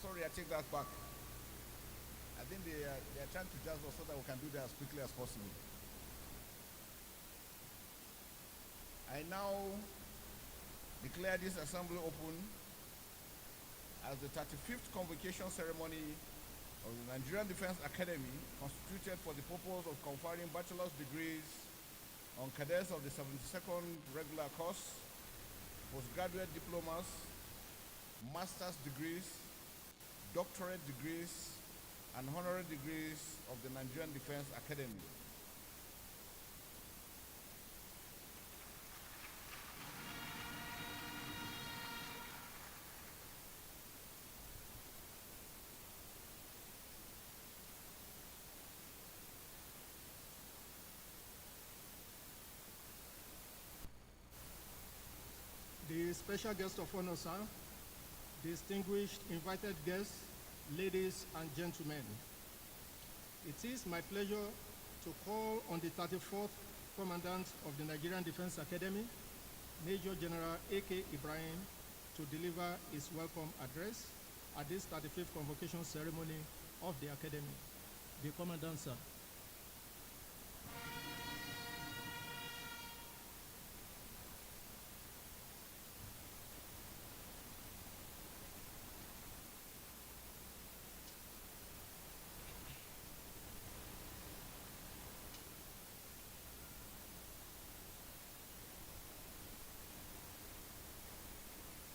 sorry, I take that back. I think they are trying to jazz us so that we can do that as quickly as possible. I now declare this assembly open as the 35th Convocation ceremony of the Nigerian Defense Academy, constituted for the purpose of conferring bachelor's degrees on cadets of the 72nd regular course, postgraduate diplomas, master's degrees, doctorate degrees, and honorary degrees of the Nigerian Defense Academy. The special guest of honor, sir, distinguished invited guests, ladies and gentlemen. It is my pleasure to call on the 34th Commandant of the Nigerian Defense Academy, Major General A.K. Ibrahim, to deliver his welcome address at this 35th Convocation ceremony of the Academy. The Commandant, sir.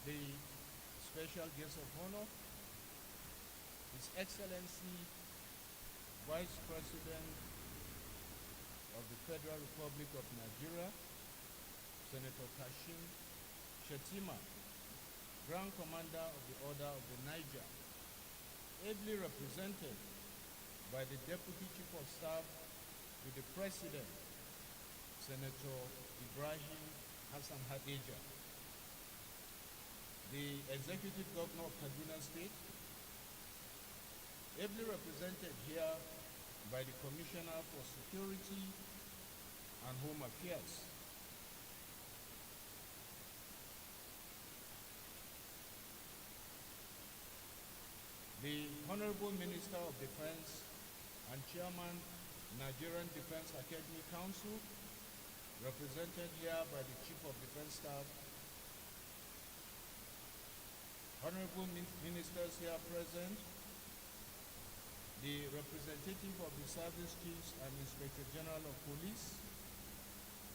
The special guest of honor, His Excellency Vice President of the Federal Republic of Nigeria, Senator Kashim Shettima, Grand Commander of the Order of the Niger, ably represented by the Deputy Chief of Staff to the President, Senator Ibrahim Hassan Hadija, the Executive Governor of Kaduna State, ably represented here by the Commissioner for Security and Home Affairs, the Honorable Minister of Defense and Chairman, Nigerian Defense Academy Council, represented here by the Chief of Defense Staff, Honorable Ministers here present, the representative of the Service Chiefs and Inspector General of Police,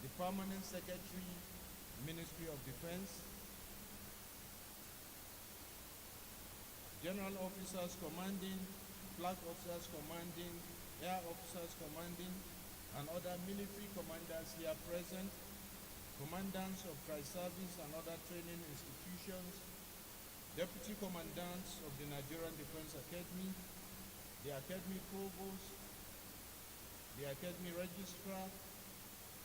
the Permanent Secretary, Ministry of Defense, General Officers Commanding, Flag Officers Commanding, Air Officers Commanding, and other military commanders here present, commandants of Tri-Service and other training institutions, Deputy Commandants of the Nigerian Defense Academy, the Academy Provost, the Academy Registrar,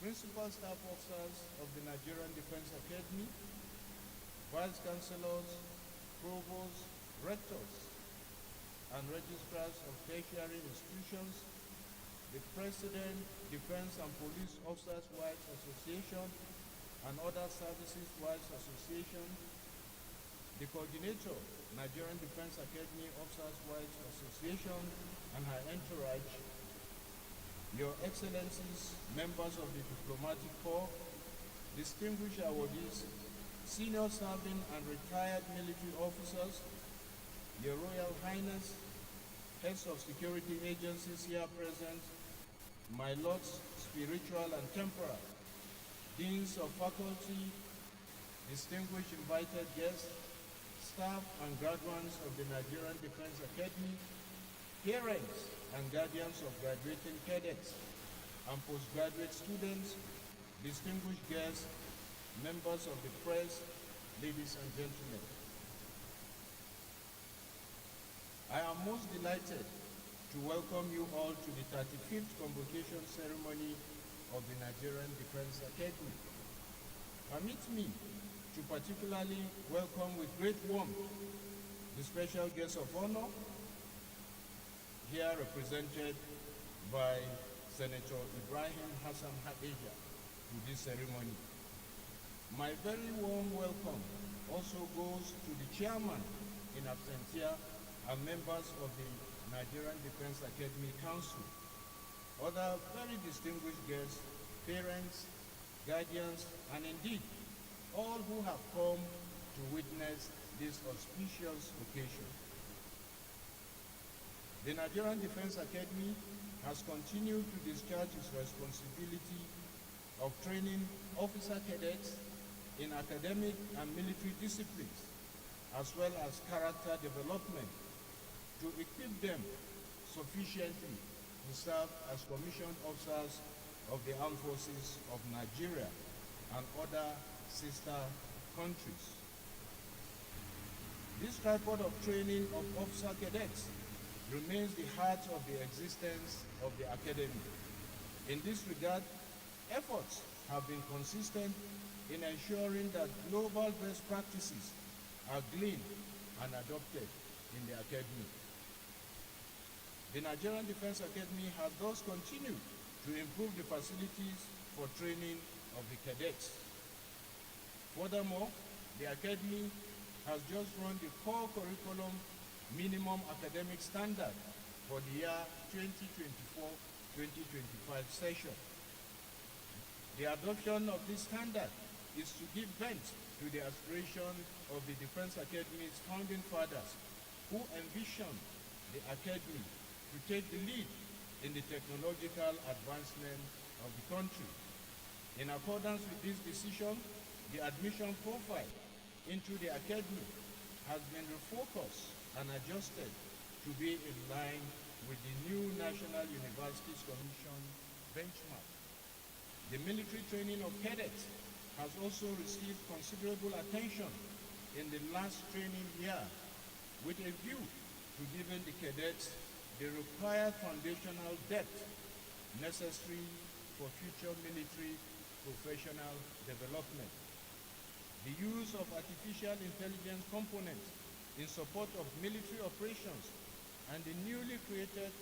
Principal Staff Officers of the Nigerian Defense Academy, Vice Chancellors, Provosts, Rectors, and Registrars of tertiary institutions, the President, Defense and Police Officers Wives Association, and other services wives associations, the Coordinator, Nigerian Defense Academy Officers Wives Association, and her entourage, Your Excellencies, members of the Diplomatic Corps, distinguished awardees, senior serving and retired military officers, Your Royal Highness, heads of security agencies here present, my lords, spiritual and temporal, deans of faculty, distinguished invited guests, staff and graduates of the Nigerian Defense Academy, parents and guardians of graduating cadets and postgraduate students, distinguished guests, members of the press, ladies and gentlemen. I am most delighted to welcome you all to the 35th Convocation ceremony of the Nigerian Defense Academy. Permit me to particularly welcome with great warmth the special guest of honor, here represented by Senator Ibrahim Hassan Hadija to this ceremony. My very warm welcome also goes to the chairman in absentia and members of the Nigerian Defense Academy Council, other very distinguished guests, parents, guardians, and indeed, all who have come to witness this auspicious occasion. The Nigerian Defense Academy has continued to discharge its responsibility of training officer cadets in academic and military disciplines, as well as character development, to equip them sufficiently to serve as commissioned officers of the armed forces of Nigeria and other sister countries. This tripod of training of officer cadets remains the heart of the existence of the Academy. In this regard, efforts have been consistent in ensuring that global best practices are gleaned and adopted in the Academy. The Nigerian Defense Academy has thus continued to improve the facilities for training of the cadets. Furthermore, the Academy has just run the core curriculum minimum academic standard for the year 2024-2025 session. The adoption of this standard is to give vent to the aspiration of the Defense Academy's founding fathers, who envisioned the Academy to take the lead in the technological advancement of the country. In accordance with this decision, the admission profile into the Academy has been refocused and adjusted to be in line with the new National Universities Commission benchmark. The military training of cadets has also received considerable attention in the last training year, with a view to giving the cadets the required foundational depth necessary for future military professional development. The use of artificial intelligence components in support of military operations and the newly created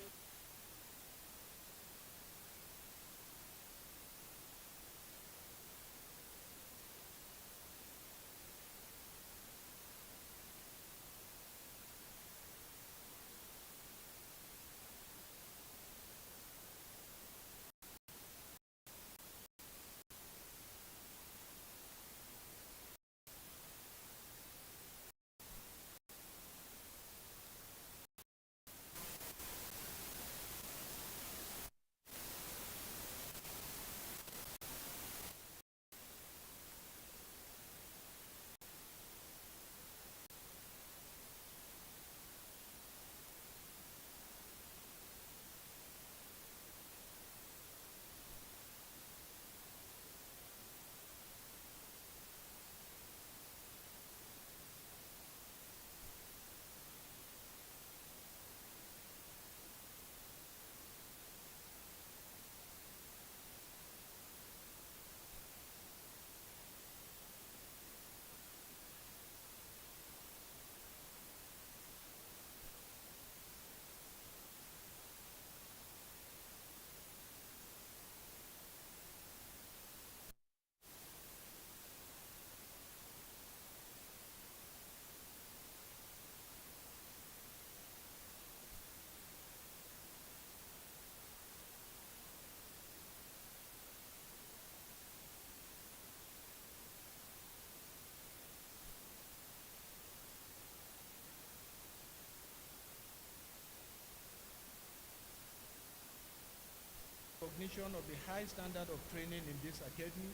recognition of the high standard of training in this academy,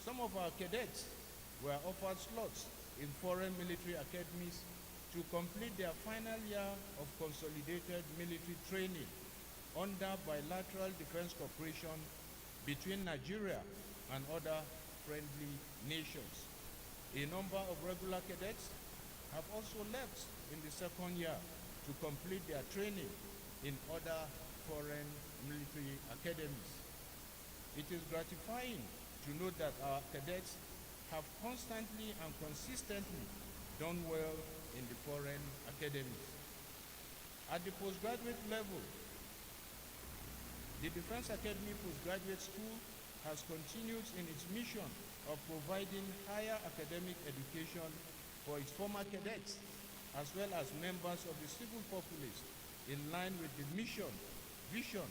some of our cadets were offered slots in foreign military academies to complete their final year of consolidated military training under bilateral defense cooperation between Nigeria and other friendly nations. A number of regular cadets have also left in the second year to complete their training in other foreign military academies. It is gratifying to note that our cadets have constantly and consistently done well in the foreign academies. At the postgraduate level, the Defense Academy Postgraduate School has continued in its mission of providing higher academic education for its former cadets as well as members of the civil populace in line with the mission, vision,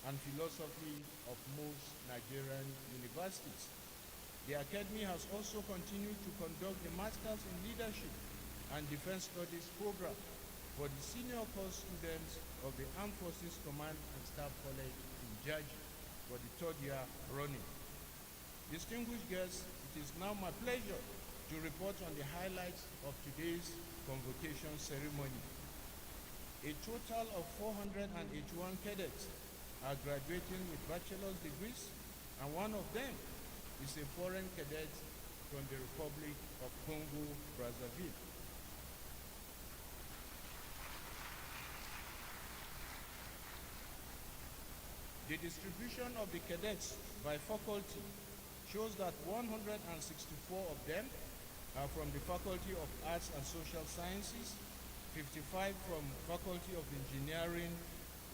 and philosophy of most Nigerian universities. The Academy has also continued to conduct the Masters in Leadership and Defense Studies program for the senior course students of the Armed Forces Command and Staff College in Georgia for the third year running. Distinguished guests, it is now my pleasure to report on the highlights of today's convocation ceremony. A total of 481 cadets are graduating with bachelor's degrees, and one of them is a foreign cadet from the Republic of Congo, Brazzaville. The distribution of the cadets by faculty shows that 164 of them are from the Faculty of Arts and Social Sciences, 55 from Faculty of Engineering,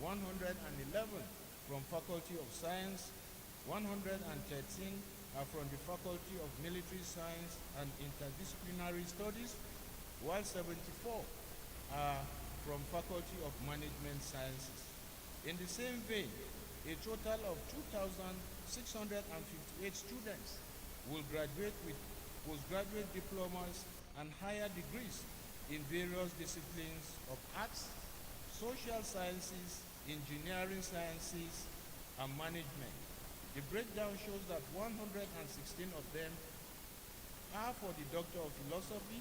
111 from Faculty of Science, 113 are from the Faculty of Military Science and Interdisciplinary Studies, while 74 are from Faculty of Management Sciences. In the same vein, a total of 2,658 students will graduate with postgraduate diplomas and higher degrees in various disciplines of arts, social sciences, engineering sciences, and management. The breakdown shows that 116 of them are for the Doctor of Philosophy,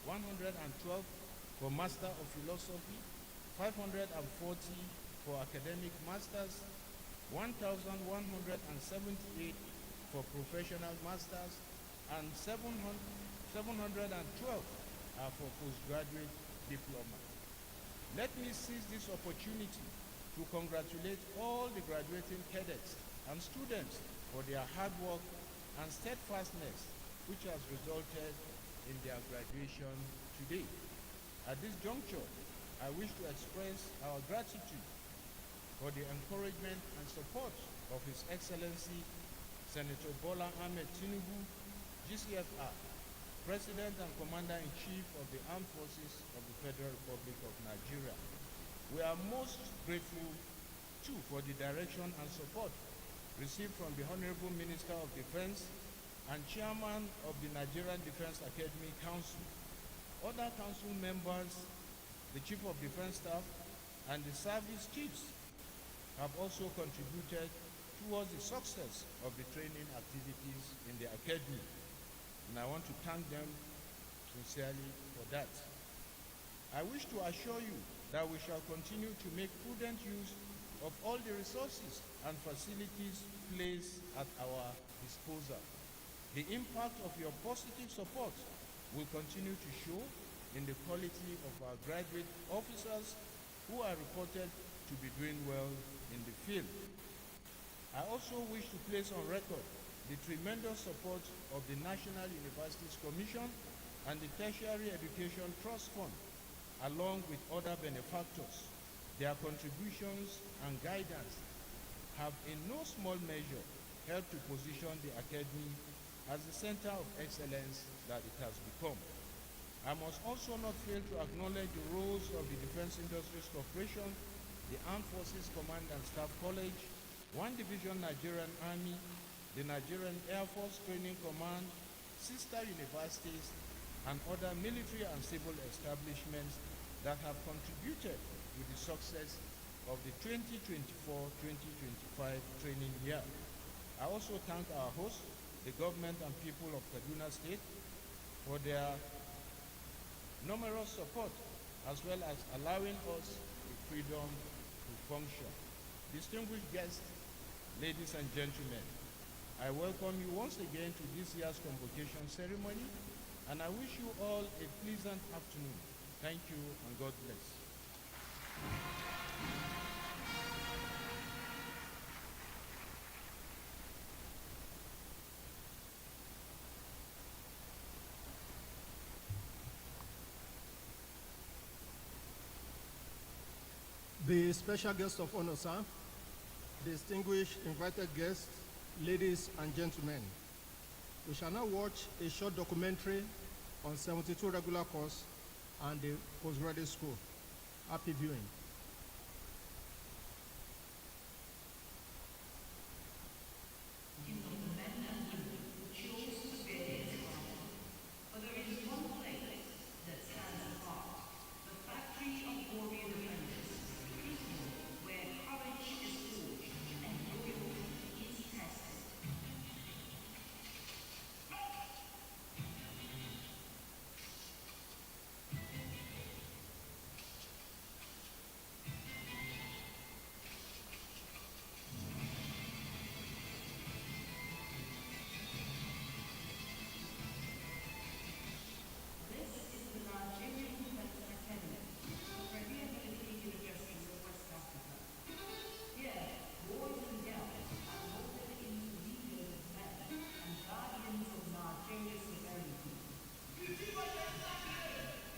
112 for Master of Philosophy, 540 for Academic Masters, 1,178 for Professional Masters, and 712 are for Postgraduate Diploma. Let me seize this opportunity to congratulate all the graduating cadets and students for their hard work and steadfastness which has resulted in their graduation today. At this juncture, I wish to express our gratitude for the encouragement and support of His Excellency Senator Bola Ahmed Tinubu, GCFR, President and Commander-in-Chief of the Armed Forces of the Federal Republic of Nigeria. We are most grateful too for the direction and support received from the Honorable Minister of Defense and Chairman of the Nigerian Defense Academy Council. Other council members, the Chief of Defense Staff, and the service chiefs have also contributed towards the success of the training activities in the Academy, and I want to thank them sincerely for that. I wish to assure you that we shall continue to make prudent use of all the resources and facilities placed at our disposal. The impact of your positive support will continue to show in the quality of our graduate officers who are reported to be doing well in the field. I also wish to place on record the tremendous support of the National Universities Commission and the Tertiary Education Trust Fund, along with other benefactors. Their contributions and guidance have in no small measure helped to position the Academy as the center of excellence that it has become. I must also not fail to acknowledge the roles of the Defense Industries Corporation, the Armed Forces Command and Staff College, 1 Division Nigerian Army, the Nigerian Air Force Training Command, sister universities, and other military and civil establishments that have contributed to the success of the 2024-2025 training year. I also thank our hosts, the government and people of Kaduna State, for their numerous support, as well as allowing us the freedom to function. Distinguished guests, ladies and gentlemen, I welcome you once again to this year's convocation ceremony, and I wish you all a pleasant afternoon. Thank you, and God bless. The special guest of honor, sir, distinguished invited guests, ladies and gentlemen, we shall now watch a short documentary on 72 regular course and the postgraduate school. Happy viewing. This is the Nigerian Academy, a rehabilitative addressing of West Africa. Here, boys and girls are molded into leaders of men and guardians of Nigeria's sovereignty.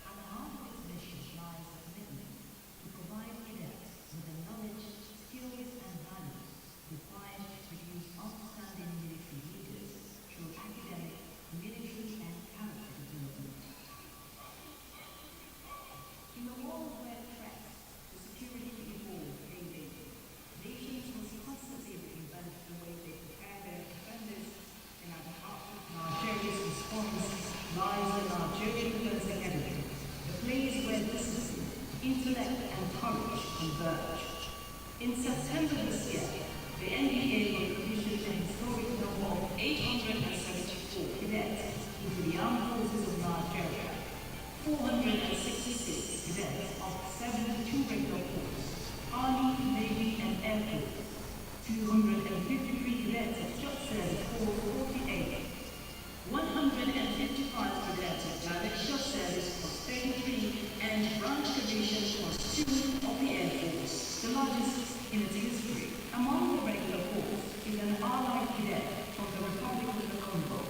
At the heart of its mission lies a commitment to provide cadets with the knowledge, skills, and values required to produce outstanding military leaders through academic, military, and character development. In a world where threats to security evolve daily, nations must constantly reinvent the way they prepare their defenders, and at the heart of Nigeria's response lies the Nigerian Defense Academy, the place where discipline, intellect, and courage converge. In September this year, the NBA will commission a historic number of 874 cadets into the armed forces of Nigeria. 466 cadets of 72 regular corps, Army, Navy, and Air Force, 253 cadets of Short Service Corps 48, 155 cadets of Direct Short Service Force 33, and Branch Division Force 2 of the Air Force, the largest in its history. Among the regular corps is an allied cadet from the Republic of the Congo.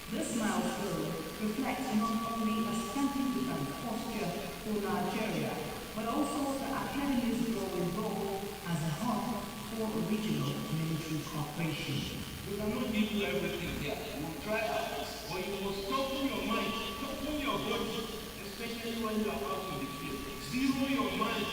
This milestone reflects not only a strengthened defense posture for Nigeria, but also the Academy's growing role as a hub for regional military cooperation. We cannot give you everything here. We'll try our best. But you must open your mind, open your body, especially when you are out in the field. Zero your mind.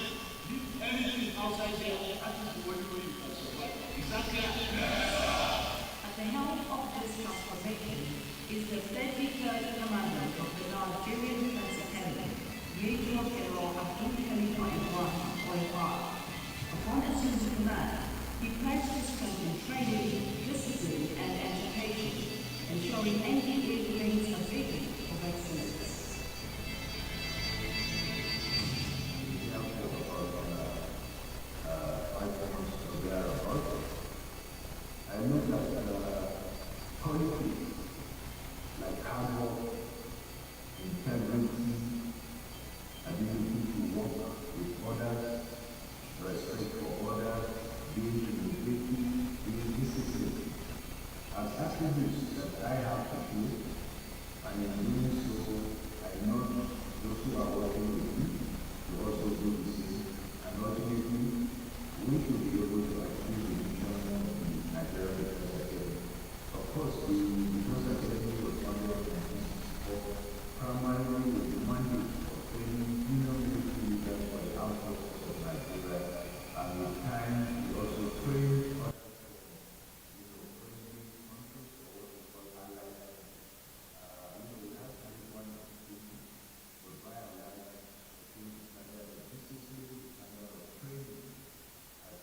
Leave anything outside there. That is the only way you can survive. Is that clear? At the helm of this transformation is the 33rd Commandant of the Nigerian Defense Academy, Major General Abdul Khalifa Ibrahim Oifa. Upon assuming command, he pledged to strengthen training, discipline, and education, ensuring NDA remains a beacon of excellence. I know that politics, like hard work, integrity, ability to work with others, respect for others, being innovative, being disciplined, as attributes that I have to do, and in doing so, I know those who are working with me to also do the same, and ultimately, we should be able to achieve the mission in Nigeria. Of course, the Defense Academy was founded in 1964, primarily with the mandate of training junior military leaders for the armed forces of Nigeria, and with time, we also trained others for, president countries for what we call allies. We have one institution would by and large, the standard of discipline, standard of training, as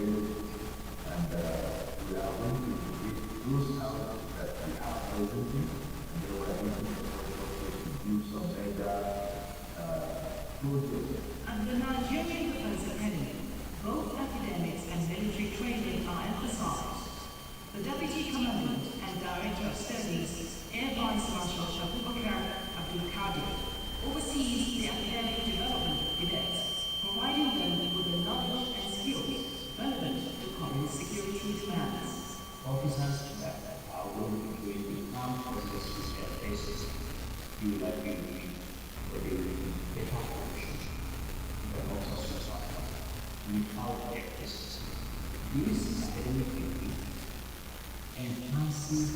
village, and we are going to create those houses that we have presently, and then we are going to do some mega projects. At the Nigerian Defense Academy, both academics and military training are emphasized. The Deputy Commandant and Director of Studies, Air Vice Marshal Cadet, oversees the academic development of cadets, providing them with the knowledge and skills relevant to current security demands. Officers that are willing to train the armed forces with their faces, you will be but they will be better functions, but also society, without their faces. This academic enhances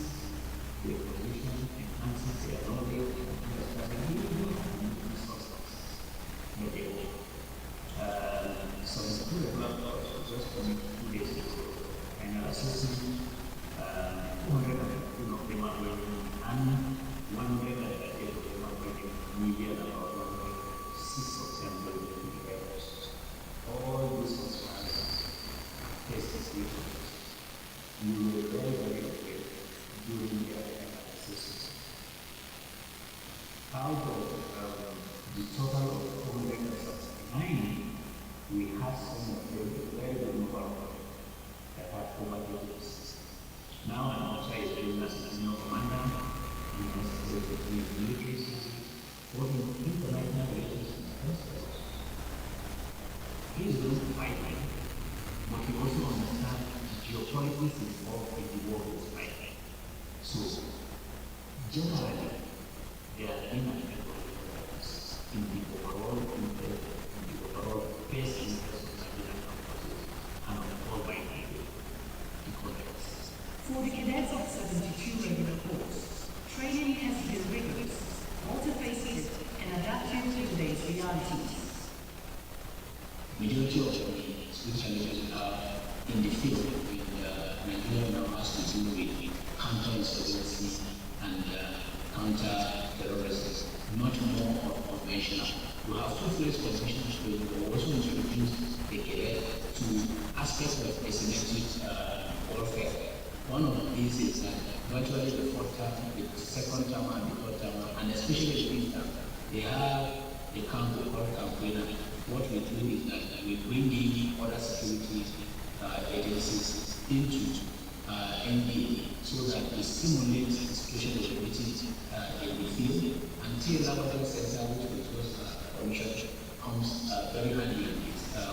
their position, enhances their knowledge, some student just from 2 days ago, and assessing 200 of them are working, and 100 of them are working, media about 6 of them will be together. All this was tests. You were very afraid during the assessment. Out of the total of 409, we have some of them very number that have overlooked. Now I'm also doing as a senior commander in the military service for the international relations in the first place. He is going to fight me, but he also understands geopolitics involved in the world is fighting. So generally, there are inadequate in the overall interest, in the overall best interest of Nigerian forces, and of all by the context. For the cadets of 72 regular corps, training has been rigorous, multifaceted, and adapted to today's realities. Majority of the specialists are in the field with Nigerian numbers to do with counterinsurgency and counter-terrorism, not more conventional. We have two-phase conventional training, but we also introduce the cadet to aspects of asymmetric warfare. One of these is that virtually the fourth term, the second term, and the third term, and especially the fifth term, they have a camp we call campaigner. What we do is that we bring in other security agencies into NBA so that we simulate the situation of the meeting in the field until laboratory center, which was commission, comes very handy.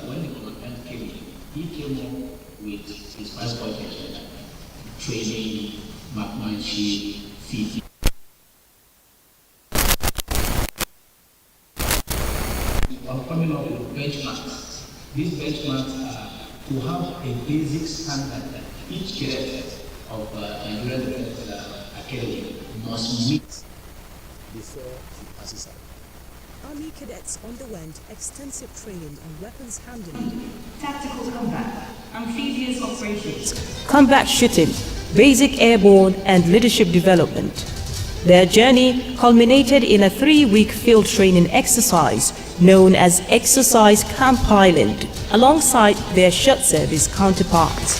When the commandant came in, he came up with his 5-point agenda: training, marksmanship, feeding. I'm coming up with benchmarks. These benchmarks are to have a basic standard that each cadet of Nigerian Defense Academy must meet before he passes out. Army cadets underwent extensive training on weapons handling, Tactical combat, amphibious operations, combat shooting, basic airborne and leadership development. Their journey culminated in a 3-week field training exercise known as Exercise Camp Island, alongside their short service counterparts.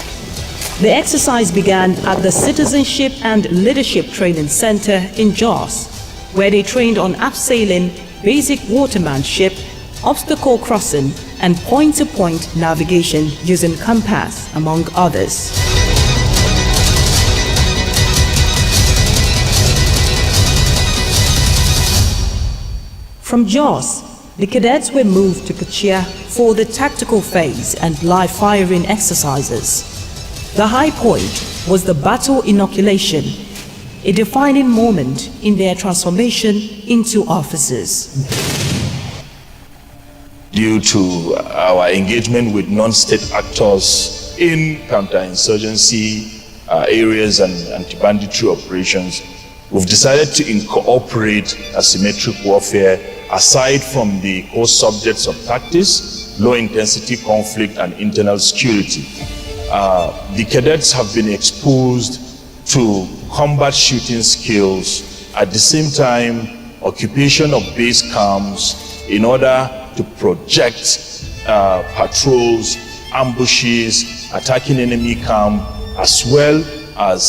The exercise began at the Citizenship and Leadership Training Center in Jos, where they trained on abseiling, basic watermanship, obstacle crossing, and point-to-point navigation using compass, among others. From Jos, the cadets were moved to Kachia for the tactical phase and live firing exercises. The high point was the battle inoculation, a defining moment in their transformation into officers. Due to our engagement with non-state actors in counterinsurgency areas and anti-banditry operations, we've decided to incorporate asymmetric warfare aside from the core subjects of tactics, low-intensity conflict, and internal security. The cadets have been exposed to combat shooting skills, at the same time occupation of base camps in order to project patrols ambushes, attacking enemy camp, as well as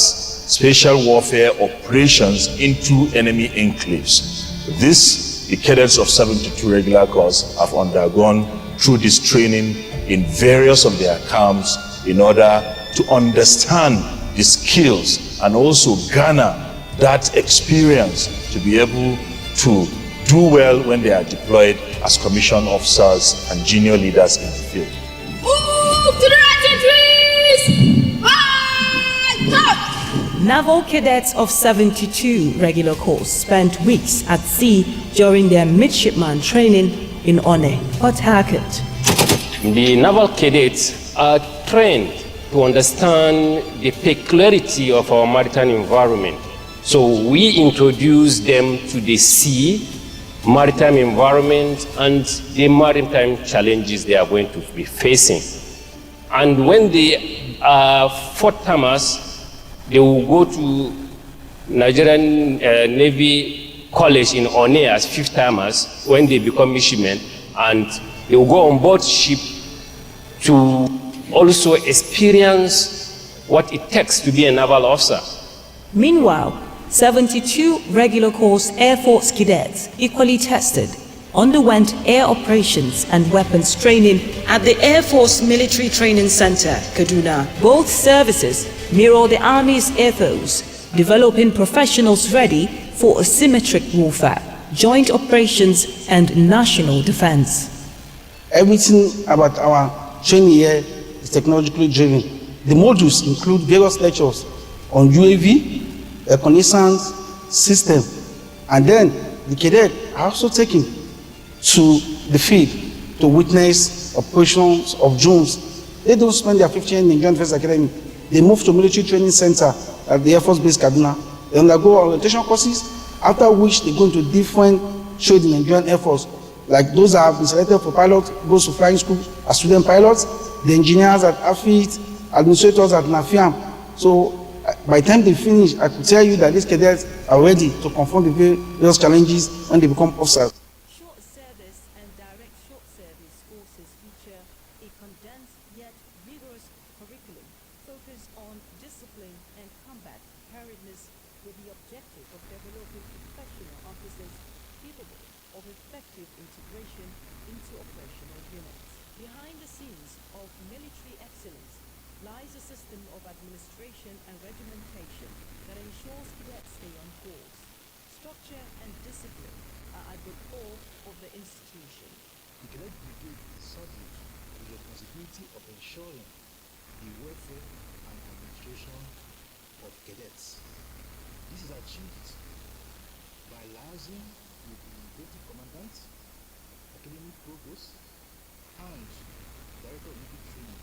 special warfare operations into enemy enclaves. This, the cadets of 72 regular corps have undergone through this training in various of their camps in order to understand the skills and also garner that experience to be able to do well when they are deployed as commissioned officers and junior leaders in the field. Move to the right entries! Naval cadets of 72 regular corps spent weeks at sea during their midshipman training in One, Port Harcourt. The naval cadets are trained to understand the peculiarity of our maritime environment. So we introduce them to the sea, maritime environment, and the maritime challenges they are going to be facing. And when they are fourth-timers, they will go to Nigerian Navy College in One as fifth-timers when they become midshipmen, and they will go on board ship to also experience what it takes to be a naval officer. Meanwhile, 72 regular corps Air Force cadets, equally tested, underwent air operations and weapons training at the Air Force Military Training Center, Kaduna. Both services mirror the Army's ethos, developing professionals ready for asymmetric warfare, joint operations, and national defense. Everything about our training here is technologically driven. The modules include various lectures on UAV, reconnaissance system, and then the cadets are also taken to the field to witness operations of drones. They don't spend their 15 years in the Nigerian Defense Academy. They move to military training center at the Air Force Base Kaduna. They undergo orientation courses, after which they go into different trades in the Nigerian Air Force. Like those that have been selected for pilots, goes to flying school as student pilots, the engineers at AFIT, administrators at NAFIAM. So by the time they finish, I could tell you that these cadets are ready to confront the various challenges when they become officers. Short service and direct short service courses feature a condensed yet rigorous curriculum focused on discipline and combat preparedness with the objective of developing professional officers capable of effective integration into operational units. Behind the scenes of military excellence lies a system of administration and regimentation that ensures cadets stay on course. Structure and discipline are at the core of the institution. The Cadet Brigade is subject to the responsibility of ensuring the welfare and administration of cadets. This is achieved by liaising with the Executive Commandant, Academic Provost, and Director of Military Training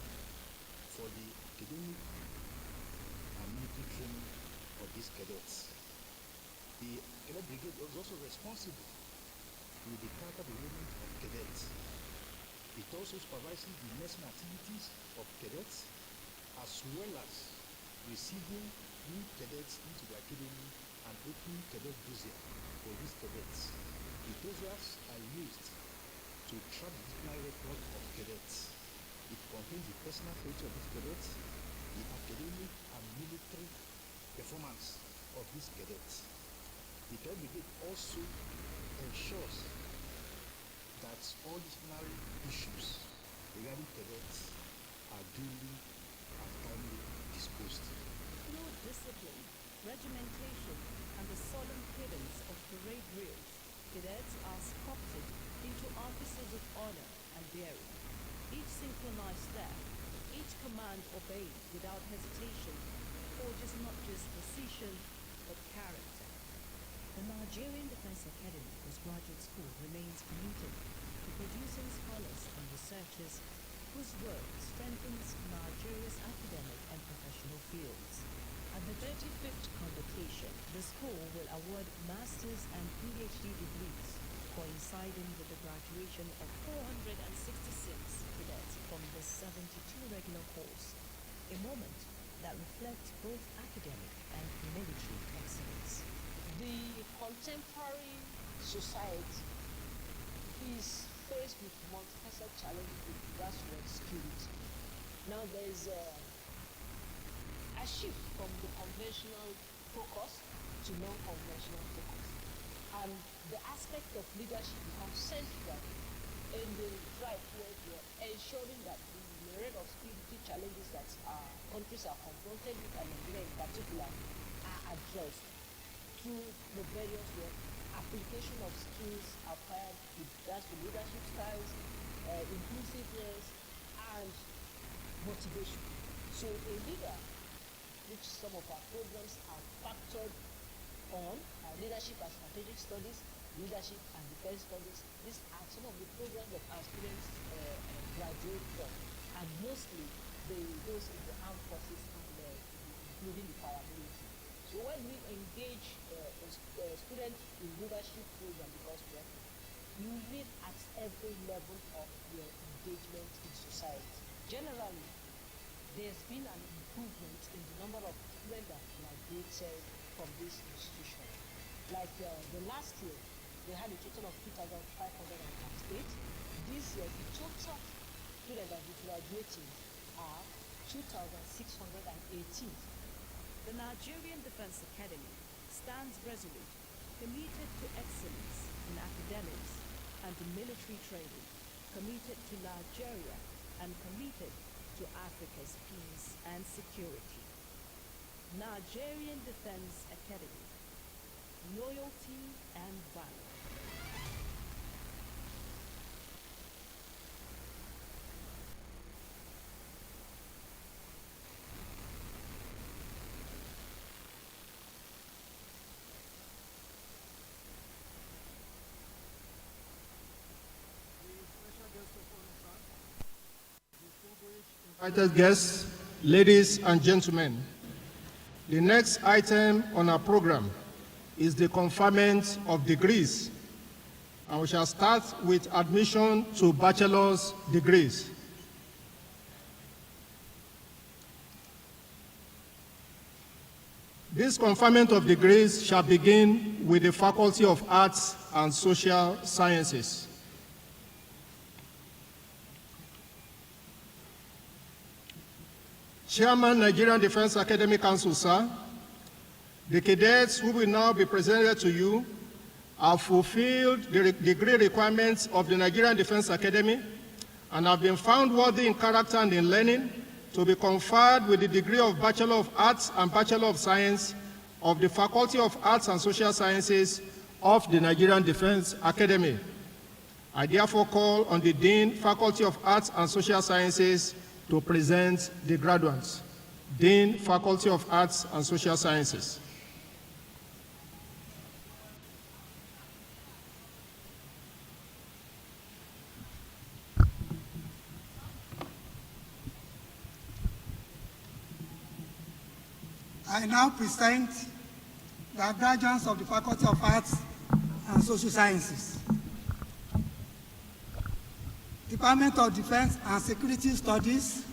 for the academic and military training of these cadets. The Cadet Brigade is also responsible with the character development of cadets. It also supervises the nursing activities of cadets as well as receiving new cadets into the academy and opening cadet dossier for these cadets. The dossiers are used to track the disciplinary record of cadets. It contains the personal character of these cadets, the academic and military performance of these cadets. The Cadet Brigade also ensures that all disciplinary issues regarding cadets are duly and timely disposed. Through discipline, regimentation, and the solemn cadence of parade drills, cadets are sculpted into officers of honor and daring. Each synchronized step, each command obeyed without hesitation, forges not just precision, but character. The Nigerian Defense Academy Postgraduate School remains committed to producing scholars and researchers whose work strengthens Nigeria's academic and professional fields. At the 35th Convocation, the school will award master's and PhD degrees, coinciding with the graduation of 466 cadets from the 72 regular corps, a moment that reflects both academic and military excellence. The contemporary society is faced with multifaceted challenges with regards to security. Now there is a shift from the conventional focus to non-conventional focus. And the aspect of leadership becomes central in the drive towards ensuring that the myriad of security challenges that our countries are confronted with, and Nigeria in particular, are addressed through the various application of skills acquired with regards to leadership styles, inclusiveness, and motivation. So a leader, which some of our programs are factored on, leadership and strategic studies, leadership and defense studies. These are some of the programs that our students graduate from, and mostly those in the armed forces and including the paramilitary. So when we engage students in leadership program, because you read at every level of your engagement in society. Generally, there's been an improvement in the number of students that graduated from this institution. Like the last year, they had a total of 2,508. This year, the total students that will graduating are 2,618. The Nigerian Defense Academy stands resolute, committed to excellence in academics and in military training, committed to Nigeria, and committed to Africa's peace and security. Nigerian Defense Academy, loyalty and valor. Invited guests, ladies and gentlemen, the next item on our program is the conferment of degrees, and we shall start with admission to bachelor's degrees. This conferment of degrees shall begin with the Faculty of Arts and Social Sciences. Chairman, Nigerian Defense Academy Council, sir, the cadets who will now be presented to you have fulfilled the degree requirements of the Nigerian Defense Academy and have been found worthy in character and in learning to be conferred with the degree of Bachelor of Arts and Bachelor of Science of the Faculty of Arts and Social Sciences of the Nigerian Defense Academy. I therefore call on the Dean, Faculty of Arts and Social Sciences, to present the graduates. Dean, Faculty of Arts and Social Sciences. I now present the graduates of the Faculty of Arts and Social Sciences. Department of Defense and Security Studies,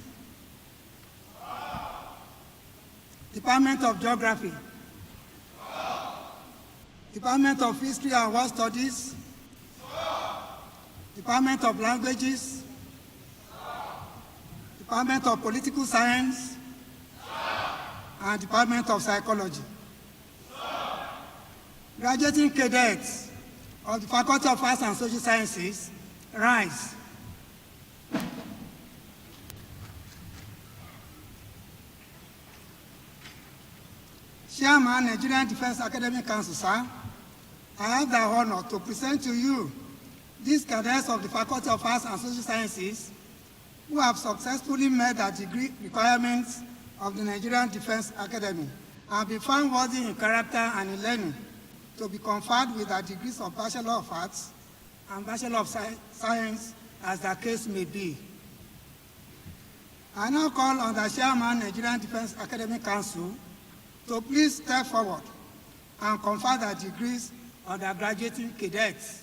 Department of Geography, Department of History and World Studies, Department of Languages, Department of Political Science, and Department of Psychology. Graduating cadets of the Faculty of Arts and Social Sciences, rise. Chairman, Nigerian Defense Academy Council, sir, I have the honor to present to you these cadets of the Faculty of Arts and Social Sciences who have successfully met the degree requirements of the Nigerian Defense Academy and been found worthy in character and in learning to be conferred with the degrees of Bachelor of Arts and Bachelor of Science, as the case may be. I now call on the Chairman, Nigerian Defense Academy Council, to please step forward and confer the degrees on the graduating cadets.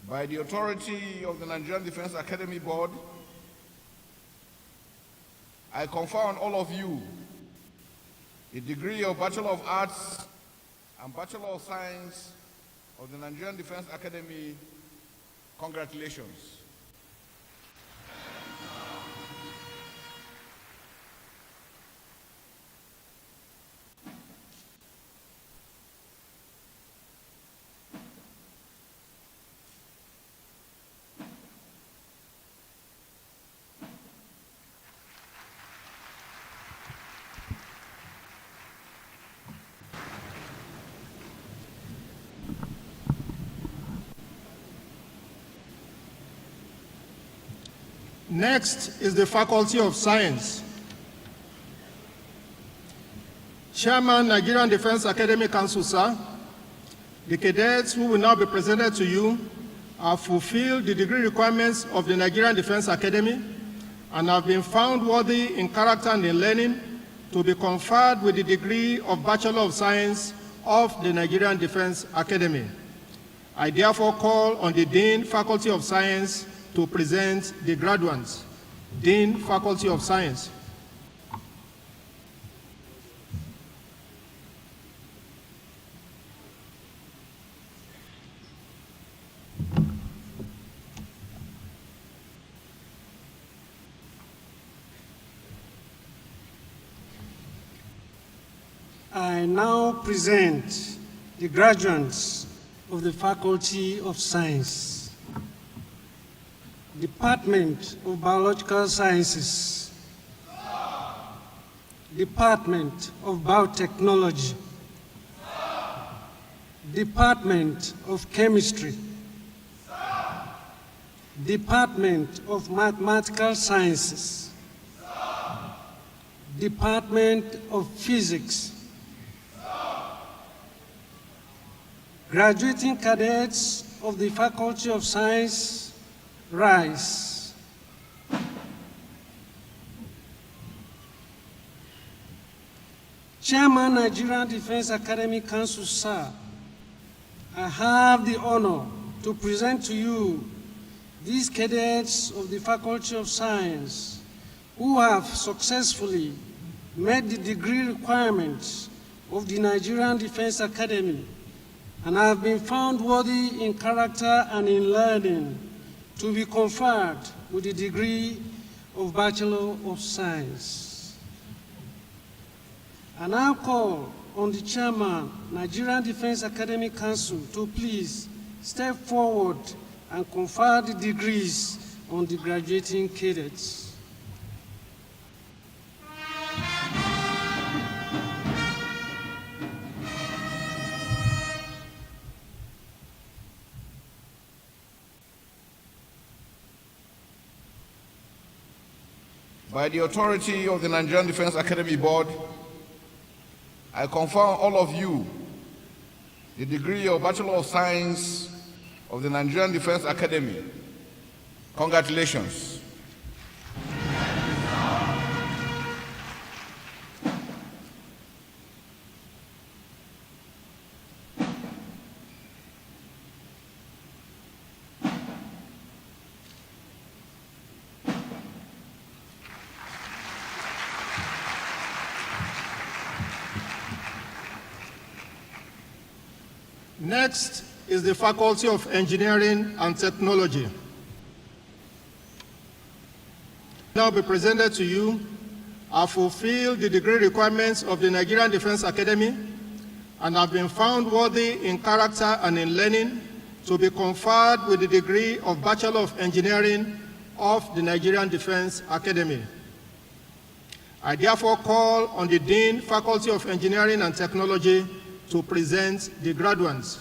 By the authority of the Nigerian Defense Academy Board, I confer on all of you a degree of Bachelor of Arts and Bachelor of Science of the Nigerian Defense Academy. Congratulations. Next is the Faculty of Science. Chairman, Nigerian Defense Academy Council, sir, the cadets who will now be presented to you have fulfilled the degree requirements of the Nigerian Defense Academy and have been found worthy in character and in learning to be conferred with the degree of Bachelor of Science of the Nigerian Defense Academy. I therefore call on the Dean, Faculty of Science, to present the graduates. Dean, Faculty of Science. I now present the graduates of the Faculty of Science. Department of Biological Sciences, Department of Biotechnology, Department of Chemistry, Department of Mathematical Sciences, Department of Physics, graduating cadets of the Faculty of Science, rise. Chairman, Nigerian Defense Academy Council, sir, I have the honor to present to you these cadets of the Faculty of Science who have successfully met the degree requirements of the Nigerian Defense Academy and have been found worthy in character and in learning to be conferred with the degree of Bachelor of Science. I now call on the Chairman, Nigerian Defense Academy Council, to please step forward and confer the degrees on the graduating cadets. By the authority of the Nigerian Defense Academy Board, I confer on all of you the degree of Bachelor of Science of the Nigerian Defense Academy. Congratulations. Next is the Faculty of Engineering and Technology. Now be presented to you have fulfilled the degree requirements of the Nigerian Defense Academy and have been found worthy in character and in learning to be conferred with the degree of Bachelor of Engineering of the Nigerian Defense Academy. I therefore call on the Dean, Faculty of Engineering and Technology, to present the graduates.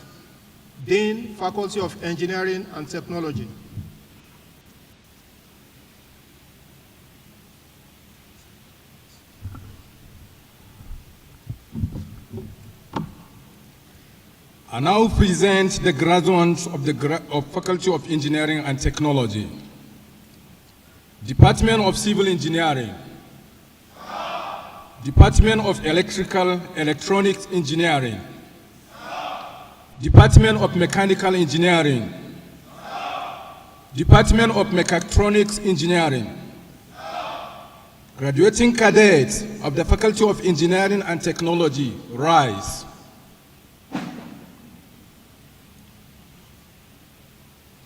Dean, Faculty of Engineering and Technology. I now present the graduates of the Faculty of Engineering and Technology. Department of Civil Engineering, Department of Electrical Electronics Engineering, Department of Mechanical Engineering, Department of Mechatronics Engineering. Graduating cadets of the Faculty of Engineering and Technology, rise.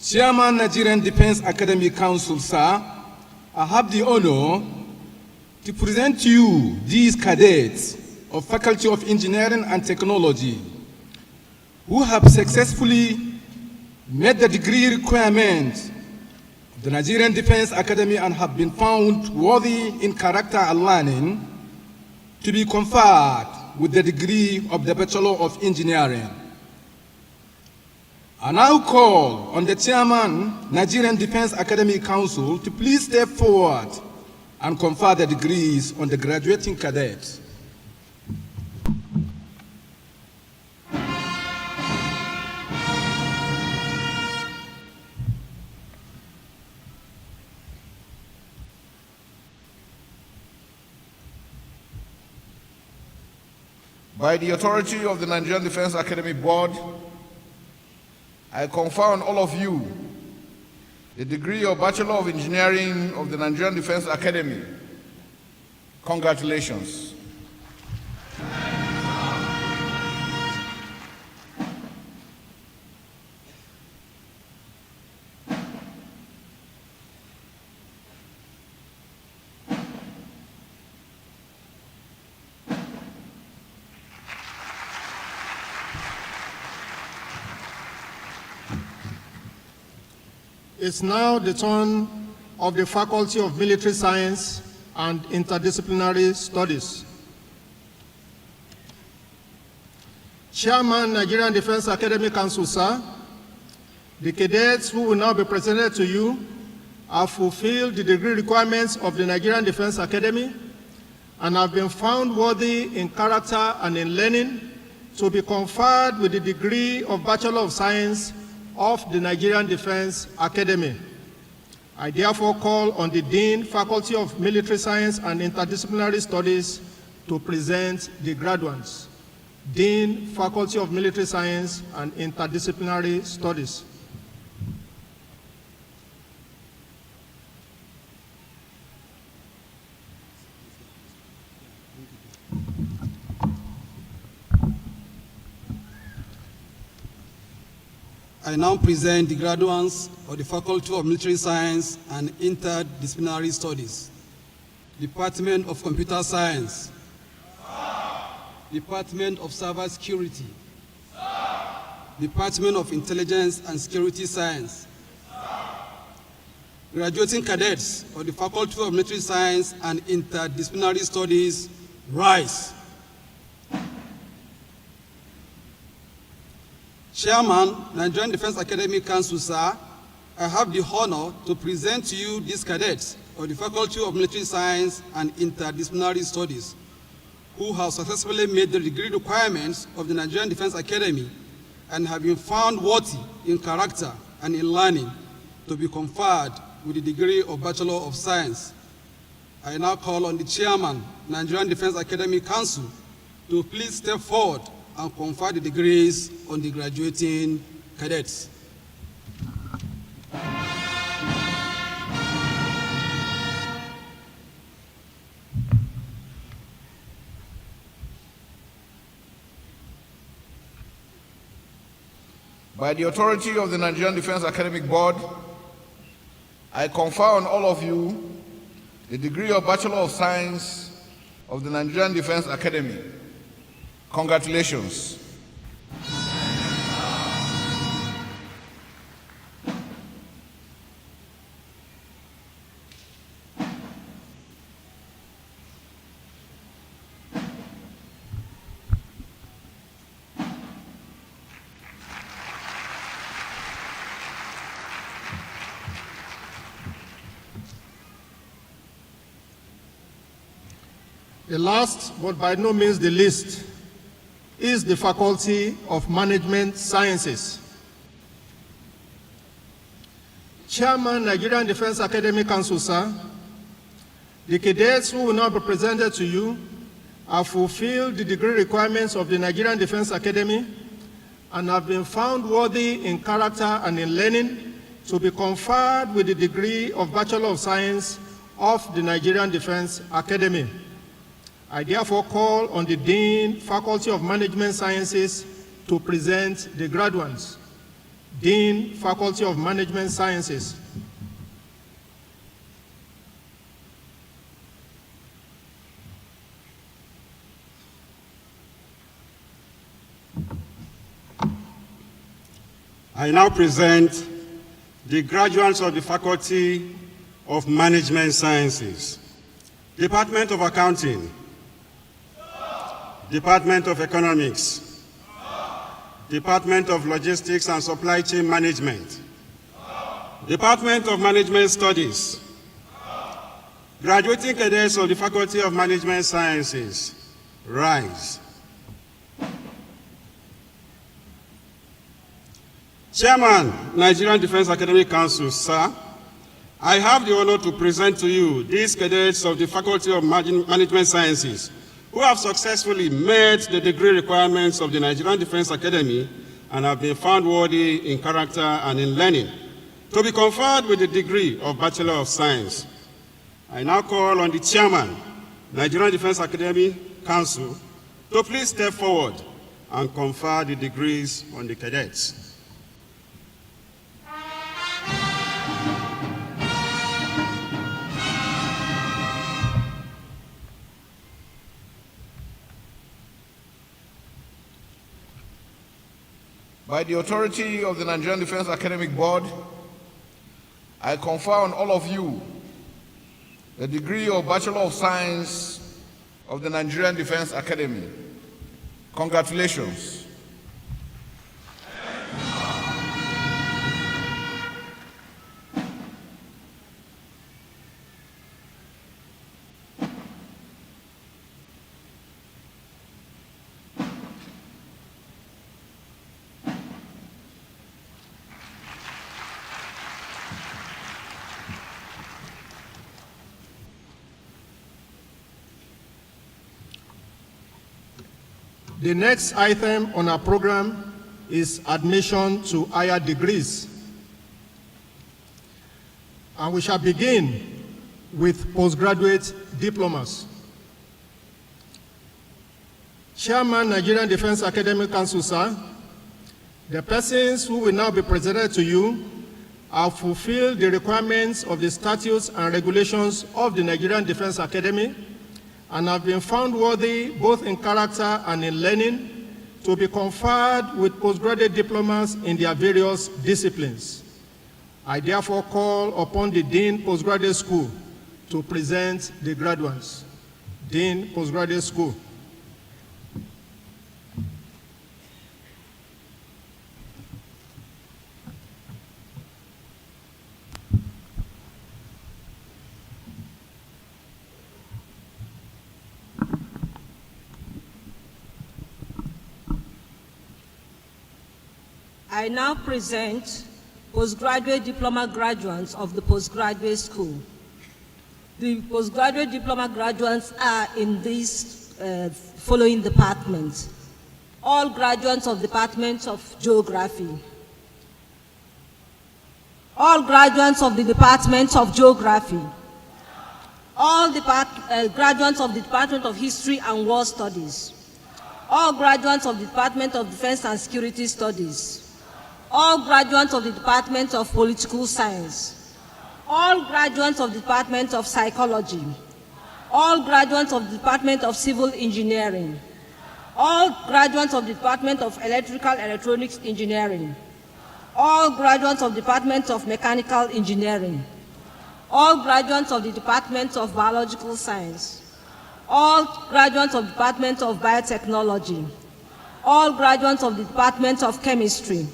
Chairman, Nigerian Defense Academy Council, sir, I have the honor to present to you these cadets of Faculty of Engineering and Technology who have successfully met the degree requirements of the Nigerian Defense Academy and have been found worthy in character and learning to be conferred with the degree of the Bachelor of Engineering. I now call on the Chairman, Nigerian Defense Academy Council, to please step forward and confer the degrees on the graduating cadets. By the authority of the Nigerian Defense Academy Board, I confer on all of you the degree of Bachelor of Engineering of the Nigerian Defense Academy. Congratulations. It's now the turn of the Faculty of Military Science and Interdisciplinary Studies. Chairman, Nigerian Defense Academy Council, sir, the cadets who will now be presented to you have fulfilled the degree requirements of the Nigerian Defense Academy and have been found worthy in character and in learning to be conferred with the degree of Bachelor of Science of the Nigerian Defense Academy. I therefore call on the Dean, Faculty of Military Science and Interdisciplinary Studies to present the graduates. Dean, Faculty of Military Science and Interdisciplinary Studies. I now present the graduates of the Faculty of Military Science and Interdisciplinary Studies, Department of Computer Science, Department of Cyber Security, Department of Intelligence and Security Science, graduating cadets of the Faculty of Military Science and Interdisciplinary Studies, rise. Chairman, Nigerian Defense Academy Council, sir, I have the honor to present to you these cadets of the Faculty of Military Science and Interdisciplinary Studies who have successfully made the degree requirements of the Nigerian Defense Academy and have been found worthy in character and in learning to be conferred with the degree of Bachelor of Science. I now call on the Chairman, Nigerian Defense Academy Council, to please step forward and confer the degrees on the graduating cadets. By the authority of the Nigerian Defense Academic Board, I confer on all of you the degree of Bachelor of Science of the Nigerian Defense Academy. Congratulations. The last, but by no means the least, is the Faculty of Management Sciences. Chairman, Nigerian Defense Academy Council, sir, the cadets who will now be presented to you have fulfilled the degree requirements of the Nigerian Defense Academy and have been found worthy in character and in learning to be conferred with the degree of Bachelor of Science of the Nigerian Defense Academy. I therefore call on the Dean, Faculty of Management Sciences, to present the graduates. Dean, Faculty of Management Sciences. I now present the graduates of the Faculty of Management Sciences, Department of Accounting, Department of Economics, Department of Logistics and Supply Chain Management, Department of Management Studies, graduating cadets of the Faculty of Management Sciences, rise. Chairman, Nigerian Defense Academic Council, sir, I have the honor to present to you these cadets of the Faculty of Management Sciences who have successfully met the degree requirements of the Nigerian Defense Academy and have been found worthy in character and in learning to be conferred with the degree of Bachelor of Science. I now call on the Chairman, Nigerian Defense Academy Council, to please step forward and confer the degrees on the cadets. By the authority of the Nigerian Defense Academic Board, I confer on all of you the degree of Bachelor of Science of the Nigerian Defense Academy. Congratulations. The next item on our program is admission to higher degrees. And we shall begin with postgraduate diplomas. Chairman, Nigerian Defense Academic Council, sir, the persons who will now be presented to you have fulfilled the requirements of the statutes and regulations of the Nigerian Defense Academy and have been found worthy both in character and in learning to be conferred with postgraduate diplomas in their various disciplines. I therefore call upon the Dean Postgraduate School to present the graduates. Dean Postgraduate School. I now present postgraduate diploma graduates of the postgraduate school. The postgraduate diploma graduates are in these following departments. All graduates of Department of Geography. All graduates of the Department of Geography. All graduates of the Department of History and War Studies. All graduates of the Department of Defense and Security Studies. All graduates of the Department of Political Science. All graduates of the Department of Psychology. All graduates of the Department of Civil Engineering. All graduates of the Department of Electrical Electronics Engineering. All graduates of the Department of Mechanical Engineering. All graduates of the Department of Biological Science. All graduates of the Department of Biotechnology. All graduates of the Department of Chemistry.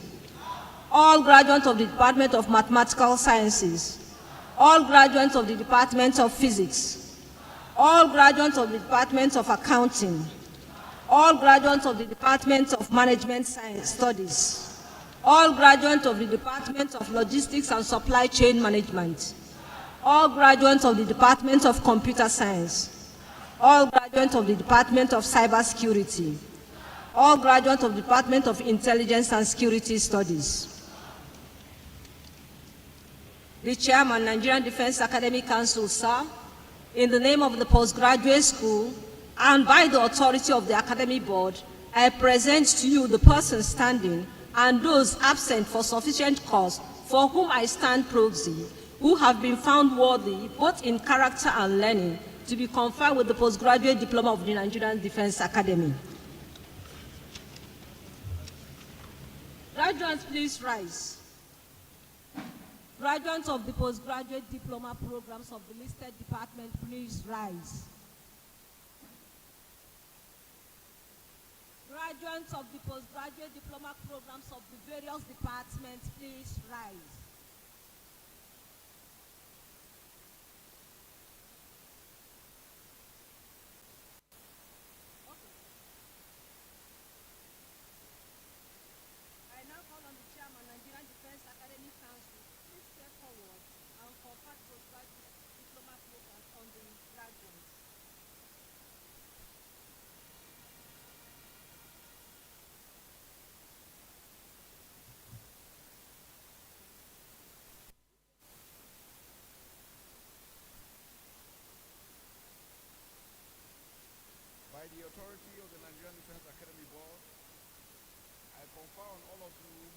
All graduates of the Department of Mathematical Sciences. All graduates of the Department of Physics. All graduates of the Department of Accounting. All graduates of the Department of Management Science Studies. All graduates of the Department of Logistics and Supply Chain Management. All graduates of the Department of Computer Science. All graduates of the Department of Cybersecurity. All graduates of the Department of Intelligence and Security Studies. the Chairman, Nigerian Defense Academy Council, sir, in the name of the postgraduate school and by the authority of the Academy Board, I present to you the persons standing and those absent for sufficient cause for whom I stand proxy, who have been found worthy, both in character and learning, to be conferred with the postgraduate diploma of the Nigerian Defense Academy. Graduates, please rise. Graduates of the postgraduate diploma programs of the listed department, please rise. Graduates of the postgraduate diploma programs of the various departments, please rise. I now call on the Chairman, Nigerian Defense Academy Council, please step forward and confer postgraduate diploma programs on the graduates. By the authority of the Nigerian Defense Academy Board, I confer on all of you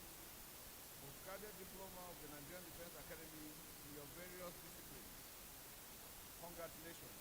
postgraduate diploma of the Nigerian Defense Academy in your various disciplines. Congratulations.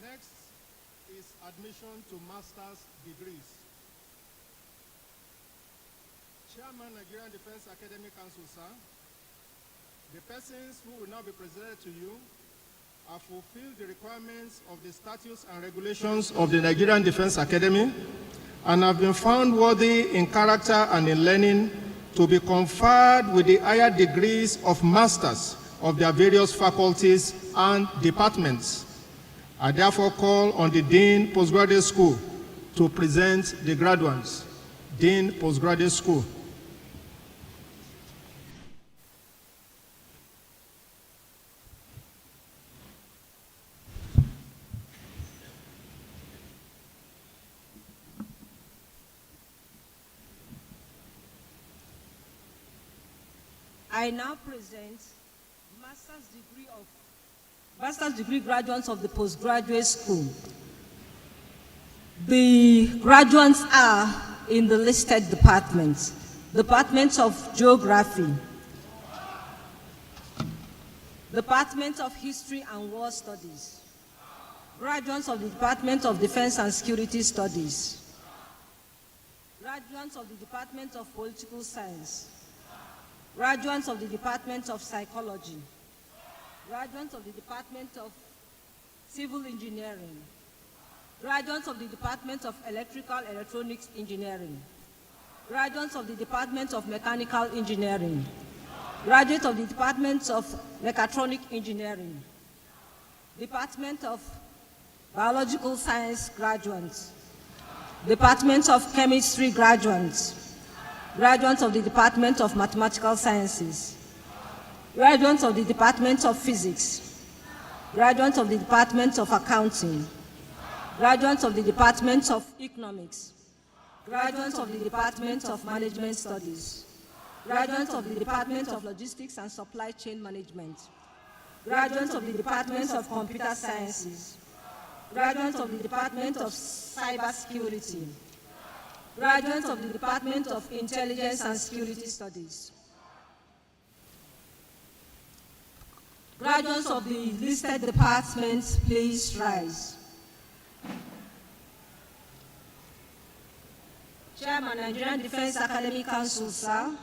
Next is admission to master's degrees. Chairman, Nigerian Defense Academy Council, sir, the persons who will now be presented to you have fulfilled the requirements of the statutes and regulations of the Nigerian Defense Academy and have been found worthy in character and in learning to be conferred with the higher degrees of masters of their various faculties and departments. I therefore call on the Dean Postgraduate School to present the graduates. Dean Postgraduate School. I now present master's degree graduates of the postgraduate school. The graduates are in the listed departments: Department of Geography, Department of History and War Studies, graduates of the Department of Defense and Security Studies, graduates of the Department of Political Science, graduates of the Department of Psychology, graduates of the Department of Civil Engineering, graduates of the Department of Electrical Electronics Engineering, graduates of the Department of Mechanical Engineering, graduates of the Department of Mechatronic Engineering, Department of Biological Science graduates, Department of Chemistry graduates, graduates of the Department of Mathematical Sciences, graduates of the Department of Physics, graduates of the Department of Accounting, graduates of the Department of Economics, graduates of the Department of Management Studies, graduates of the Department of Logistics and Supply Chain Management, graduates of the Department of Computer Sciences, graduates of the Department of Cybersecurity, graduates of the Department of Intelligence and Security Studies, graduates of the listed departments, please rise. Chairman, Nigerian Defense Academy Council, sir,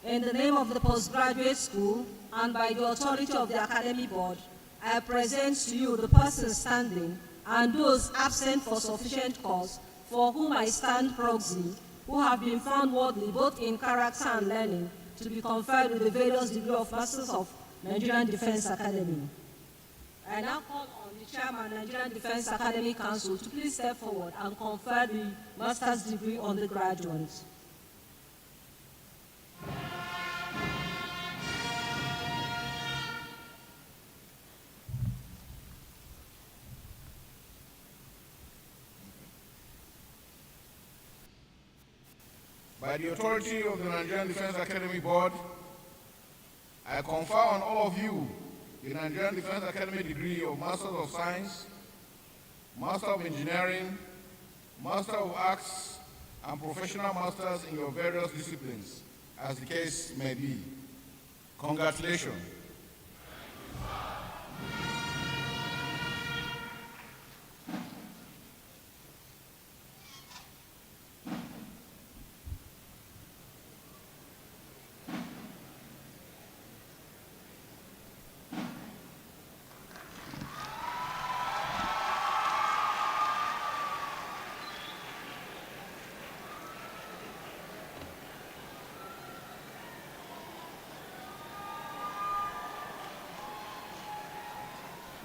in the name of the postgraduate school and by the authority of the Academy Board, I present to you the persons standing and those absent for sufficient cause, for whom I stand proxy, who have been found worthy both in character and learning, to be conferred with the various degree of Masters of Nigerian Defense Academy. I now call on the Chairman, Nigerian Defense Academy Council, to please step forward and confer the master's degree on the graduates. By the authority of the Nigerian Defense Academy Board, I confer on all of you the Nigerian Defense Academy degree of Master of Science, Master of Engineering, Master of Arts, and Professional Masters in your various disciplines, as the case may be. Congratulations.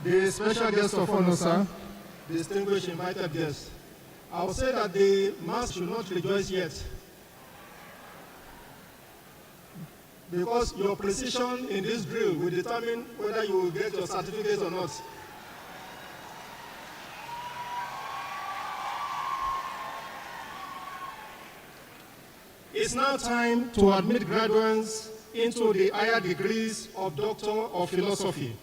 The special guest of honor, sir, distinguished invited guests. I will say that the mass should not rejoice yet, because your precision in this drill will determine whether you will get your certificate or not. It's now time to admit graduates into the higher degrees of Doctor of Philosophy.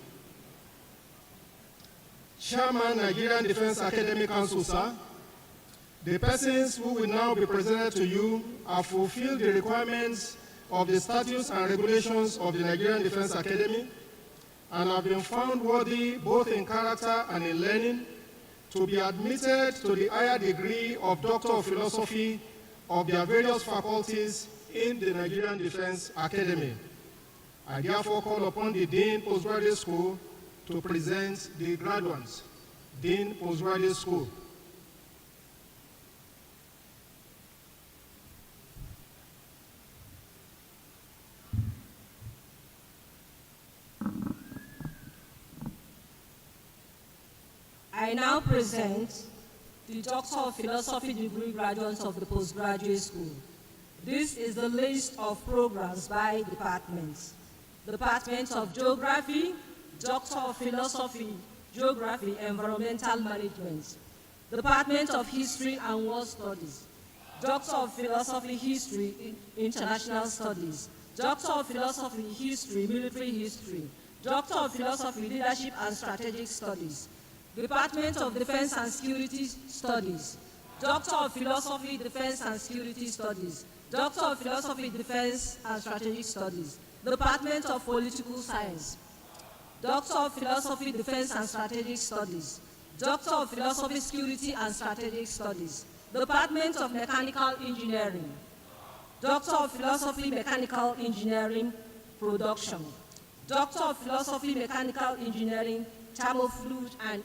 Chairman, Nigerian Defense Academy Council, sir, the persons who will now be presented to you have fulfilled the requirements of the statutes and regulations of the Nigerian Defense Academy and have been found worthy both in character and in learning to be admitted to the higher degree of Doctor of Philosophy of their various faculties in the Nigerian Defense Academy. I therefore call upon the Dean Postgraduate School to present the graduates. Dean Postgraduate School. I now present the Doctor of Philosophy degree graduates of the Postgraduate School. This is the list of programs by departments. Department of Geography, Doctor of Philosophy, Geography, Environmental Management. Department of History and World Studies. Doctor of Philosophy, History, International Studies. Doctor of Philosophy, History, Military History. Doctor of Philosophy, Leadership and Strategic Studies. Department of Defense and Security Studies. Doctor of Philosophy, Defense and Security Studies. Doctor of Philosophy, Defense and Strategic Studies. Department of Political Science. Doctor of Philosophy, Defense and Strategic Studies. Doctor of Philosophy, Security and Strategic Studies. Department of Mechanical Engineering. Doctor of Philosophy, Mechanical Engineering, Production. Doctor of Philosophy, Mechanical Engineering, Thermofluid and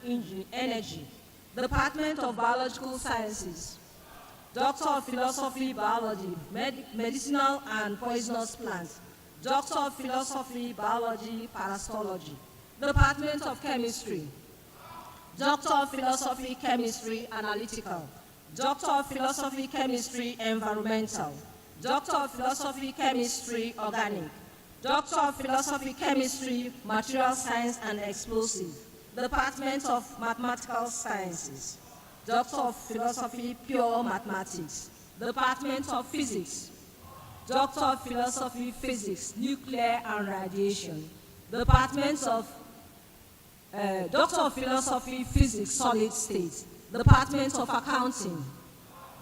Energy. Department of Biological Sciences. Doctor of Philosophy, Biology, Medicinal and Poisonous Plants. Doctor of Philosophy, Biology, Parasitology. Department of Chemistry. Doctor of Philosophy, Chemistry, Analytical. Doctor of Philosophy, Chemistry, Environmental. Doctor of Philosophy, Chemistry, Organic. Doctor of Philosophy, Chemistry, Material Science and Explosive. Department of Mathematical Sciences. Doctor of Philosophy, Pure Mathematics. Department of Physics. Doctor of Philosophy, Physics, Nuclear and Radiation. Department of Doctor of Philosophy, Physics, Solid State. Department of Accounting.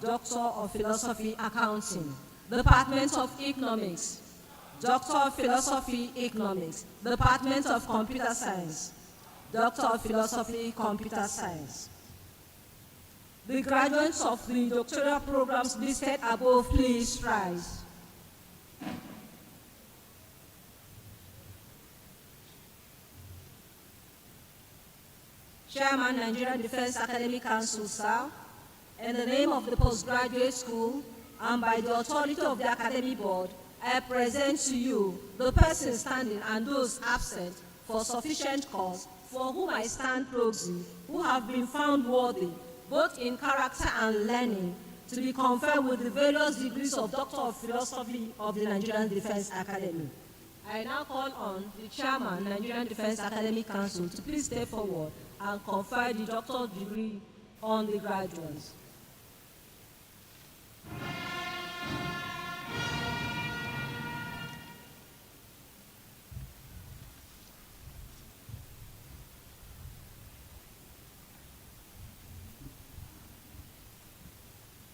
Doctor of Philosophy, Accounting. Department of Economics. Doctor of Philosophy, Economics. Department of Computer Science. Doctor of Philosophy, Computer Science. The graduates of the doctoral programs listed above, please rise. Chairman, Nigerian Defense Academy Council, sir, in the name of the postgraduate school and by the authority of the Academy Board, I present to you the persons standing and those absent for sufficient cause, for whom I stand proxy, who have been found worthy, both in character and learning, to be conferred with the various degrees of Doctor of Philosophy of the Nigerian Defense Academy. I now call on the Chairman, Nigerian Defense Academy Council, to please step forward and confer the doctoral degree on the graduates.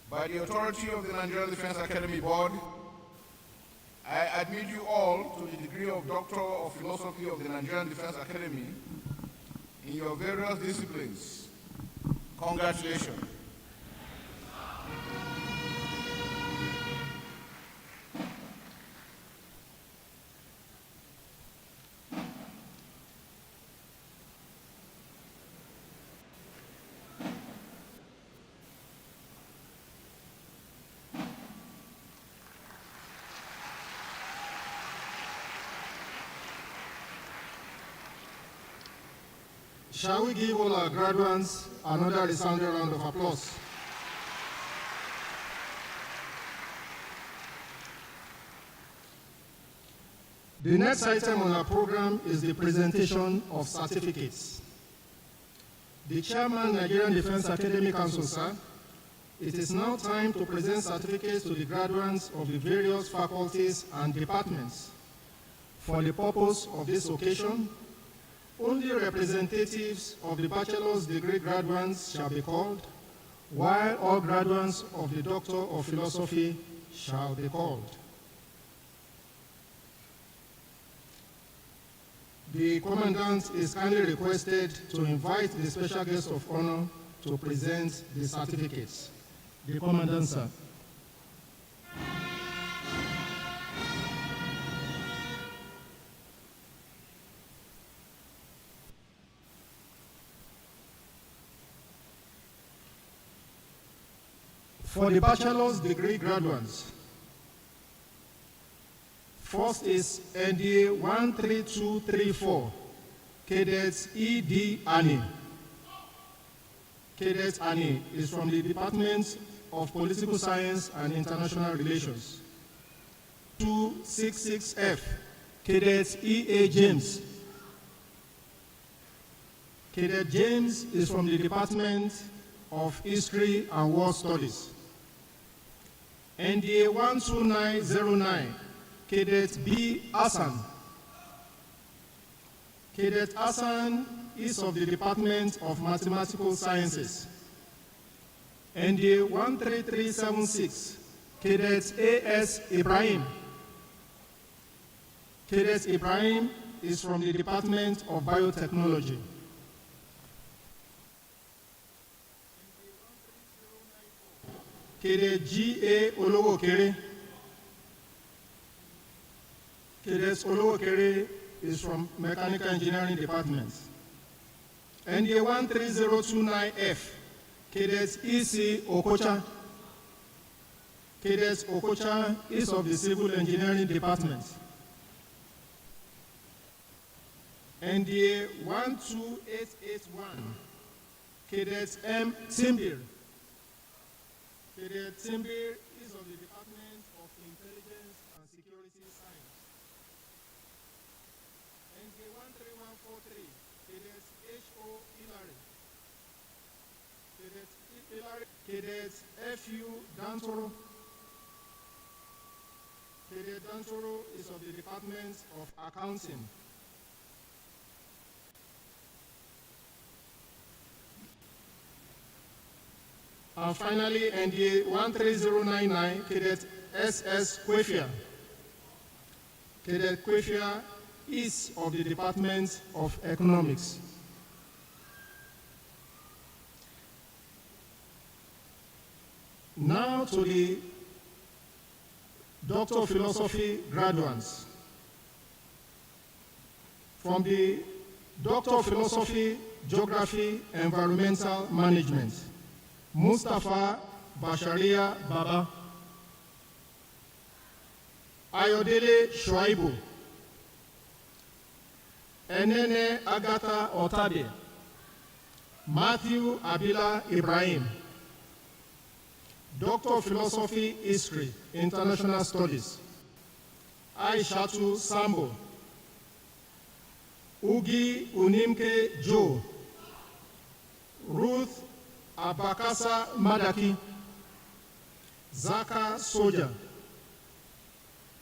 By the authority of the Nigerian Defense Academy Board, I admit you all to the degree of Doctor of Philosophy of the Nigerian Defense Academy in your various disciplines. Congratulations. Shall we give all our graduates another resounding round of applause? The next item on our program is the presentation of certificates. The Chairman, Nigerian Defense Academy Council, sir, it is now time to present certificates to the graduates of the various faculties and departments. For the purpose of this occasion, only representatives of the bachelor's degree graduates shall be called, while all graduates of the Doctor of Philosophy shall be called. The Commandant is kindly requested to invite the special guest of honor to present the certificates. The Commandant, sir. For the bachelor's degree graduates, first is NDA 13234, Cadets E.D. Ani. Cadet Ani is from the Department of Political Science and International Relations. 266F, Cadet E.A. James. Cadet James is from the Department of History and War Studies. NDA 12909, Cadet B. Hassan. Cadet Hassan is of the Department of Mathematical Sciences. NDA 13376, Cadet A.S. Ibrahim. Cadet Ibrahim is from the Department of Biotechnology. Cadet G.A. Olowokere. Cadet Olowokere is from Mechanical Engineering Department. NDA 13029F, Cadet E.C. Okocha. Cadet Okocha is of the Civil Engineering Department. NDA 12881, Cadet M. Timbir. Cadet Timbir is of the Department of Intelligence and Security Science. NDA 13143, Cadet H.O. Hillary. Cadet Hillary. Cadet F.U. Dantoro. Cadet Dantoro is of the Department of Accounting. And finally, NDA 13099, Cadet S.S. Kwefia. Cadet Kwefia is of the Department of Economics. Now to the Doctor of Philosophy graduates. From the Doctor of Philosophy Geography, Environmental Management. Mustafa Basharia Baba. Ayodele Shuaibu. Enene Agatha Otabe. Matthew Abila Ibrahim. Doctor of Philosophy, History, International Studies. Aishatu Sambo. Ugi Unimke Joe. Ruth Abakasa Madaki. Zaka Soja.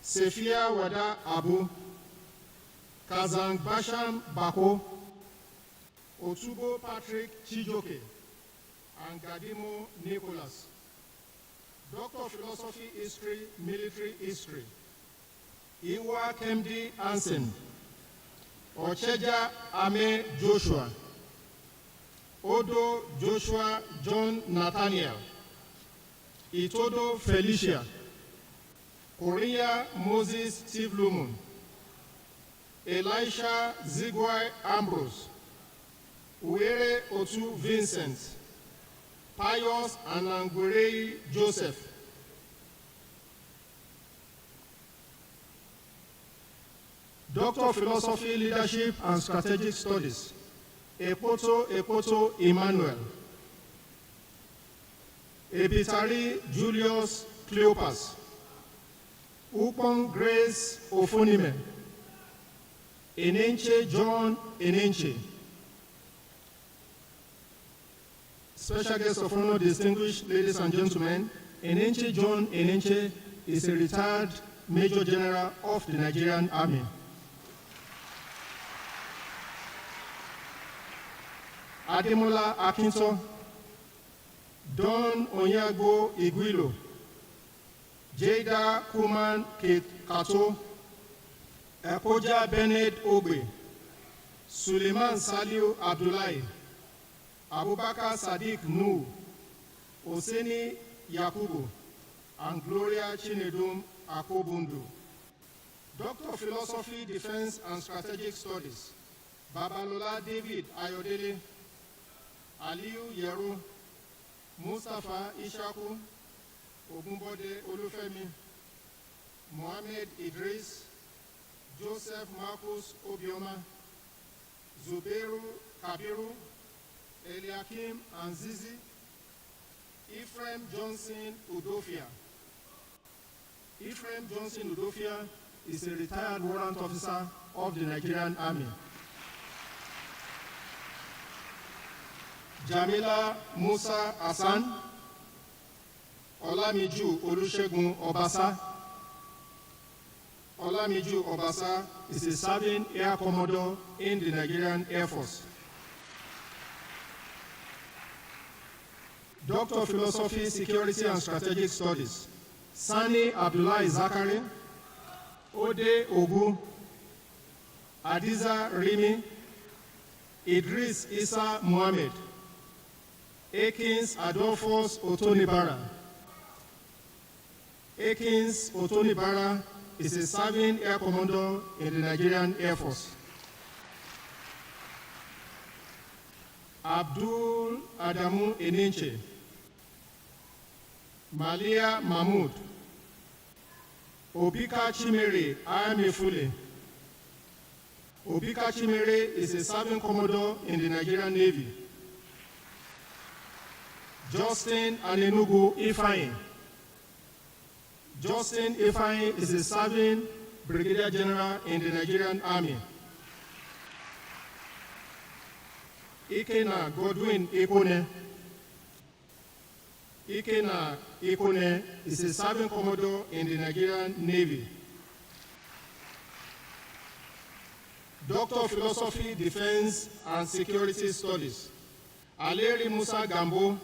Sefia Wada Abu. Kazang Basham Bako. Otubo Patrick Chijoke. And Gadimo Nicholas. Doctor of Philosophy, History, Military History. Iwa Kemdi Ansen. Ocheja Ame Joshua. Odo Joshua John Nathaniel. Itodo Felicia. Korea Moses Steve Lumun. Elisha Zigwai Ambrose. Uere Otu Vincent. Pius Anangurei Joseph. Doctor of Philosophy, Leadership and Strategic Studies. Epoto Emmanuel. Ebitari Julius Cleopas. Upon Grace Ofonime. Enenche John Enenche. Special guest of honor, distinguished ladies and gentlemen, Enenche John Enenche is a retired Major General of the Nigerian Army. Ademola Akinto, Don Onyago Iguilo, Jada Kuman Kato, Ekoja Bennett Ogbe, Suleiman Saliu Abdullahi, Abubakar Sadiq Nu, Oseni Yakubu, and Gloria Chinedum Akobundu. Doctor of Philosophy, Defense and Strategic Studies, Babalola David Ayodele, Aliyu Yero, Mustafa Ishaku, Ogunbode Olufemi, Mohamed Idris, Joseph Marcus Obioma, Zubeiru Kabiru, Eliakim Anzizi, Ephraim Johnson Udofia. Ephraim Johnson Udofia is a retired warrant officer of the Nigerian Army. Jamila Musa Hassan, Olamiju Olusegun Obasa. Olamiju Obasa is a serving Air Commodore in the Nigerian Air Force. Doctor of Philosophy, Security and Strategic Studies, Sani Abdullahi Zakari, Ode Ogu, Adiza Rimi, Idris Isa Muhammad, Akins Adolphus Otonibara. Akins Otonibara is a serving Air Commodore in the Nigerian Air Force. Abdul Adamu Enenche, Malia Mahmoud, Obika Chimere Ayamefule. Obika Chimere is a serving Commodore in the Nigerian Navy. Justin Anenugu Ifeanyi. Justin Ifeanyi is a serving Brigadier General in the Nigerian Army. Ikena Godwin Ikone. Ikena Ikone is a serving Commodore in the Nigerian Navy. Doctor of Philosophy, Defense and Security Studies, Aleri Musa Gambo,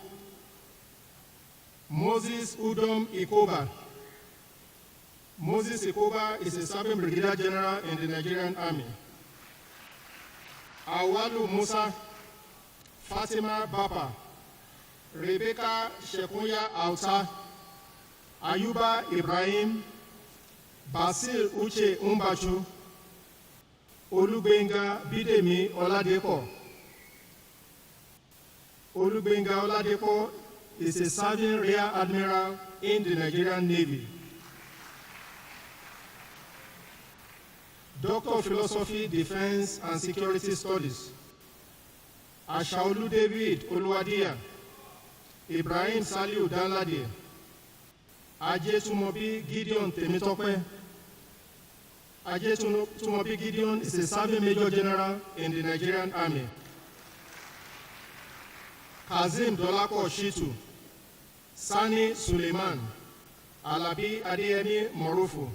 Moses Udom Ikoba. Moses Ikoba is a serving Brigadier General in the Nigerian Army. Awalu Musa, Fatima Bapa, Rebecca Shekunya Auta, Ayuba Ibrahim, Basil Uche Umbachu, Olubenga Bidemi Oladeko, Olubenga Oladepo is a serving Rear Admiral in the Nigerian Navy. Doctor of Philosophy, Defense and Security Studies. Ashaolu David Oluwadia, Ibrahim Saliu Danlade, Ajetumobi Gideon Temitope. Ajetumobi Gideon is a serving Major General in the Nigerian Army. Kazim Dolako Shitu, Sani Suleiman, Alabi Adeyemi Morufu,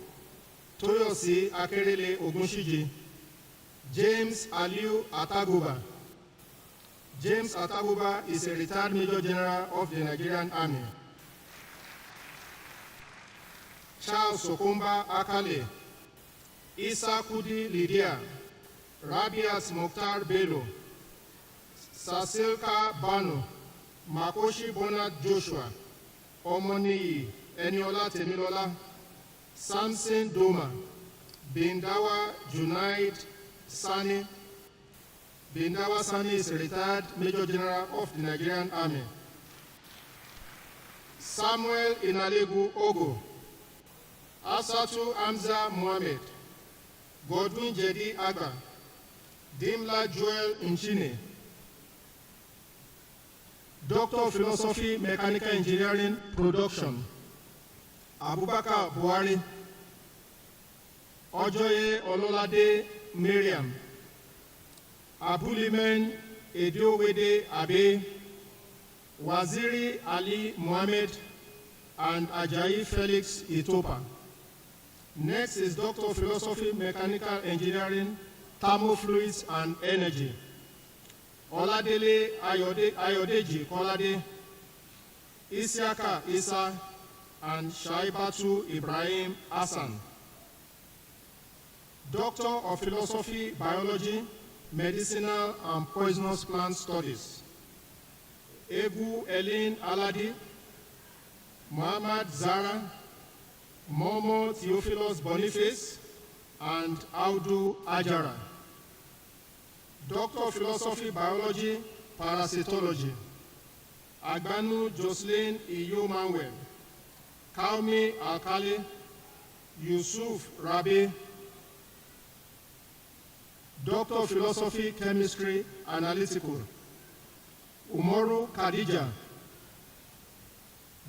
Toyosi Akerele Ogunshiji, James Aliu Ataguba. James Ataguba is a retired Major General of the Nigerian Army. Charles Sokumba Akale, Isa Kudi Lydia, Rabiat Mokhtar Bello, Sasilka Bano, Makoshi Bonat Joshua, Omoniyi Eniola Temilola, Samson Doma, Bindawa Junaid Sani. Bindawa Sani is a retired Major General of the Nigerian Army. Samuel Inalegu Ogo, Asatu Amza Mohammed, Godwin Jedi Aga, Dimla Joel Nchine, Doctor of Philosophy, Mechanical Engineering, Production, Abubakar Buhari, Ojoye Ololade Miriam, Abulimen Ediowede Abe, Waziri Ali Mohammed, and Ajayi Felix Itopa. Next is Doctor of Philosophy, Mechanical Engineering, Thermofluids and Energy, Oladele Ayodeji Kolade, Isiaka Isa, and Shaibatu Ibrahim Hassan. Doctor of Philosophy, Biology, Medicinal and Poisonous Plant Studies, Egu Elin Aladi, Muhammad Zara, Momo Theophilus Boniface, and Audu Ajara. Doctor of Philosophy, Biology, Parasitology, Agbanu Jocelyn Iyo Manuel, Kaumi Alkali, Yusuf Rabi. Doctor of Philosophy, Chemistry, Analytical, Umoru Khadija.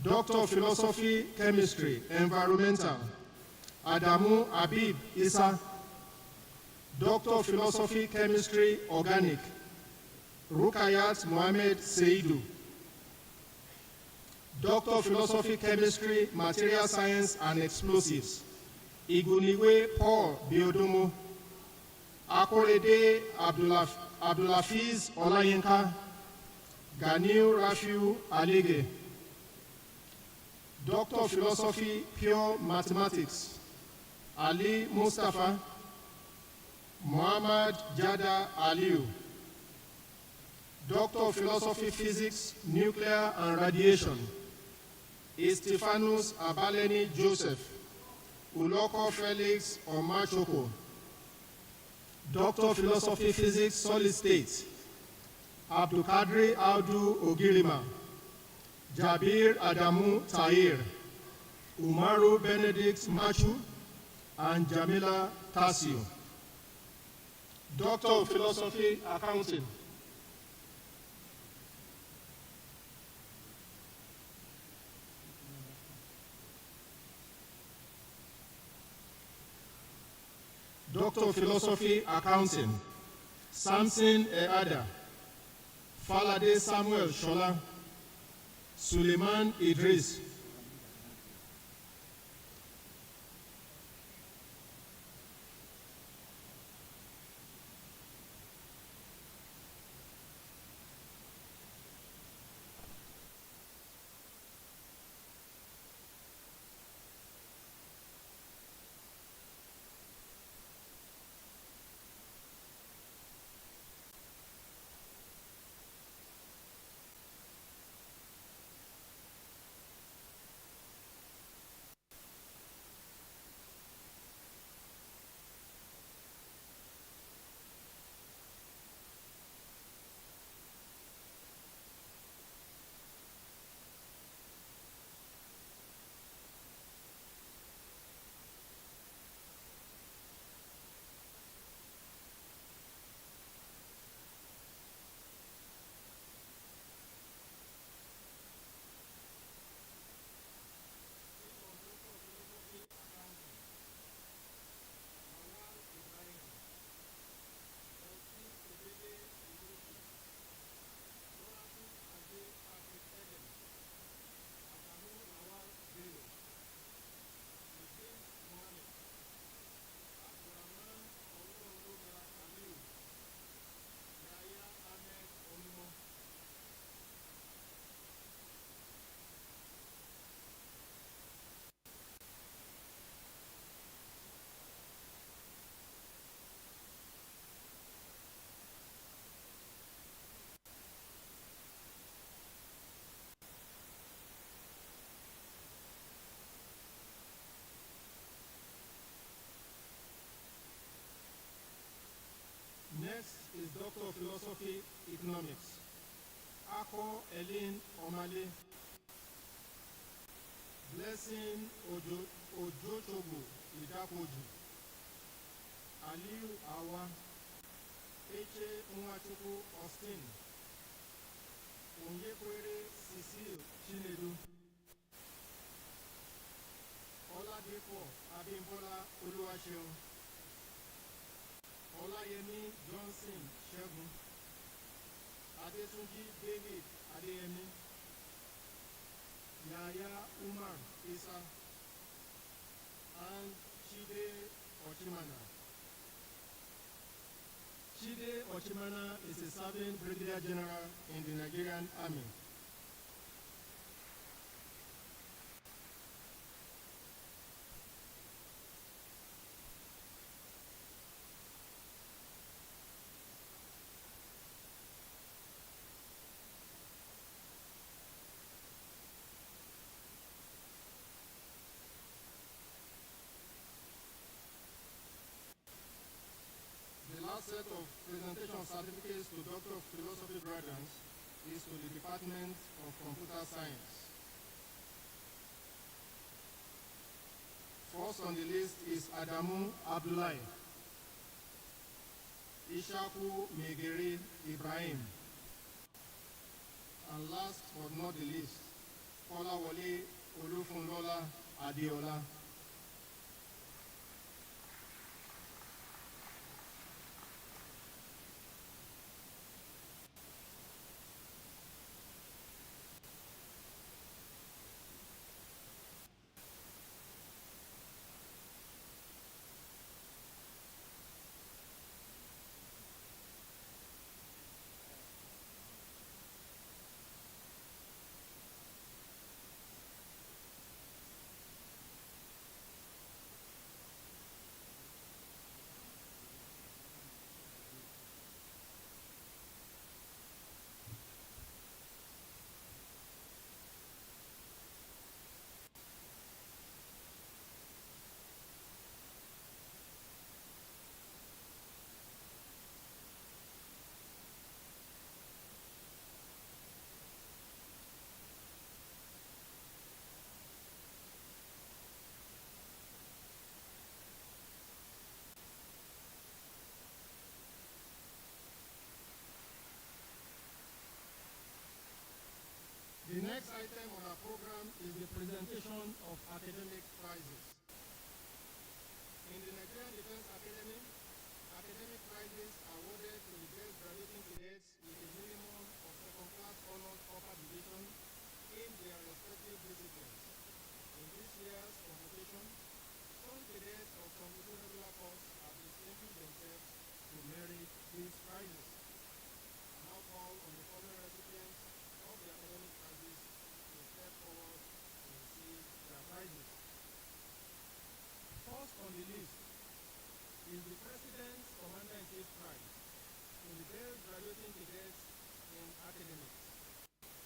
Doctor of Philosophy, Chemistry, Environmental, Adamu Abib Isa. Doctor of Philosophy, Chemistry, Organic, Rukayat Mohamed Seidu. Doctor of Philosophy, Chemistry, Material Science and Explosives, Iguniwe Paul Biodomo. Akorede Abdulafiz Olayinka, Ganiu Rafiu Alige. Doctor of Philosophy, Pure Mathematics, Ali Mustafa, Muhammad Jada Aliu. Doctor of Philosophy, Physics, Nuclear and Radiation, Stephanus Abaleni Joseph, Uloko Felix Omachoko. Doctor of Philosophy, Physics, Solid State, Abdulkadri Audu Ogirima, Jabir Adamu Tahir, Umaru Benedict Machu, and Jamila Tasio. Doctor of Philosophy, Accounting. Doctor of Philosophy, Accounting, Samson Eada, Falade Samuel Shola, Suleiman Idris. Next is Doctor of Philosophy, Economics, Ako Elin Omale, Blessing Ojochogo Idakoji, Aliu Awa, Eche Nwachukwu Austin, Onyekwere Cecile Chinedu, Oladipo Abimbola Oluwaseun, Olayemi Johnson Shegun, Adetunji David Adeyemi, Yaya Umar Isa, and Chide Ochimana. Chide Ochimana is a serving Brigadier General in the Nigerian Army. Set of presentation certificates to Doctor of Philosophy graduates is to the Department of Computer Science. First on the list is Adamu Abdullahi, Ishaku Megere Ibrahim, and last but not the least, Kolawole Olufunlola Adeola. The next item on our program is the presentation of academic prizes. In the Nigerian Defense Academy, academic prizes are awarded to the best graduating cadets with a minimum of second-class honors upper division in their respective disciplines. In this year's competition, some cadets of some regular course have distinguished themselves to merit these prizes. I now call on the following recipients of the academic prizes to step forward to receive their prizes. First on the list is the President's Commander-in-Chief Prize to the best graduating cadets in academics.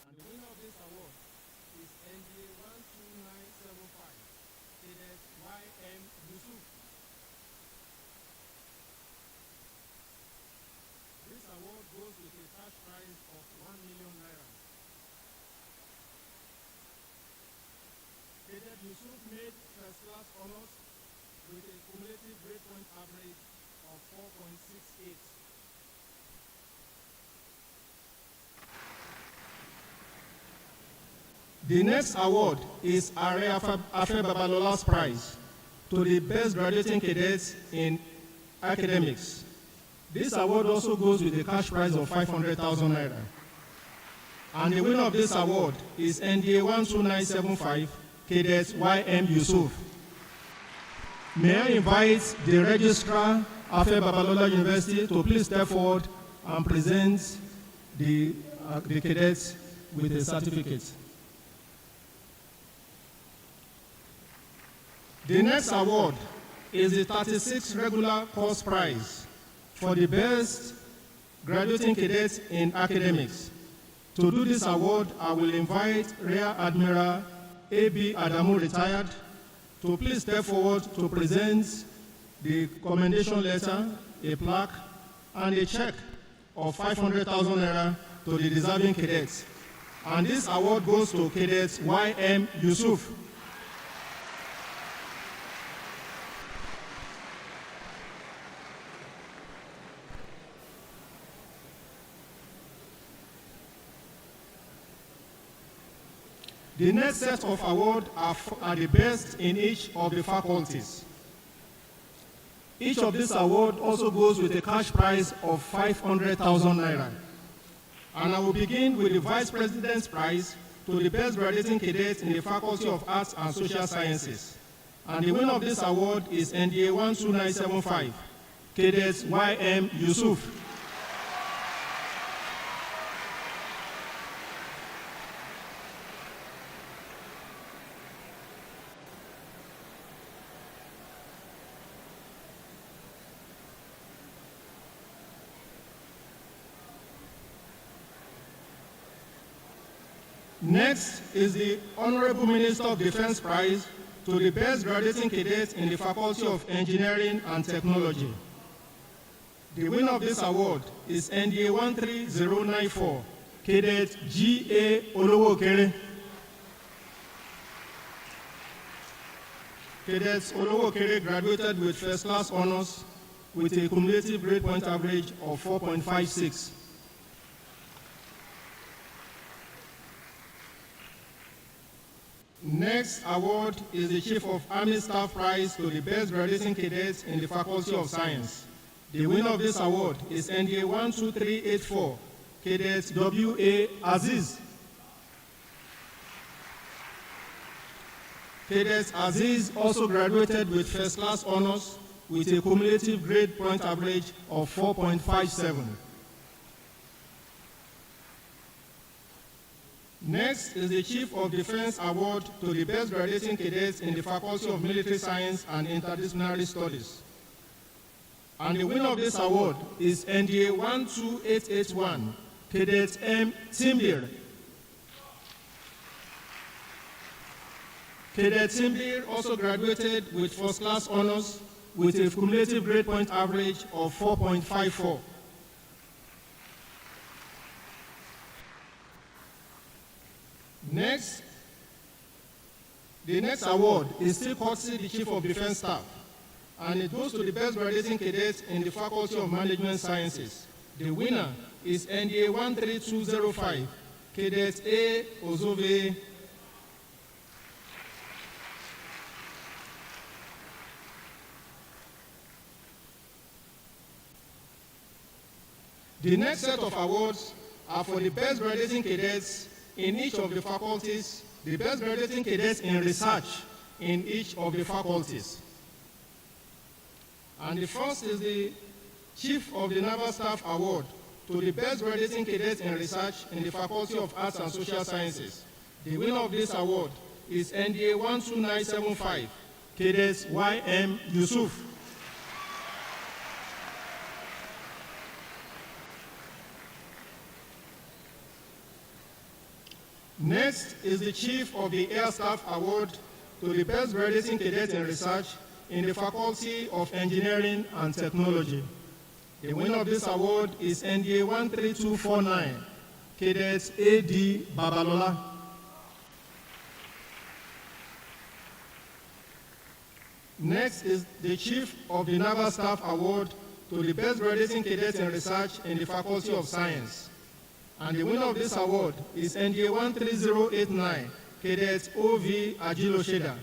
And the winner of this award is NDA 12975, Cadet Y.M. Yusuf. This award goes with a cash prize of 1 million naira. Cadet Yusuf made first-class honors with a cumulative grade point average of 4.68. The next award is Are Afe Babalola's Prize to the best graduating cadets in academics. This award also goes with a cash prize of 500,000 naira. And the winner of this award is NDA 12975, Cadet Y.M. Yusuf. May I invite the Registrar, Afe Babalola University, to please step forward and present the cadets with a certificate. The next award is the 36th Regular Course Prize for the best graduating cadets in academics. To do this award, I will invite Rear Admiral A.B. Adamu, retired, to please step forward to present the commendation letter, a plaque, and a check of 500,000 naira to the deserving cadets. And this award goes to Cadet Y.M. Yusuf. The next set of awards are the best in each of the faculties. Each of these awards also goes with a cash prize of 500,000 naira. And I will begin with the Vice President's Prize to the best graduating cadet in the Faculty of Arts and Social Sciences. And the winner of this award is NDA 12975, Cadet Y.M. Yusuf. Next is the Honorable Minister of Defense Prize to the best graduating cadet in the Faculty of Engineering and Technology. The winner of this award is NDA 13094, Cadet G.A. Olowokere. Cadet Olowokere graduated with first-class honors with a cumulative grade point average of 4.56. Next award is the Chief of Army Staff Prize to the best graduating cadets in the Faculty of Science. The winner of this award is NDA 12384, Cadet W.A. Aziz. Cadet Aziz also graduated with first-class honors with a cumulative grade point average of 4.57. Next is the Chief of Defense Award to the best graduating cadets in the Faculty of Military Science and Interdisciplinary Studies. And the winner of this award is NDA 12881, Cadet M. Timbir. Cadet Timbir also graduated with first-class honors with a cumulative grade point average of 4.54. Next, the next award is still courtesy the Chief of Defense Staff, and it goes to the best graduating cadets in the Faculty of Management Sciences. The winner is NDA 13205, Cadet A. Ozove. The next set of awards are for the best graduating cadets in each of the faculties, the best graduating cadets in research in each of the faculties. And the first is the Chief of the Naval Staff Award to the best graduating cadets in research in the Faculty of Arts and Social Sciences. The winner of this award is NDA 12975, Cadet Y.M. Yusuf. Next is the Chief of the Air Staff Award to the best graduating cadet in research in the Faculty of Engineering and Technology. The winner of this award is NDA 13249, Cadet A.D. Babalola. Next is the Chief of the Naval Staff Award to the best graduating cadet in research in the Faculty of Science. And the winner of this award is NDA 13089, Cadet O.V. Ajilosheda.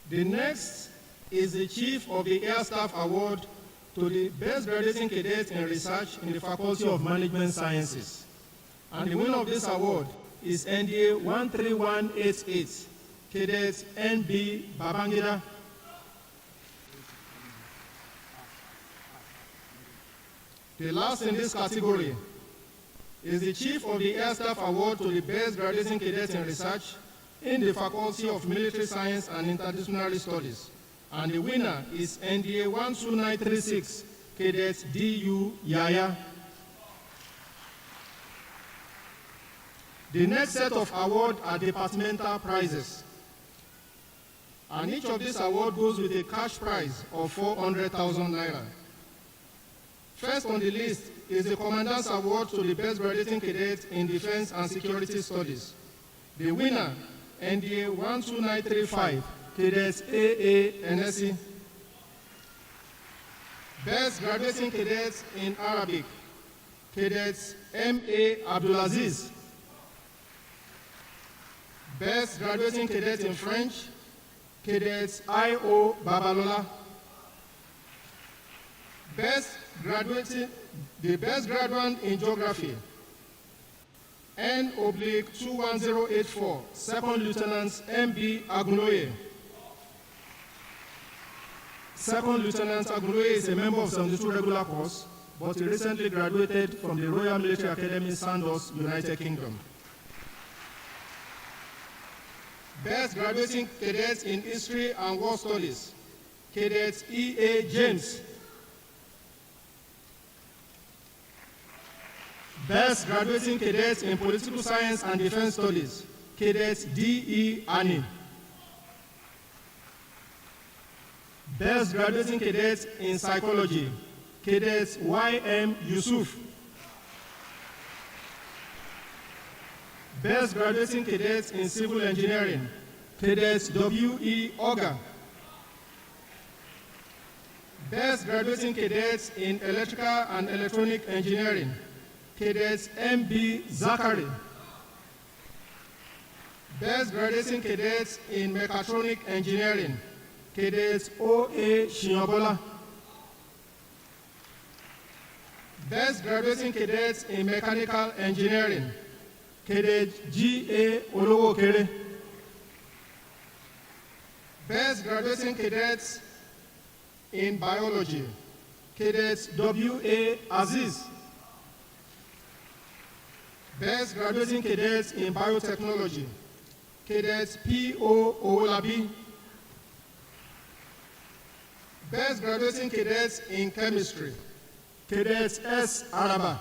The next is the Chief of the Air Staff Award to the best graduating cadet in research in the Faculty of Management Sciences. And the winner of this award is NDA 13188, Cadet N.B. Babangida. The last in this category is the Chief of the Air Staff Award to the best graduating cadet in research in the Faculty of Military Science and Interdisciplinary Studies. And the winner is NDA 12936, Cadet D.U. Yaya. The next set of awards are departmental prizes. And each of these awards goes with a cash prize of 400,000 naira. First on the list is the Commandant's Award to the Best Graduating Cadet in Defense and Security Studies. The winner, NDA 12935, Cadets AA NSC. Best Graduating Cadets in Arabic, Cadets M.A. Abdulaziz. Best Graduating Cadet in French, Cadets I.O. Babalola. The best graduate in Geography, N/21084, Second Lieutenant M.B. Agunoye. Second Lieutenant Agunoye is a member of 72 regular course, but he recently graduated from the Royal Military Academy, Sandhurst, United Kingdom. Best Graduating Cadets in History and War Studies, Cadets E.A. James. Best Graduating Cadets in Political Science and Defense Studies, Cadets D.E. Ani. Best Graduating Cadets in Psychology, Cadets Y.M. Yusuf. Best Graduating Cadets in Civil Engineering, Cadets W.E. Oga. Best Graduating Cadets in Electrical and Electronic Engineering, Cadets M.B. Zachary. Best Graduating Cadets in Mechatronic Engineering, Cadets O.A. Shinyobola. Best Graduating Cadets in Mechanical Engineering, Cadet G.A. Olowokere. Best Graduating Cadets in Biology, Cadets W.A. Aziz. Best Graduating Cadets in Biotechnology, Cadets P.O. Owolabi. Best Graduating Cadets in Chemistry, Cadets S. Araba.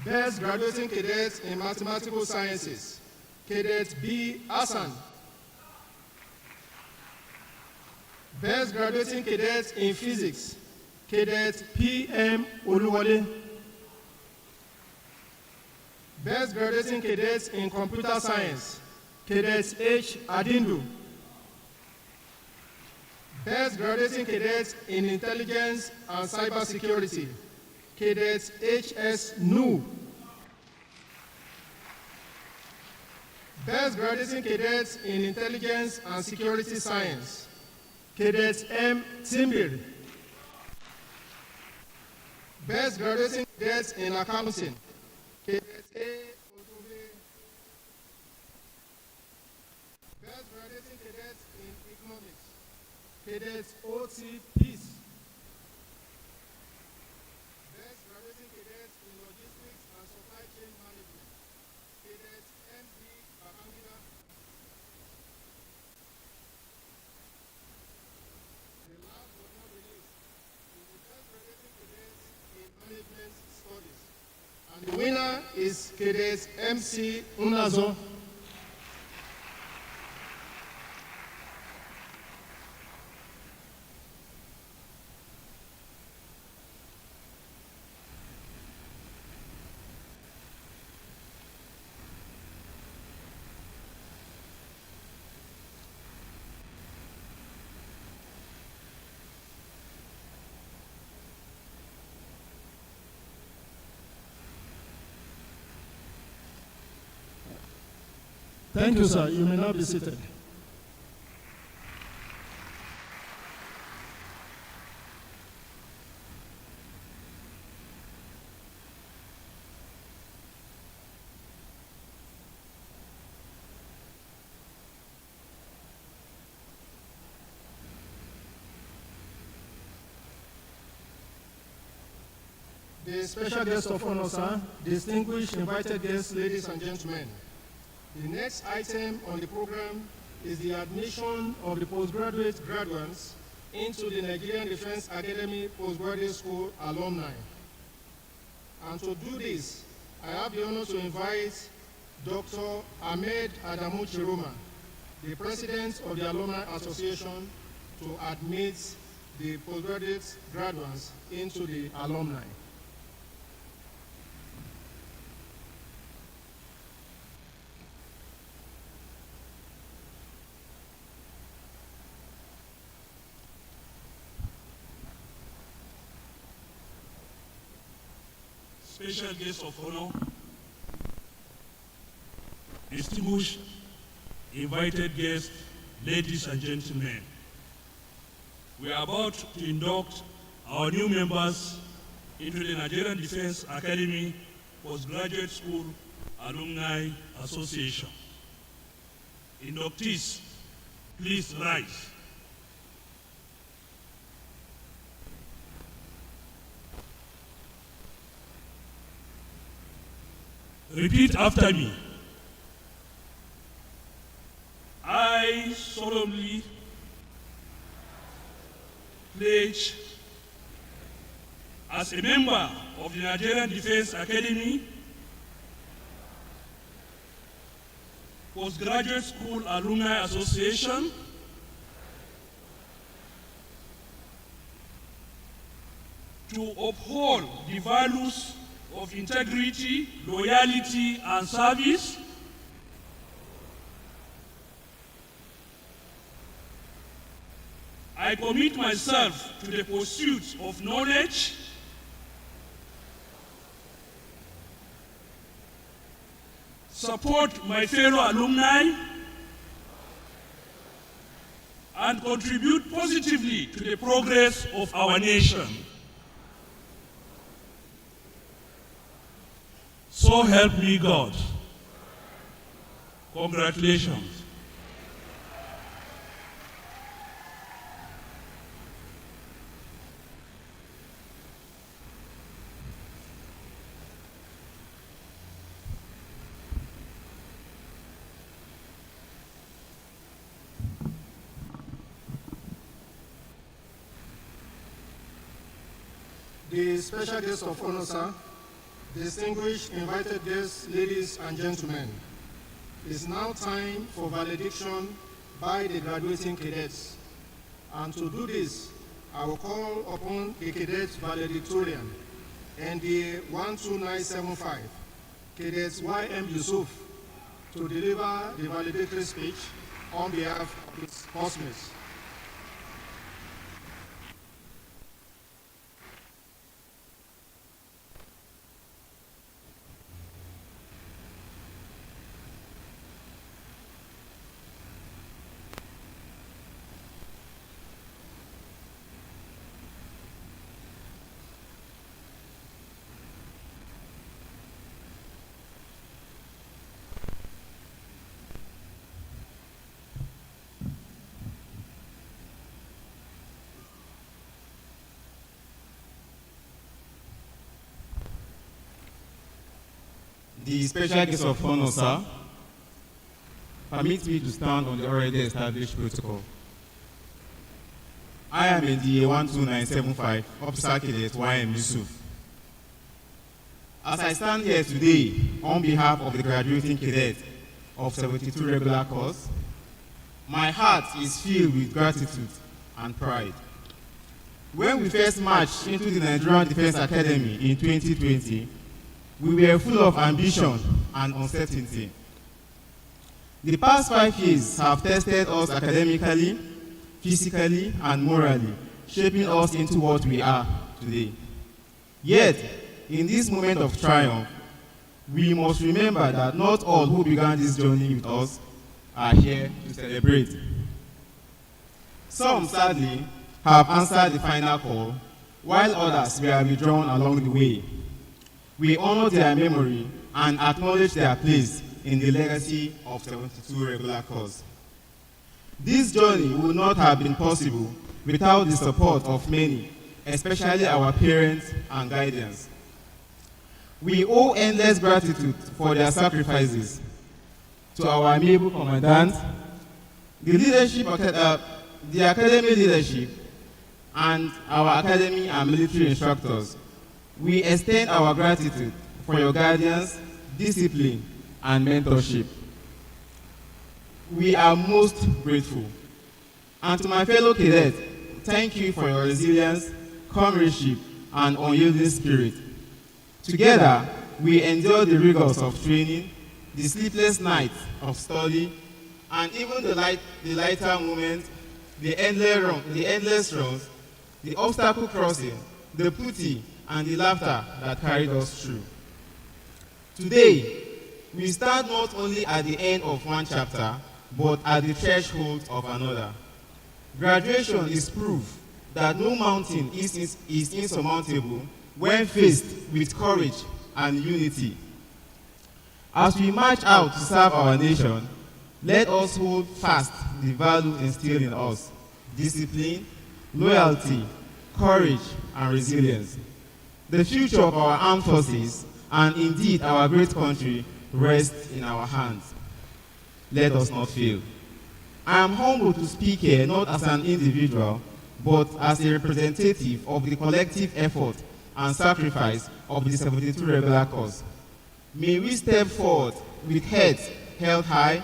Best Graduating Cadets in Mathematical Sciences, Cadets B. Hassan. Best Graduating Cadets in Physics, Cadets P.M. Oluwole. Best Graduating Cadets in Computer Science, Cadets H. Adindu. Best Graduating Cadets in Intelligence and Cybersecurity, Cadets H.S. Nu. Best Graduating Cadets in Intelligence and Security Science, Cadets M. Timbir. Best Graduating Cadets in Accounting, Cadets A. Otobe. Best Graduating Cadets in Economics, Cadets O.T. Peace. Best Graduating Cadets in Logistics and Supply Chain Management, Cadets M.D. Babangida. The last but not the least is the Best Graduating Cadets in Management Studies. And the winner is Cadets M.C. Unazo. Thank you, sir. You may now be seated. The special guest of honor, sir, distinguished invited guests, ladies and gentlemen. The next item on the program is the admission of the postgraduate graduates into the Nigerian Defense Academy Postgraduate School Alumni. And to do this, I have the honor to invite Dr. Ahmed Adamu Chiroma, the President of the Alumni Association to admit the postgraduate graduates into the alumni. Special guest of honor, distinguished invited guests, ladies and gentlemen. We are about to induct our new members into the Nigerian Defense Academy Postgraduate School Alumni Association. Inductees, please rise. Repeat after me. I solemnly pledge as a member of the Nigerian Defense Academy Postgraduate School Alumni Association to uphold the values of integrity, loyalty, and service, I commit myself to the pursuit of knowledge, support my fellow alumni, and contribute positively to the progress of our nation. So help me God. Congratulations. The special guest of honor, sir, distinguished invited guests, ladies and gentlemen, it's now time for valediction by the graduating cadets. And to do this, I will call upon the cadet valedictorian and the 12975, Cadet Y.M. Yusuf, to deliver the valedictory speech on behalf of his housemates. The special guest of honor, sir, permit me to stand on the already established protocol. I am in the 12975, Officer Cadet Y.M. Yusuf. As I stand here today on behalf of the graduating cadet of 72 regular course, my heart is filled with gratitude and pride. When we first marched into the Nigerian Defense Academy in 2020, we were full of ambition and uncertainty. The past 5 years have tested us academically, physically, and morally, shaping us into what we are today. Yet, in this moment of triumph, we must remember that not all who began this journey with us are here to celebrate. Some, sadly, have answered the final call, while others were withdrawn along the way. We honor their memory and acknowledge their place in the legacy of 72 regular corps. This journey would not have been possible without the support of many, especially our parents and guardians. We owe endless gratitude for their sacrifices to our amiable commandant, the leadership, the academy leadership, and our academy and military instructors. We extend our gratitude for your guidance, discipline, and mentorship. we are most grateful. And to my fellow cadets, thank you for your resilience, comradeship, and unyielding spirit. Together, we endure the rigors of training, the sleepless nights of study, and even the lighter moments, the endless runs, the obstacle crossing, the putty, and the laughter that carried us through. Today, we stand not only at the end of one chapter, but at the threshold of another. Graduation is proof that no mountain is insurmountable when faced with courage and unity. As we march out to serve our nation, let us hold fast the value instilled in us: discipline, loyalty, courage, and resilience. The future of our armed forces, and indeed our great country, rests in our hands. Let us not fail. I am humbled to speak here not as an individual, but as a representative of the collective effort and sacrifice of the 72 regular corps. May we step forward with heads held high,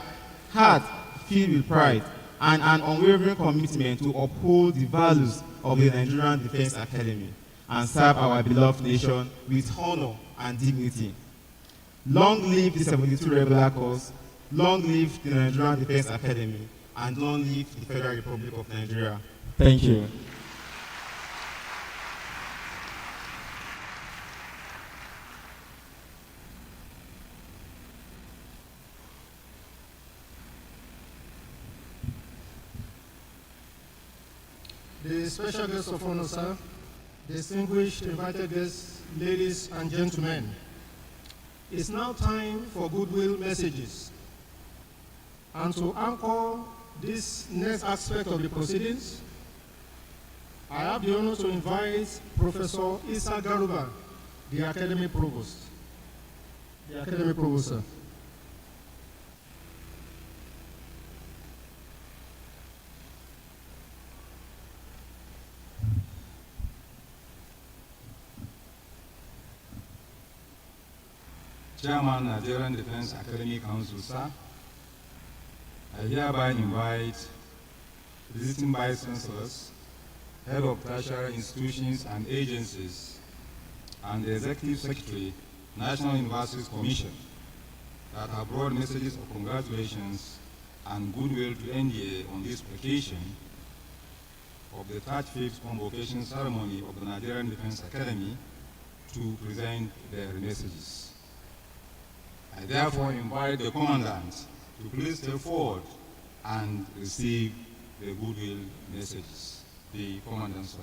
hearts filled with pride, and an unwavering commitment to uphold the values of the Nigerian Defense Academy and serve our beloved nation with honor and dignity. Long live the 72 regular corps, long live the Nigerian Defense Academy, and long live the Federal Republic of Nigeria. Thank you. The special guest of honor, sir, distinguished invited guests, ladies and gentlemen, it's now time for goodwill messages. And to anchor this next aspect of the proceedings, I have the honor to invite Professor Isa Garuba, the Academy Provost. The Academy Provost, sir. Chairman, Nigerian Defense Academy Council, sir, I hereby invite visiting vice chancellors, head of tertiary institutions and agencies, and the executive secretary, National Universities Commission, that have brought messages of congratulations and goodwill to NDA on this occasion of the 35th Convocation ceremony of the Nigerian Defense Academy to present their messages. I therefore invite the Commandant to please step forward and receive the goodwill messages. The Commandant, sir.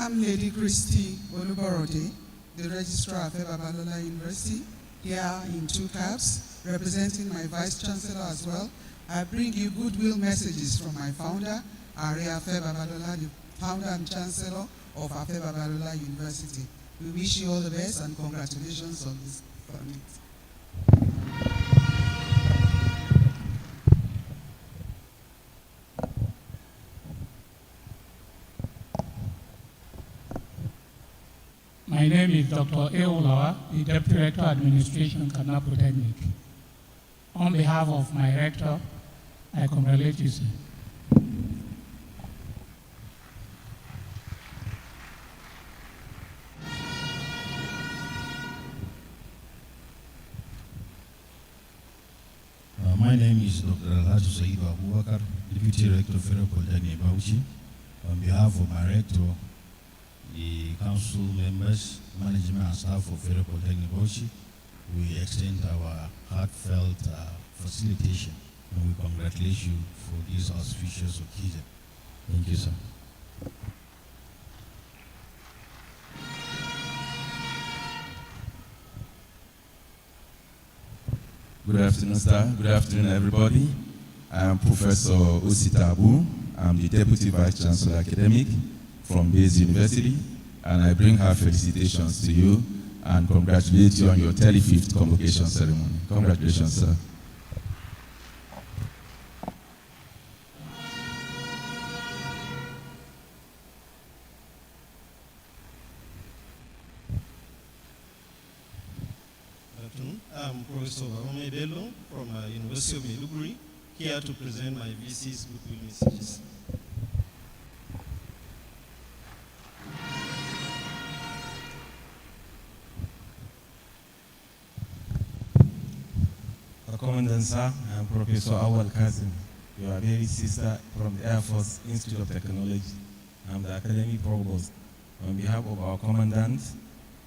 I'm Lady Christy Oluborode, the Registrar of Babalola University, here in two caps, representing my Vice Chancellor as well. I bring you goodwill messages from my founder, Are Babalola, the founder and Chancellor of Afe Babalola University. We wish you all the best and congratulations on this permit. My name is Dr. Eolawa, the Deputy Rector Administration, Kaduna Polytechnic. On behalf of my rector, I congratulate you, sir. My name is Dr. Alhaji Said Abubakar, Deputy Rector of Federal Polytechnic Bauchi. On behalf of my rector, the council members, management and staff of Federal Polytechnic Bauchi, we extend our heartfelt facilitation and we congratulate you for this auspicious occasion. Thank you, sir. Good afternoon, sir. Good afternoon, everybody. I am Professor Ositabu. I'm the Deputy Vice Chancellor Academic from Bayes University, and I bring her felicitations to you and congratulate you on your 35th Convocation ceremony. Congratulations, sir. I'm Professor Ome Bello from University of Maiduguri, here to present my VC's goodwill messages. Commandant, sir, I'm Professor Awal Kazim, your very sister from the Air Force Institute of Technology. I'm the academic provost. On behalf of our commandant,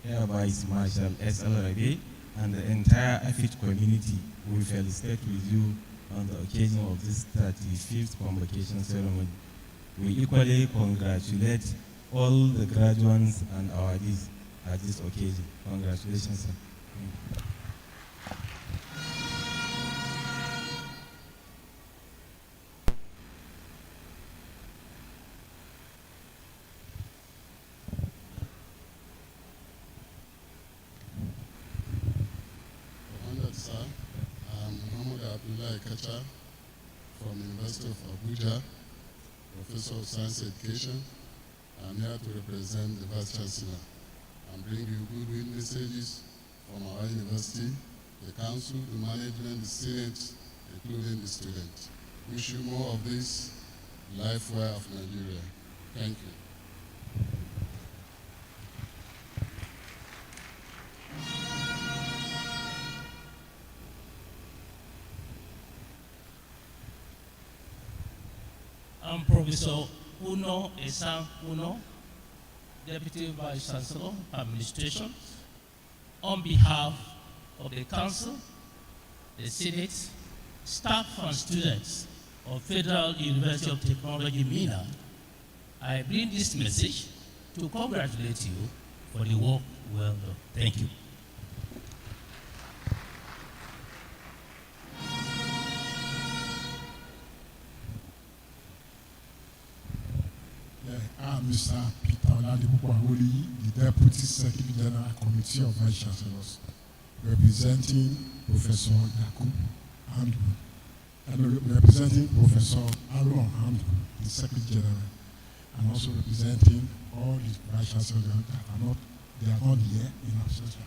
Air Vice Marshal S.L. Rabi, and the entire AFIT community, we felicitate with you on the occasion of this 35th Convocation ceremony. We equally congratulate all the graduates and awardees at this occasion. Congratulations, sir. From University of Abuja, Professor of Science Education. I'm here to represent the Vice Chancellor and bring you goodwill messages from our university, the council, the management, the students, including the students. Wish you more of this life well of Nigeria. Thank you. I'm Professor Uno Esan Uno, Deputy Vice Chancellor, Administration. On behalf of the Council, the Senate, staff and students of Federal University of Technology, Mina, I bring this message to congratulate you for the work well done. Thank you. I'm Mr. Peter Oladipupo-Awoliyi, the Deputy Secretary General Committee of Vice Chancellors, representing Professor Yakub Andrew, and representing Professor Aaron Andrew, the Secretary General, and also representing all the Vice Chancellors that they are not here in our session.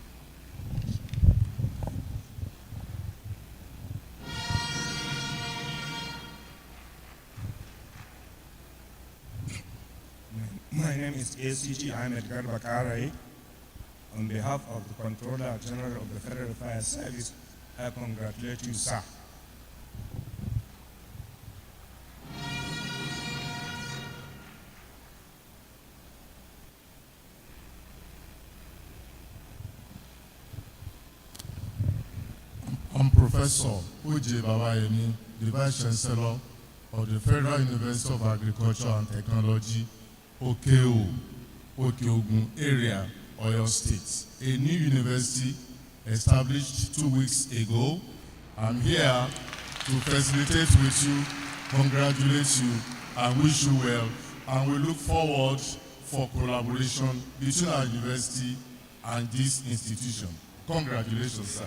My name is ACG Ahmed Garbakarai. On behalf of the Controller General of the Federal Fire Service, I congratulate you, sir. I'm Professor Uche Babayemi, the Vice Chancellor of the Federal University of Agriculture and Technology, OKO. Okeogun area, Oyo State, a new university established 2 weeks ago. I'm here to facilitate with you, congratulate you, and wish you well. And we look forward for collaboration between our university and this institution. Congratulations, sir.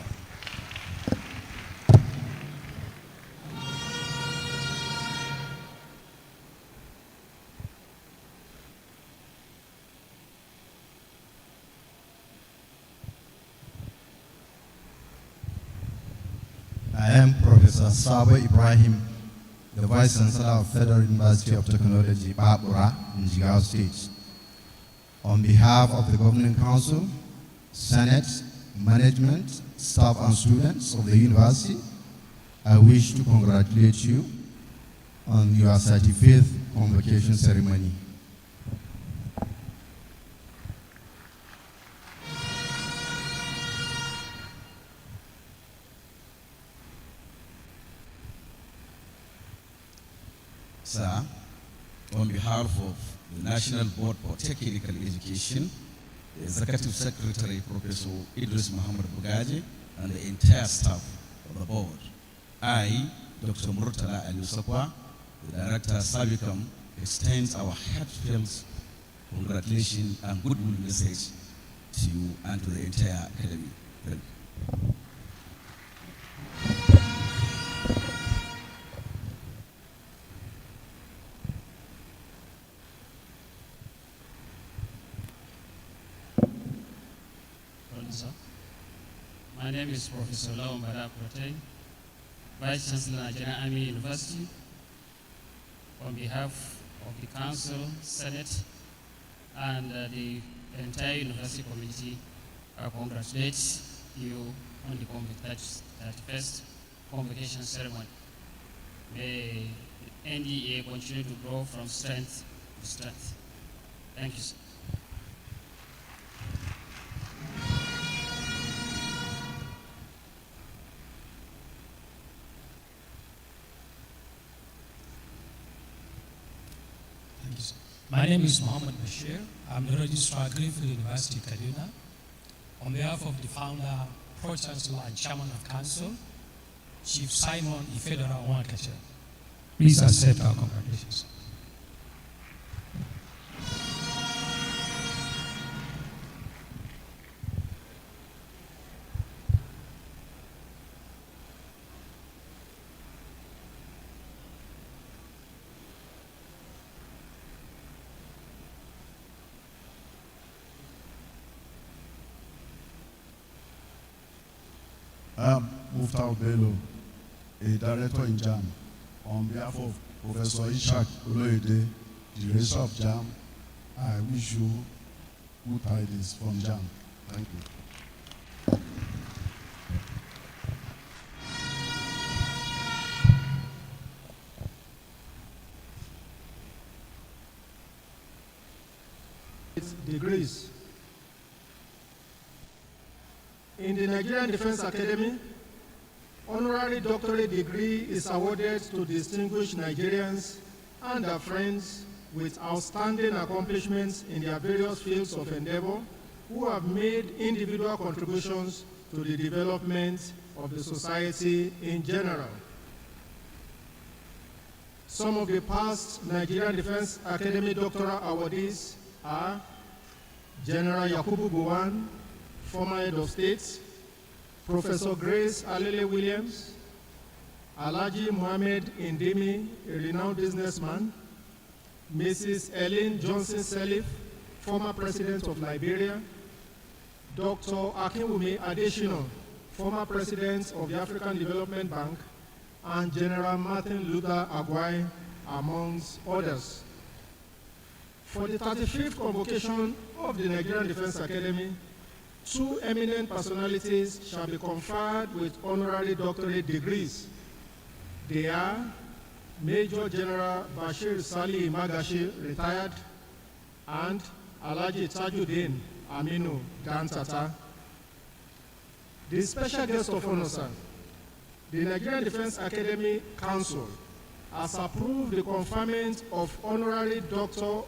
I am Professor Sabo Ibrahim, the Vice Chancellor of Federal University of Technology, Babura, in Jigawa State. On behalf of the Governing Council, Senate, management, staff and students of the university, I wish to congratulate you on your 35th Convocation ceremony. Sir, on behalf of the National Board for Technical Education, the Executive Secretary, Professor Idris Muhammad Bugaji, and the entire staff of the board, I, Dr. Murtala Alusakwa, the Director Sabicom, extends our heartfelt congratulations and goodwill message to you and to the entire academy. Thank you. My name is Professor Lawan Badakurate, Vice Chancellor, Nigerian Army University. On behalf of the Council, Senate, and the entire university community, I congratulate you on the 31st Convocation ceremony. May the NDA continue to grow from strength to strength. Thank you, sir. My name is Mohammed Bashir. I'm the Registrar Greenfield University, Kaduna. On behalf of the founder, Pro-Chancellor and Chairman of Council, Chief Simon Ifedora Nwakacha, please accept our congratulations. I'm Muftau Bello, a director in JAM. On behalf of Professor Ishak Oloyede, the Registrar of JAM, I wish you good tidings from JAM. Thank you. Degrees. In the Nigerian Defense Academy, honorary doctorate degree is awarded to distinguished Nigerians and their friends with outstanding accomplishments in their various fields of endeavor who have made individual contributions to the development of the society in general. Some of the past Nigerian Defense Academy doctoral awardees are General Yakubu Gowon, former head of state, Professor Grace Alele Williams, Alhaji Mohammed Indemi, a renowned businessman, Mrs. Ellen Johnson Sirleaf, former president of Liberia, Dr. Akinwumi Adesina, former president of the African Development Bank, and General Martin Luther Agwai, amongst others. For the 35th Convocation of the Nigerian Defense Academy, 2 eminent personalities shall be conferred with honorary doctorate degrees. They are Major General Bashir Sali Magashi, retired, and Alhaji Tajuddin Aminu Dantata. The special guest of honor, sir, the Nigerian Defense Academy Council has approved the conferment of honorary doctor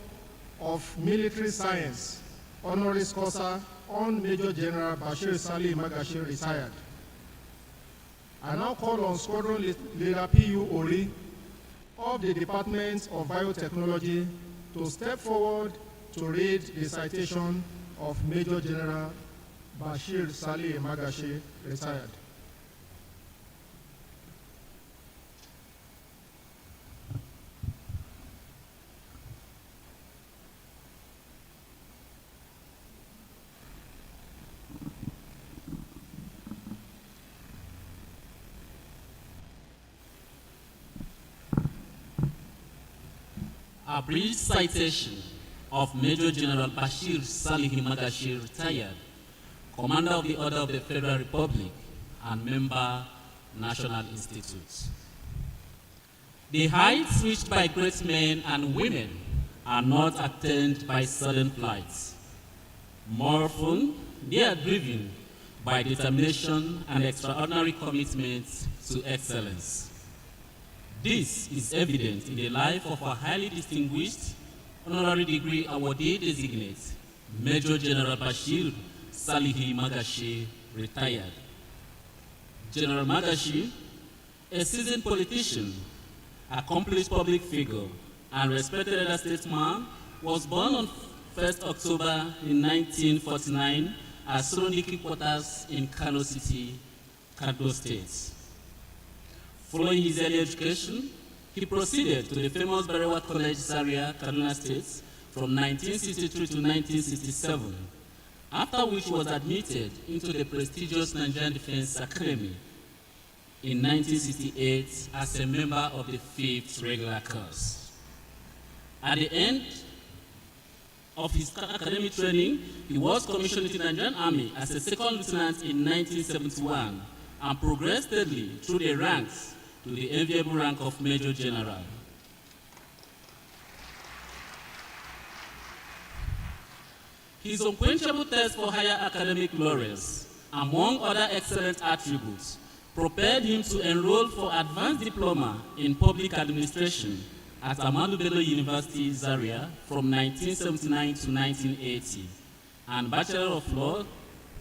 of Military Science, honoris causa on Major General Bashir Salih Magashi, retired. I now call on Squadron Leader P.U. Ori of the Department of Biotechnology to step forward to read the citation of Major General Bashir Salih Magashi, retired. A brief citation of Major General Bashir Salih Magashi, retired, Commander of the Order of the Federal Republic and member, National Institute. The heights reached by great men and women are not attained by sudden flights. More often, they are driven by determination and extraordinary commitment to excellence. This is evident in the life of a highly distinguished honorary degree awardee designate, Major General Bashir Salih Magashi, retired. General Magashi, a seasoned politician, accomplished public figure, and respected elder statesman, was born on 1st October in 1949 at Sorondiki Quarters in Kano City, Kaduna State. Following his early education, he proceeded to the famous Barewa College, Zaria, Kaduna State from 1963 to 1967, after which he was admitted into the prestigious Nigerian Defense Academy in 1968 as a member of the 5th regular course. At the end of his academic training, he was commissioned into the Nigerian Army as a second lieutenant in 1971 and progressed steadily through the ranks to the enviable rank of Major General. His unquenchable thirst for higher academic laurels, among other excellent attributes, propelled him to enroll for advanced diploma in public administration at Ahmadu Bello University, Zaria from 1979 to 1980, and Bachelor of Law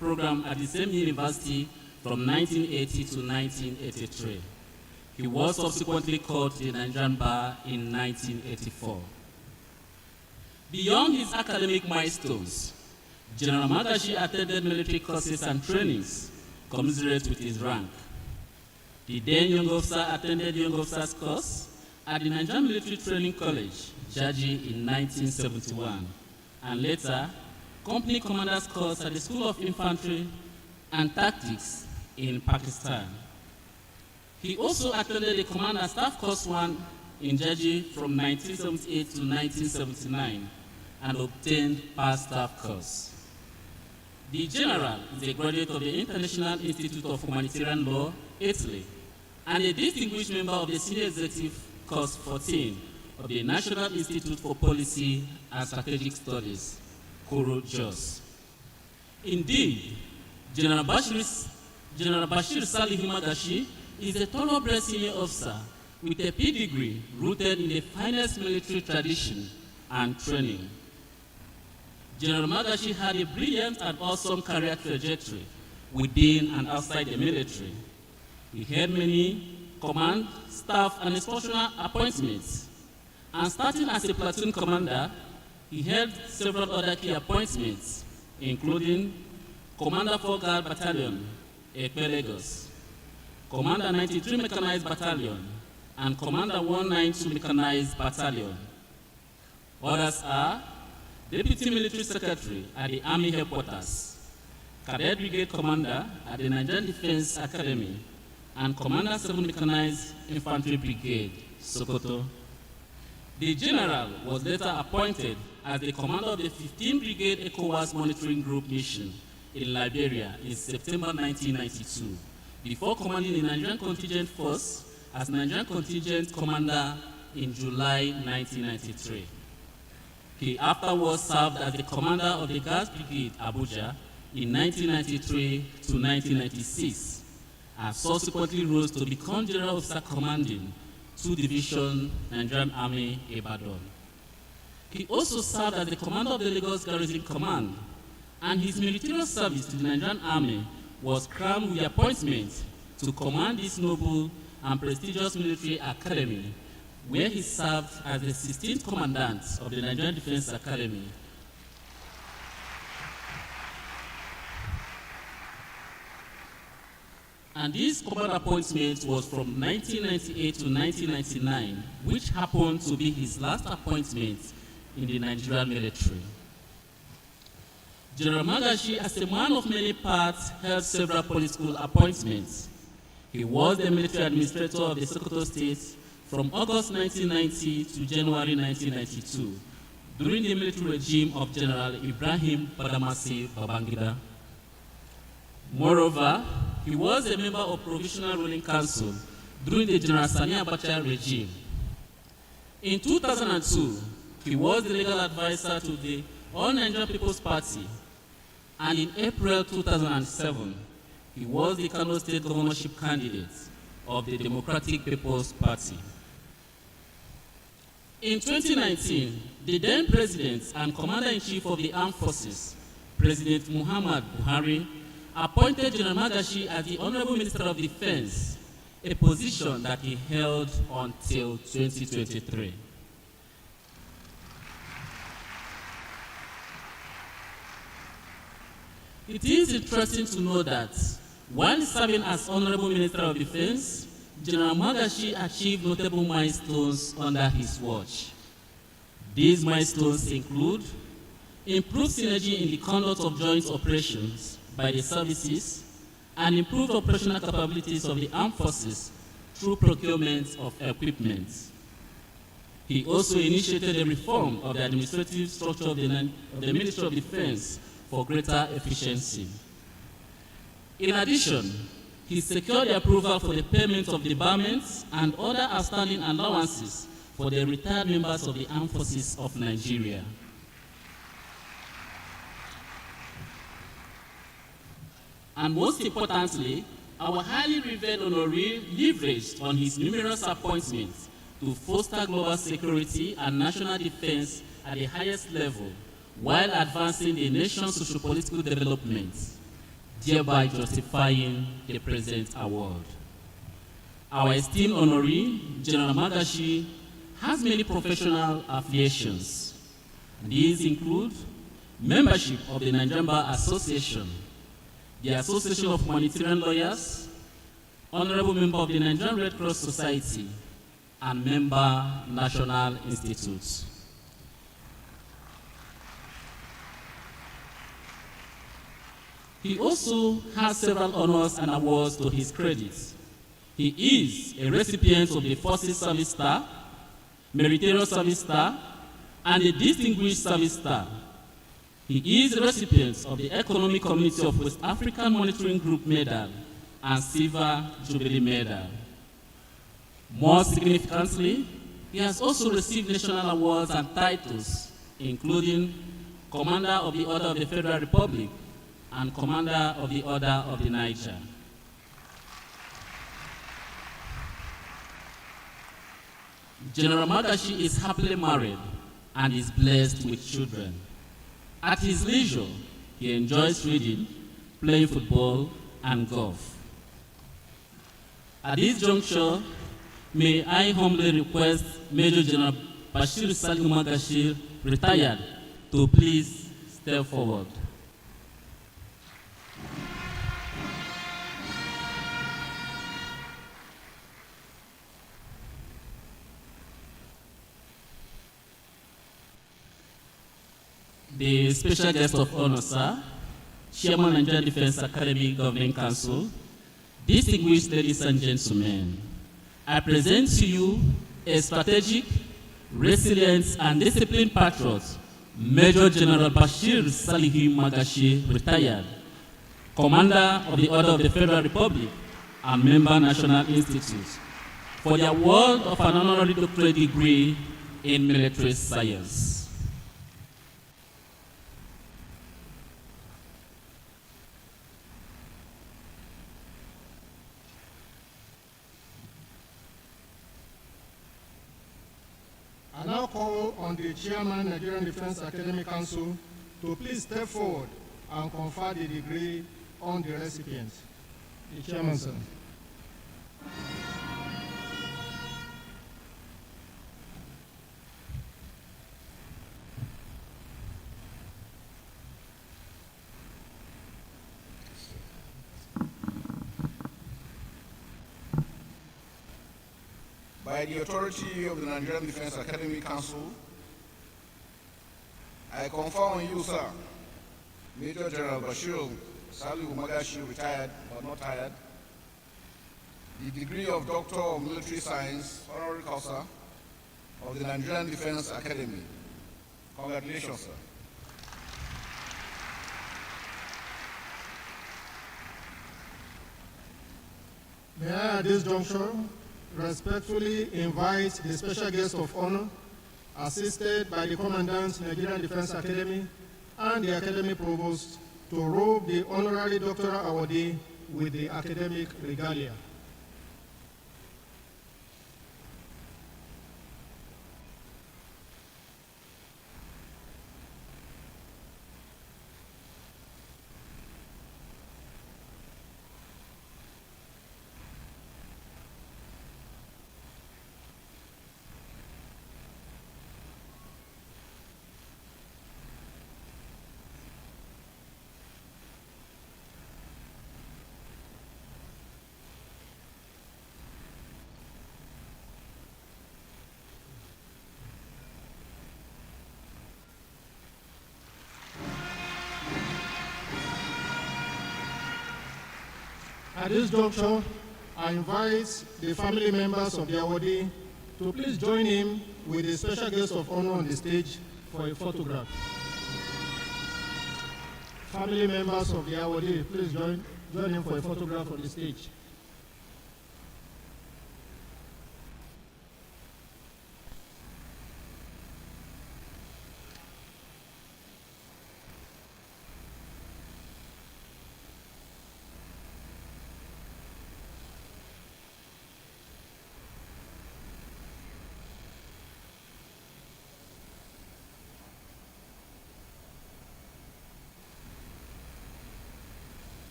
program at the same university from 1980 to 1983. He was subsequently called to the Nigerian Bar in 1984. Beyond his academic milestones, General Magashi attended military courses and trainings commensurate with his rank. The then young officer attended young officer's course at the Nigerian Military Training College, Jaji, in 1971, and later company commander's course at the School of Infantry and Tactics in Pakistan. He also attended the Command and Staff Course 1 in Jaji from 1978 to 1979 and obtained Past Staff Course. The General is a graduate of the International Institute of Humanitarian Law, Italy, and a distinguished member of the Senior Executive Course 14 of the National Institute for Policy and Strategic Studies, Koro Jos. Indeed, General Bashir Salih Magashi is a thoroughbred senior officer with a pedigree rooted in the finest military tradition and training. General Magashi had a brilliant and awesome career trajectory within and outside the military. He held many command, staff, and instructional appointments. And starting as a platoon commander, he held several other key appointments, including Commander 4 Guard Battalion, Ekpe, Lagos, Commander 93 Mechanized Battalion, and Commander 192 Mechanized Battalion. Others are Deputy Military Secretary at the Army Headquarters, Cadet Brigade Commander at the Nigerian Defense Academy, and Commander 7 Mechanized Infantry Brigade, Sokoto. The General was later appointed as the commander of the 15th Brigade ECOWAS Monitoring Group mission in Liberia in September 1992, before commanding the Nigerian Contingent Force as Nigerian Contingent Commander in July 1993. He afterwards served as the commander of the Guards Brigade, Abuja, in 1993 to 1996, and subsequently rose to become General Officer Commanding 2 Division Nigerian Army, Ibadan. He also served as the commander of the Lagos Garrison Command, and his military service to the Nigerian Army was crowned with the appointment to command this noble and prestigious military academy, where he served as the 16th commandant of the Nigerian Defense Academy. And this command appointment was from 1998 to 1999, which happened to be his last appointment in the Nigerian military. General Magashi, as a man of many parts, held several political appointments. He was the military administrator of the Sokoto State from August 1990 to January 1992, during the military regime of General Ibrahim Badamasi Babangida. Moreover, he was a member of Provisional Ruling Council during the General Sani Abacha regime. In 2002, he was the legal advisor to the All Nigerian People's Party, and in April 2007, he was the Kano State governorship candidate of the Democratic People's Party. In 2019, the then President and Commander-in-Chief of the Armed Forces, President Muhammad Buhari, appointed General Magashi as the Honorable Minister of Defense, a position that he held until 2023. It is interesting to know that while serving as Honorable Minister of Defense, General Magashi achieved notable milestones under his watch. These milestones include improved synergy in the conduct of joint operations by the services and improved operational capabilities of the armed forces through procurement of equipment. He also initiated a reform of the administrative structure of the Ministry of Defense for greater efficiency. In addition, he secured the approval for the payment of debarments and other outstanding allowances for the retired members of the Armed Forces of Nigeria. And most importantly, our highly revered Honorary leveraged on his numerous appointments to foster global security and national defense at the highest level, while advancing the nation's socio-political development, thereby justifying the present award. Our esteemed Honoree, General Magashi, has many professional affiliations. These include membership of the Nigerian Bar Association, the Association of Humanitarian Lawyers, Honorable Member of the Nigerian Red Cross Society, and Member National Institutes. He also has several honors and awards to his credit. He is a recipient of the Forces Service Star, Meritorious Service Star, and a Distinguished Service Star. He is a recipient of the Economic Community of West African Monitoring Group Medal and Silver Jubilee Medal. More significantly, he has also received national awards and titles, including Commander of the Order of the Federal Republic and Commander of the Order of the Niger. General Magashi is happily married and is blessed with children. At his leisure, he enjoys reading, playing football, and golf. At this juncture, may I humbly request Major General Bashir Salim Magashi, retired, to please step forward. The special guest of honor, sir, Chairman Nigerian Defense Academy Governing Council, distinguished ladies and gentlemen, I present to you a strategic, resilient, and disciplined patriot, Major General Bashir Salihu Magashi, retired, Commander of the Order of the Federal Republic and Member National Institute, for the award of an honorary doctorate degree in military science. I now call on the Chairman, Nigerian Defense Academic Council, to please step forward and confer the degree on the recipient. The Chairman, sir. By the authority of the Nigerian Defense Academy Council, I confer on you, sir, Major General Bashir Salihu Magashi, retired but not tired, the degree of Doctor of Military Science, Honorary Causa, of the Nigerian Defense Academy. Congratulations, sir. May I, at this juncture, respectfully invite the special guest of honor, assisted by the Commandant, Nigerian Defense Academy, and the Academy Provost, to robe the Honorary Doctoral Awardee with the academic regalia. At this juncture, I invite the family members of the awardee to please join him with the special guest of honor on the stage for a photograph. Family members of the awardee, please join him for a photograph on the stage.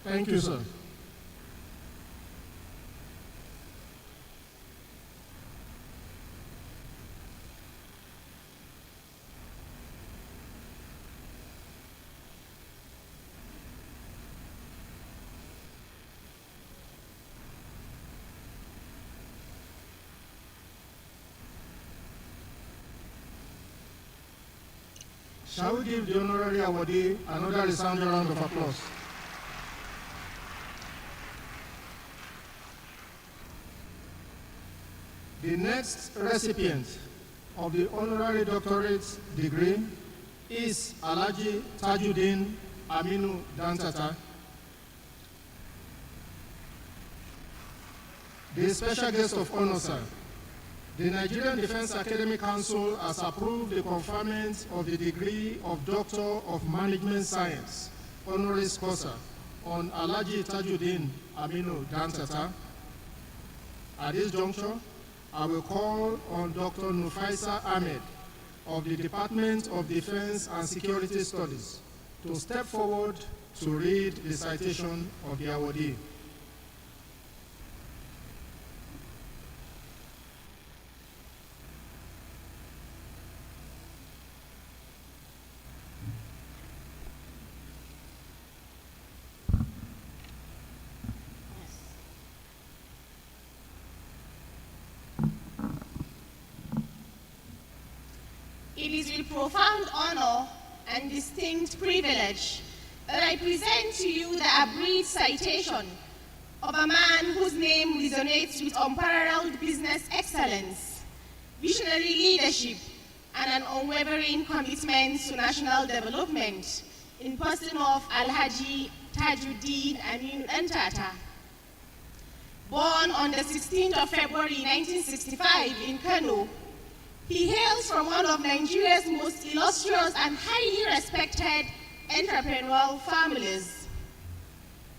Thank you, sir. Shall we give the honorary awardee another resounding round of applause? The next recipient of the honorary doctorate degree is Alhaji Tajuddin Aminu Dantata. The special guest of honor, sir. The Nigerian Defense Academy Council has approved the conferment of the degree of Doctor of Management Science, honoris causa, on Alhaji Tajuddin Aminu Dantata. At this juncture, I will call on Dr. Nufaisa Ahmed of the Department of Defense and Security Studies to step forward to read the citation of the awardee. It is with profound honor and distinct privilege that I present to you the abridged citation of a man whose name resonates with unparalleled business excellence, visionary leadership, and an unwavering commitment to national development in person of Alhaji Tajuddin Aminu Ntata. Born on the 16th of February 1965 in Kano, he hails from one of Nigeria's most illustrious and highly respected entrepreneurial families.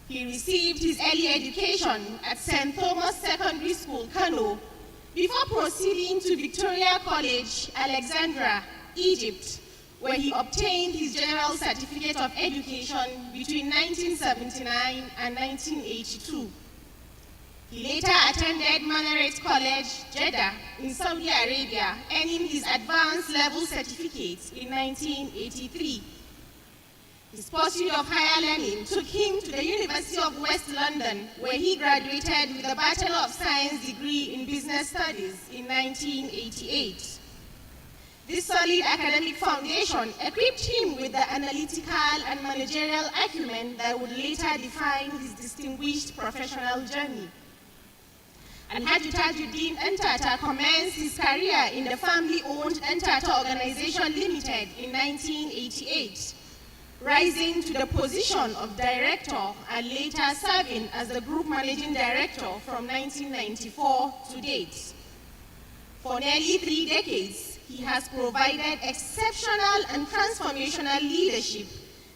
He received his early education at St. Thomas Secondary School, Kano, before proceeding to Victoria College, Alexandria, Egypt, where he obtained his General Certificate of Education between 1979 and 1982. He later attended Minaret College, Jeddah, in Saudi Arabia, earning his advanced level certificate in 1983. His pursuit of higher learning took him to the University of West London, where he graduated with a Bachelor of Science degree in Business Studies in 1988. This solid academic foundation equipped him with the analytical and managerial acumen that would later define his distinguished professional journey. Alhaji Tajuddin Ntata commenced his career in the family-owned Ntata Organization Limited in 1988, rising to the position of director and later serving as the group managing director from 1994 to date. For nearly 3 decades, he has provided exceptional and transformational leadership,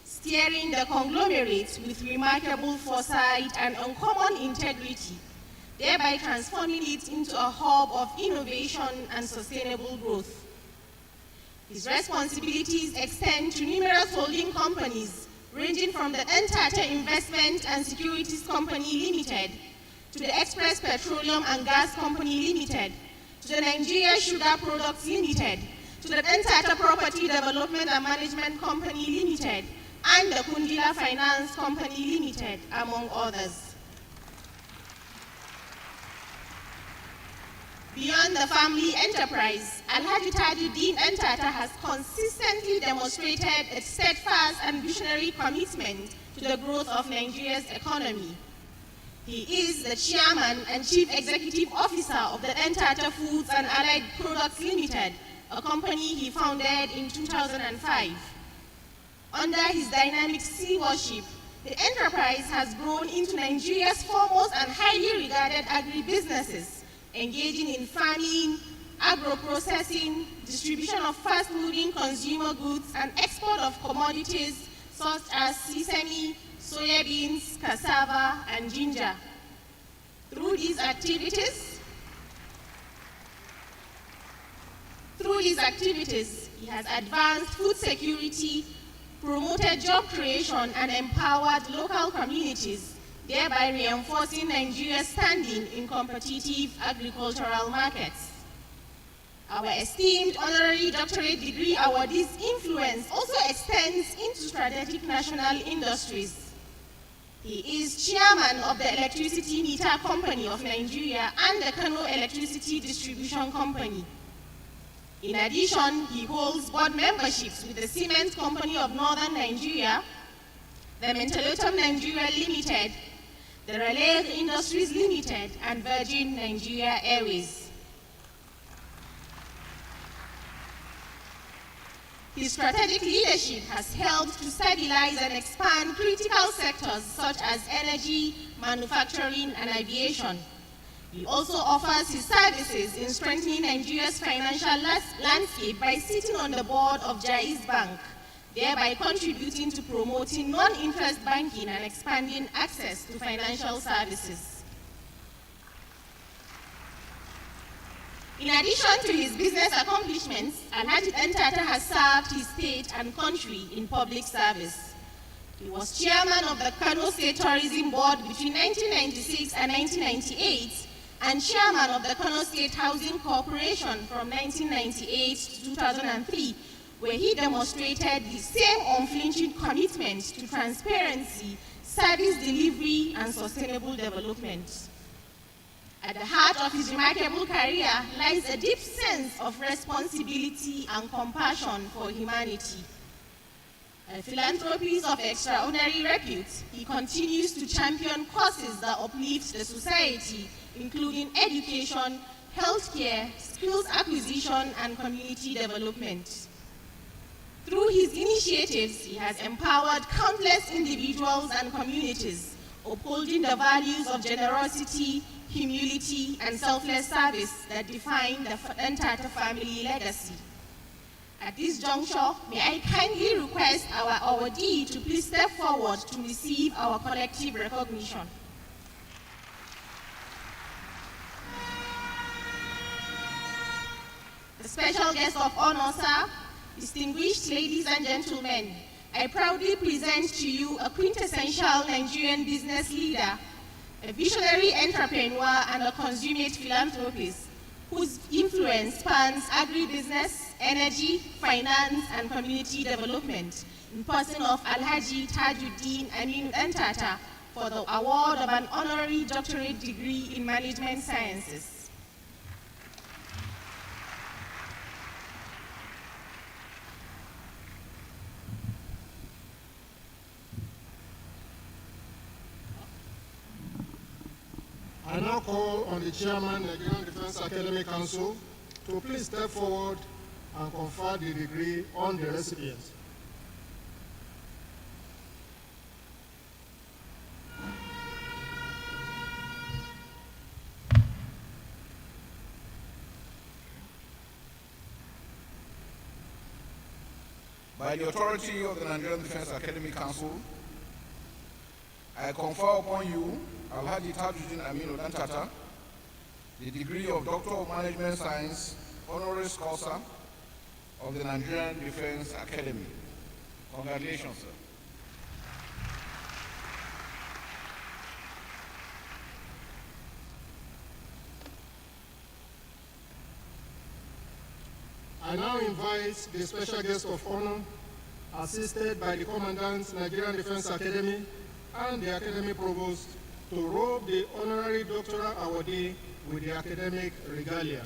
steering the conglomerate with remarkable foresight and uncommon integrity, thereby transforming it into a hub of innovation and sustainable growth. His responsibilities extend to numerous holding companies, ranging from the Ntata Investment and Securities Company Limited, to the Express Petroleum and Gas Company Limited, to the Nigeria Sugar Products Limited, to the Ntata Property Development and Management Company Limited, and the Kundila Finance Company Limited, among others. Beyond the family enterprise, Alhaji Tajuddin Ntata has consistently demonstrated a steadfast and visionary commitment to the growth of Nigeria's economy. He is the chairman and chief executive officer of the Ntata Foods and Allied Products Limited, a company he founded in 2005. Under his dynamic stewardship, the enterprise has grown into Nigeria's foremost and highly regarded agribusinesses, engaging in farming, agro-processing, distribution of fast-moving consumer goods, and export of commodities such as sesame, soybeans, cassava, and ginger. Through these activities, he has advanced food security, promoted job creation, and empowered local communities, thereby reinforcing Nigeria's standing in competitive agricultural markets. Our esteemed honorary doctorate degree awardees' influence also extends into strategic national industries. He is chairman of the Electricity Meter Company of Nigeria and the Kano Electricity Distribution Company. In addition, he holds board memberships with the Cement Company of Northern Nigeria, the Mentolotum Nigeria Limited, the Relief Industries Limited, and Virgin Nigeria Airways. His strategic leadership has helped to stabilize and expand critical sectors such as energy, manufacturing, and aviation. He also offers his services in strengthening Nigeria's financial landscape by sitting on the board of Jaiz Bank, thereby contributing to promoting non-interest banking and expanding access to financial services. In addition to his business accomplishments, Alhaji Ntata has served his state and country in public service. He was chairman of the Kano State Tourism Board between 1996 and 1998, and chairman of the Kano State Housing Corporation from 1998 to 2003, where he demonstrated the same unflinching commitment to transparency, service delivery, and sustainable development. At the heart of his remarkable career lies a deep sense of responsibility and compassion for humanity. A philanthropist of extraordinary repute, he continues to champion causes that uplift the society, including education, healthcare, skills acquisition, and community development. Through his initiatives, he has empowered countless individuals and communities, upholding the values of generosity, humility, and selfless service that define the Ntata family legacy. At this juncture, may I kindly request our awardee to please step forward to receive our collective recognition. The special guest of honor, sir, distinguished ladies and gentlemen, I proudly present to you a quintessential Nigerian business leader, a visionary entrepreneur and a consummate philanthropist whose influence spans agribusiness, energy, finance, and community development, in person of Alhaji Tajuddin Aminu Ntata for the award of an honorary doctorate degree in management sciences. I now call on the chairman, Nigerian Defense Academic Council, to please step forward and confer the degree on the recipient. By the authority of the Nigerian Defense Academic Council, I confer upon you, Alhaji Tajuddin Aminu Ntata, the degree of Doctor of Management Science, Honoris Causa of the Nigerian Defense Academy. Congratulations, sir. I now invite the special guest of honor, assisted by the Commandant, Nigerian Defense Academy, and the Academy Provost, to robe the honorary doctoral awardee with the academic regalia.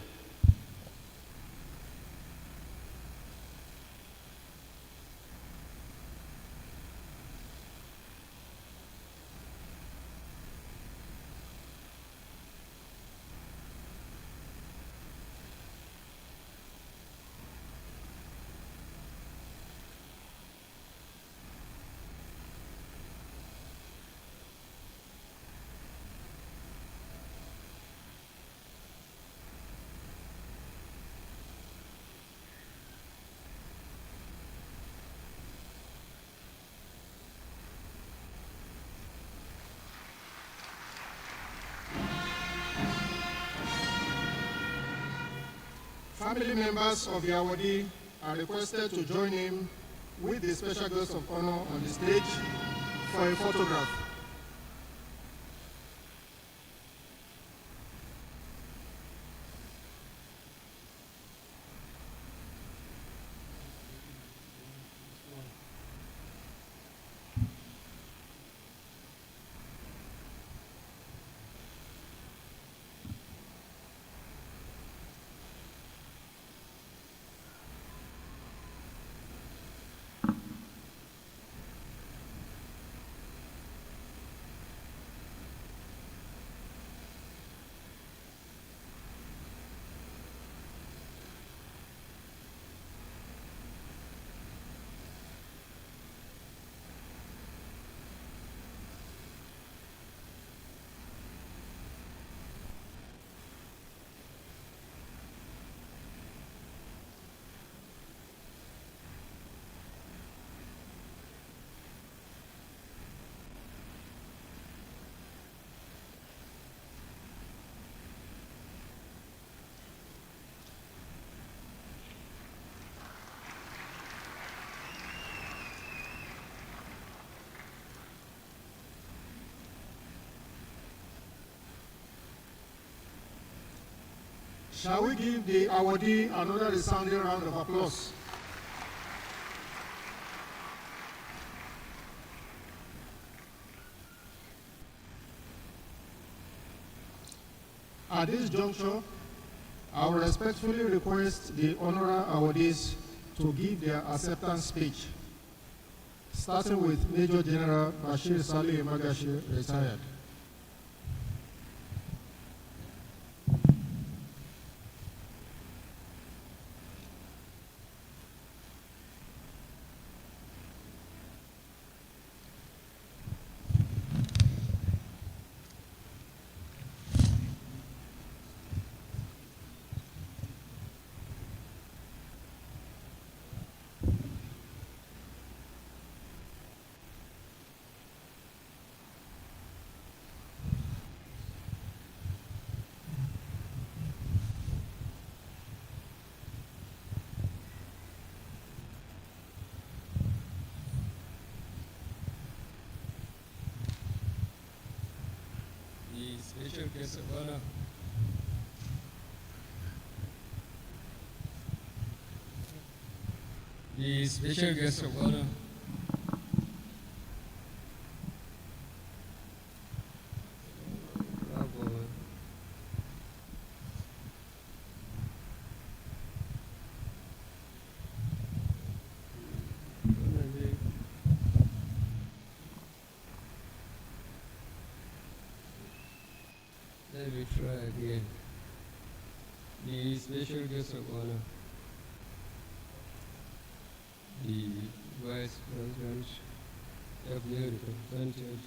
Family members of the awardee are requested to join him with the special guest of honor on the stage for a photograph. Shall we give the awardee another resounding round of applause? At this juncture, I will respectfully request the honorary awardees to give their acceptance speech, starting with Major General Bashir Salih Magashi, retired. Special guest of honor, the special guest of honor, let me try again. The special guest of honor, the Vice President of the represented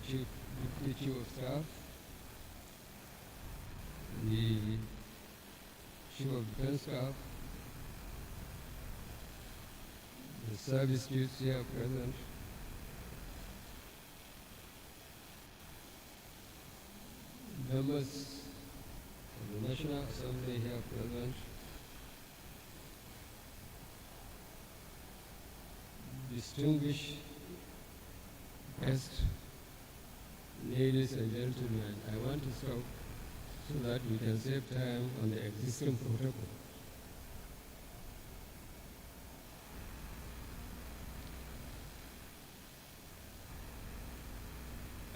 Chief Deputy Chief of Staff, the Chief of Defense Staff, the service chiefs here present, members of the National Assembly here present, distinguished guests, ladies and gentlemen, I want to stop so that we can save time on the existing protocol.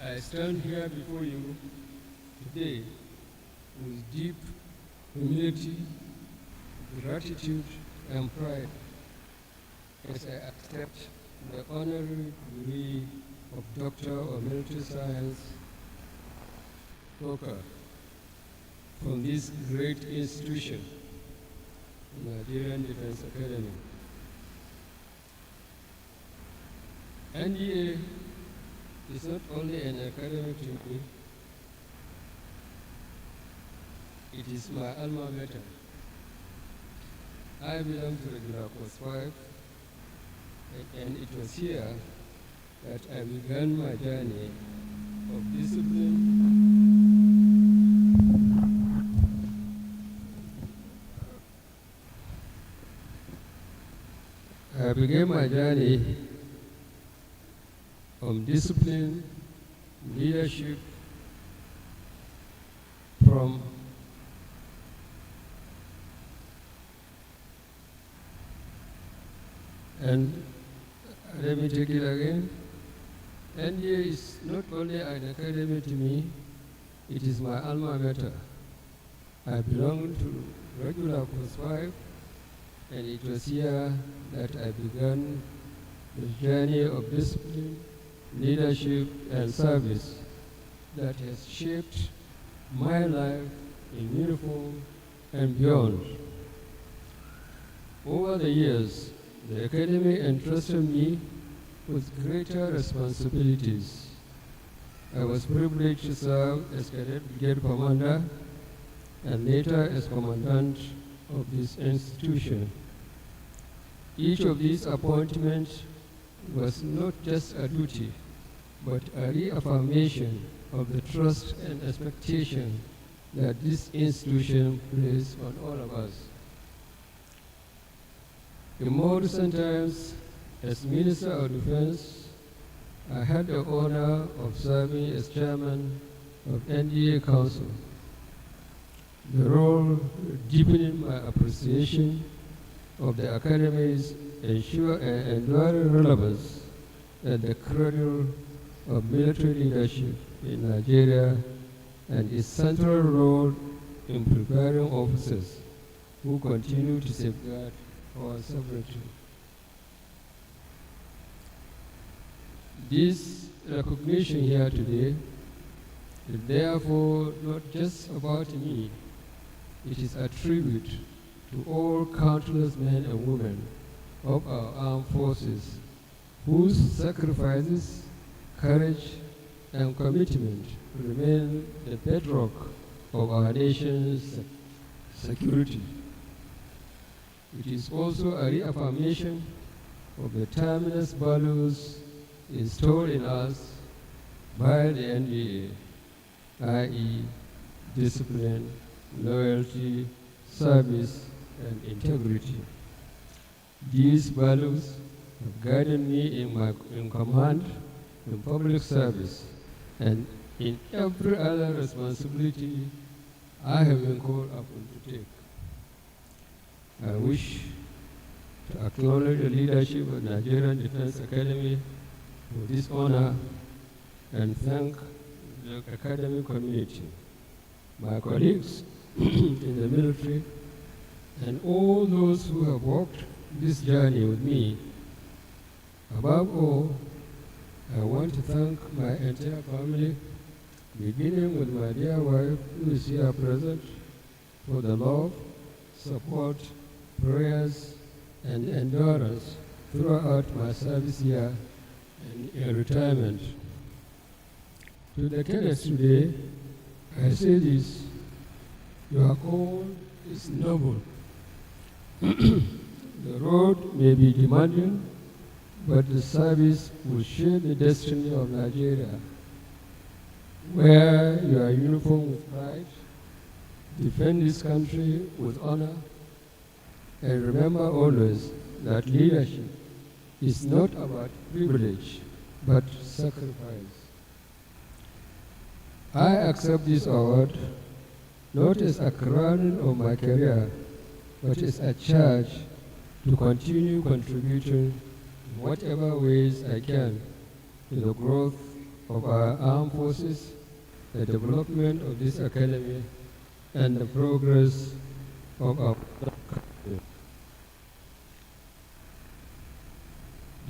I stand here before you today with deep humility, gratitude, and pride as I accept the honorary degree of Doctor of Military Science, DOCA, from this great institution, Nigerian Defense Academy. NDA is not only an academic to me, it is my alma mater. I belong to regular course 5, and it was here that I began my journey of discipline, leadership from and let me take it again. NDA is not only an academy to me, it is my alma mater. I belong to regular course 5, and it was here that I began the journey of discipline, leadership, and service that has shaped my life in uniform and beyond. Over the years, the Academy entrusted me with greater responsibilities. I was privileged to serve as Cadet Brigade Commander and later as Commandant of this institution. Each of these appointments was not just a duty, but a reaffirmation of the trust and expectation that this institution places on all of us. In more recent times, as Minister of Defense, I had the honor of serving as Chairman of NDA Council. The role deepening my appreciation of the Academy's enduring relevance at the cradle of military leadership in Nigeria and its central role in preparing officers who continue to safeguard our sovereignty. This recognition here today is therefore not just about me. It is a tribute to all countless men and women of our armed forces whose sacrifices, courage, and commitment remain the bedrock of our nation's security. It is also a reaffirmation of the timeless values installed in us by the NBA, i.e., discipline, loyalty, service, and integrity. These values have guided me in command, in public service, and in every other responsibility I have been called upon to take. I wish to acknowledge the leadership of Nigerian Defense Academy for this honor and thank the academic community, my colleagues in the military, and all those who have walked this journey with me. Above all, I want to thank my entire family, beginning with my dear wife, who is here present, for the love, support, prayers, and endurance throughout my service here and in retirement. To the cadets today, I say this: your call is noble. The road may be demanding, but the service will shape the destiny of Nigeria. Wear your uniform with pride, defend this country with honor, and remember always that leadership is not about privilege, but sacrifice. I accept this award not as a crowning of my career, but as a charge to continue contributing in whatever ways I can to the growth of our armed forces, the development of this academy, and the progress of our country.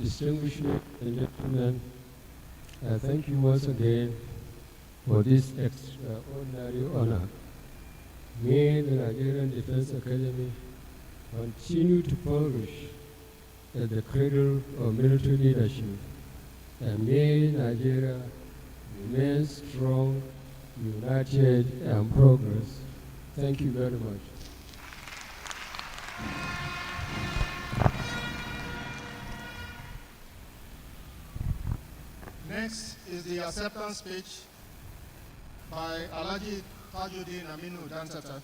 Distinguished ladies and gentlemen, I thank you once again for this extraordinary honor. May the Nigerian Defense Academy continue to flourish as the cradle of military leadership, and may Nigeria remain strong, united, and progress. Thank you very much. Next is the acceptance speech by Alhaji Tajuddin Aminu Dantata.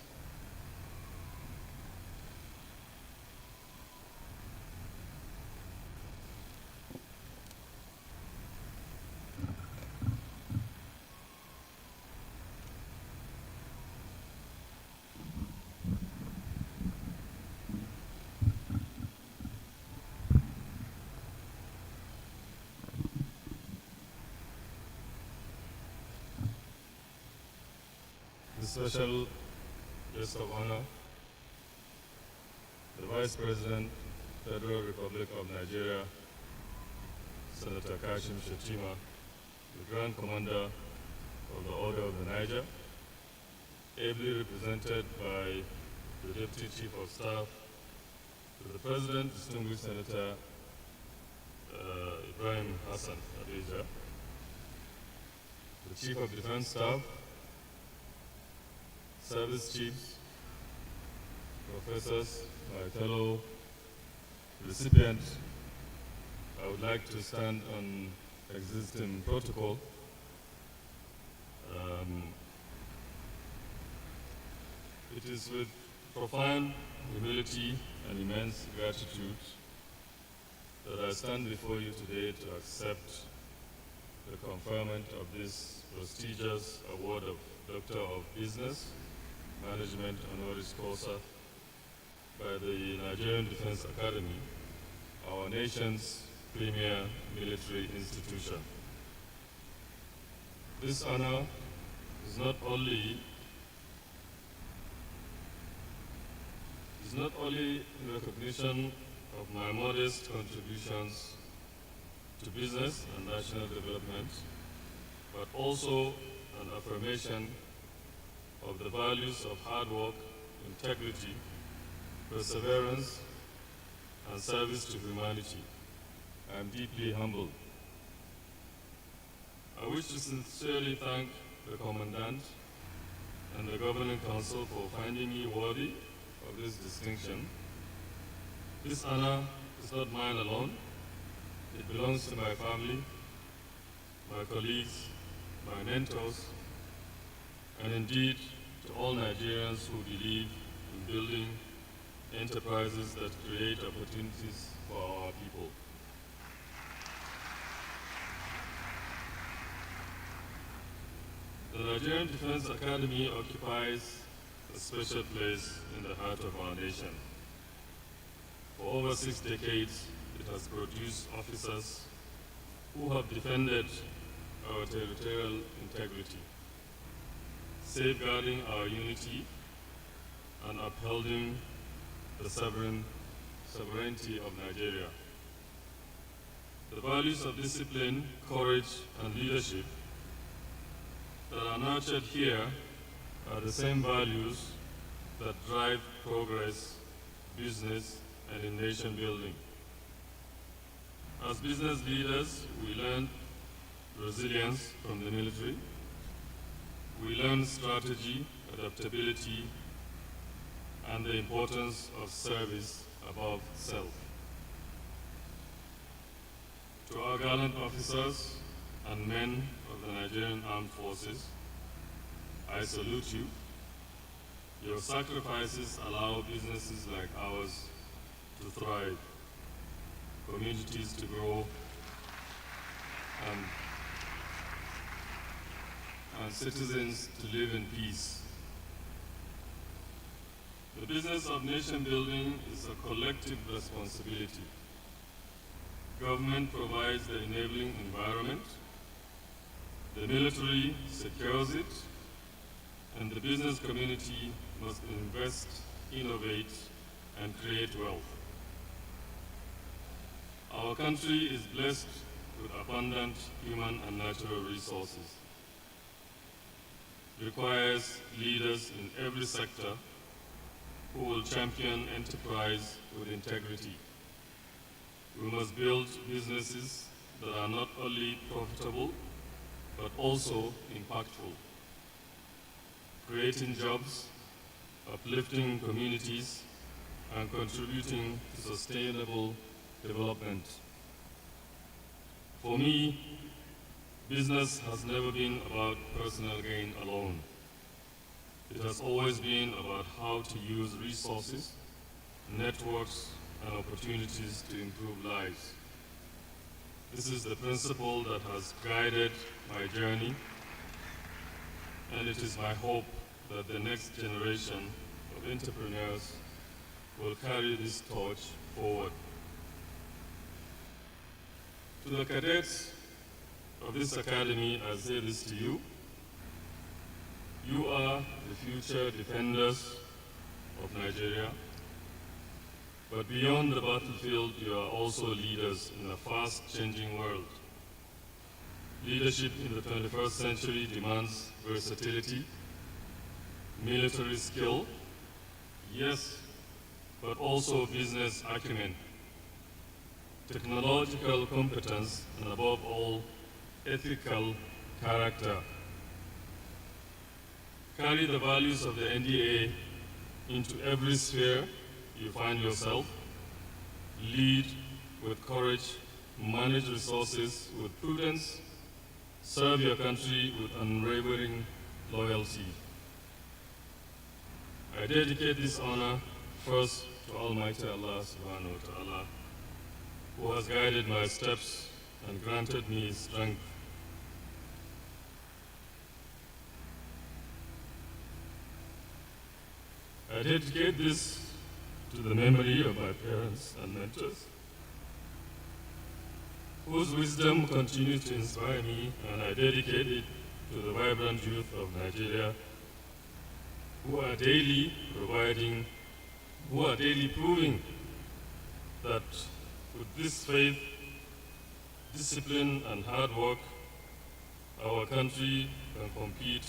The special guest of honor, the Vice President, Federal Republic of Nigeria, Senator Kashim Shettima, the Grand Commander of the Order of the Niger, ably represented by the Deputy Chief of Staff, to the President, distinguished Senator Ibrahim Hassan Adija, the Chief of Defense Staff, service chiefs, professors, my fellow recipients, I would like to stand on existing protocol. It is with profound humility and immense gratitude that I stand before you today to accept the conferment of this prestigious award of Doctor of Business Management Honoris Causa by the Nigerian Defense Academy, our nation's premier military institution. This honor is not only in recognition of my modest contributions to business and national development, but also an affirmation of the values of hard work, integrity, perseverance, and service to humanity. I am deeply humbled. I wish to sincerely thank the Commandant and the Governing Council for finding me worthy of this distinction. This honor is not mine alone. It belongs to my family, my colleagues, my mentors, and indeed to all Nigerians who believe in building enterprises that create opportunities for our people. The Nigerian Defense Academy occupies a special place in the heart of our nation. For over 6 decades, it has produced officers who have defended our territorial integrity, safeguarding our unity and upholding the sovereignty of Nigeria. The values of discipline, courage, and leadership that are nurtured here are the same values that drive progress, business, and in nation building. As business leaders, we learn resilience from the military. We learn strategy, adaptability, and the importance of service above self. To our gallant officers and men of the Nigerian Armed Forces, I salute you. Your sacrifices allow businesses like ours to thrive, communities to grow, and citizens to live in peace. The business of nation building is a collective responsibility. Government provides the enabling environment, the military secures it, and the business community must invest, innovate, and create wealth. Our country is blessed with abundant human and natural resources. It requires leaders in every sector who will champion enterprise with integrity. We must build businesses that are not only profitable, but also impactful, creating jobs, uplifting communities, and contributing to sustainable development. For me, business has never been about personal gain alone. It has always been about how to use resources, networks, and opportunities to improve lives. This is the principle that has guided my journey, and it is my hope that the next generation of entrepreneurs will carry this torch forward. To the cadets of this academy, I say this to you. You are the future defenders of Nigeria, but beyond the battlefield, you are also leaders in a fast-changing world. Leadership in the 21st century demands versatility, military skill, yes, but also business acumen, technological competence, and above all, ethical character. Carry the values of the NDA into every sphere you find yourself. Lead with courage, manage resources with prudence, serve your country with unwavering loyalty. I dedicate this honor first to Almighty Allah subhanahu wa ta'ala, who has guided my steps and granted me strength. I dedicate this to the memory of my parents and mentors, whose wisdom continues to inspire me, and I dedicate it to the vibrant youth of Nigeria who are daily proving that with this faith, discipline, and hard work, our country can compete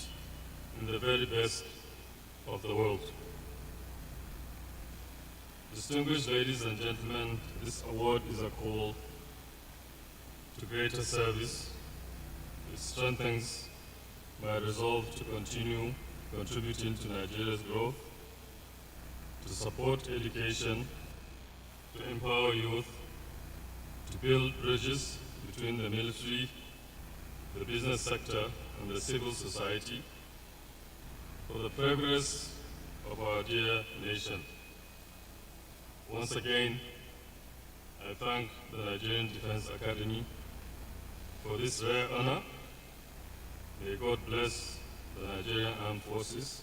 in the very best of the world. Distinguished ladies and gentlemen, this award is a call to greater service. It strengthens my resolve to continue contributing to Nigeria's growth, to support education, to empower youth, to build bridges between the military, the business sector, and the civil society for the progress of our dear nation. Once again, I thank the Nigerian Defense Academy for this rare honor. May God bless the Nigerian Armed Forces.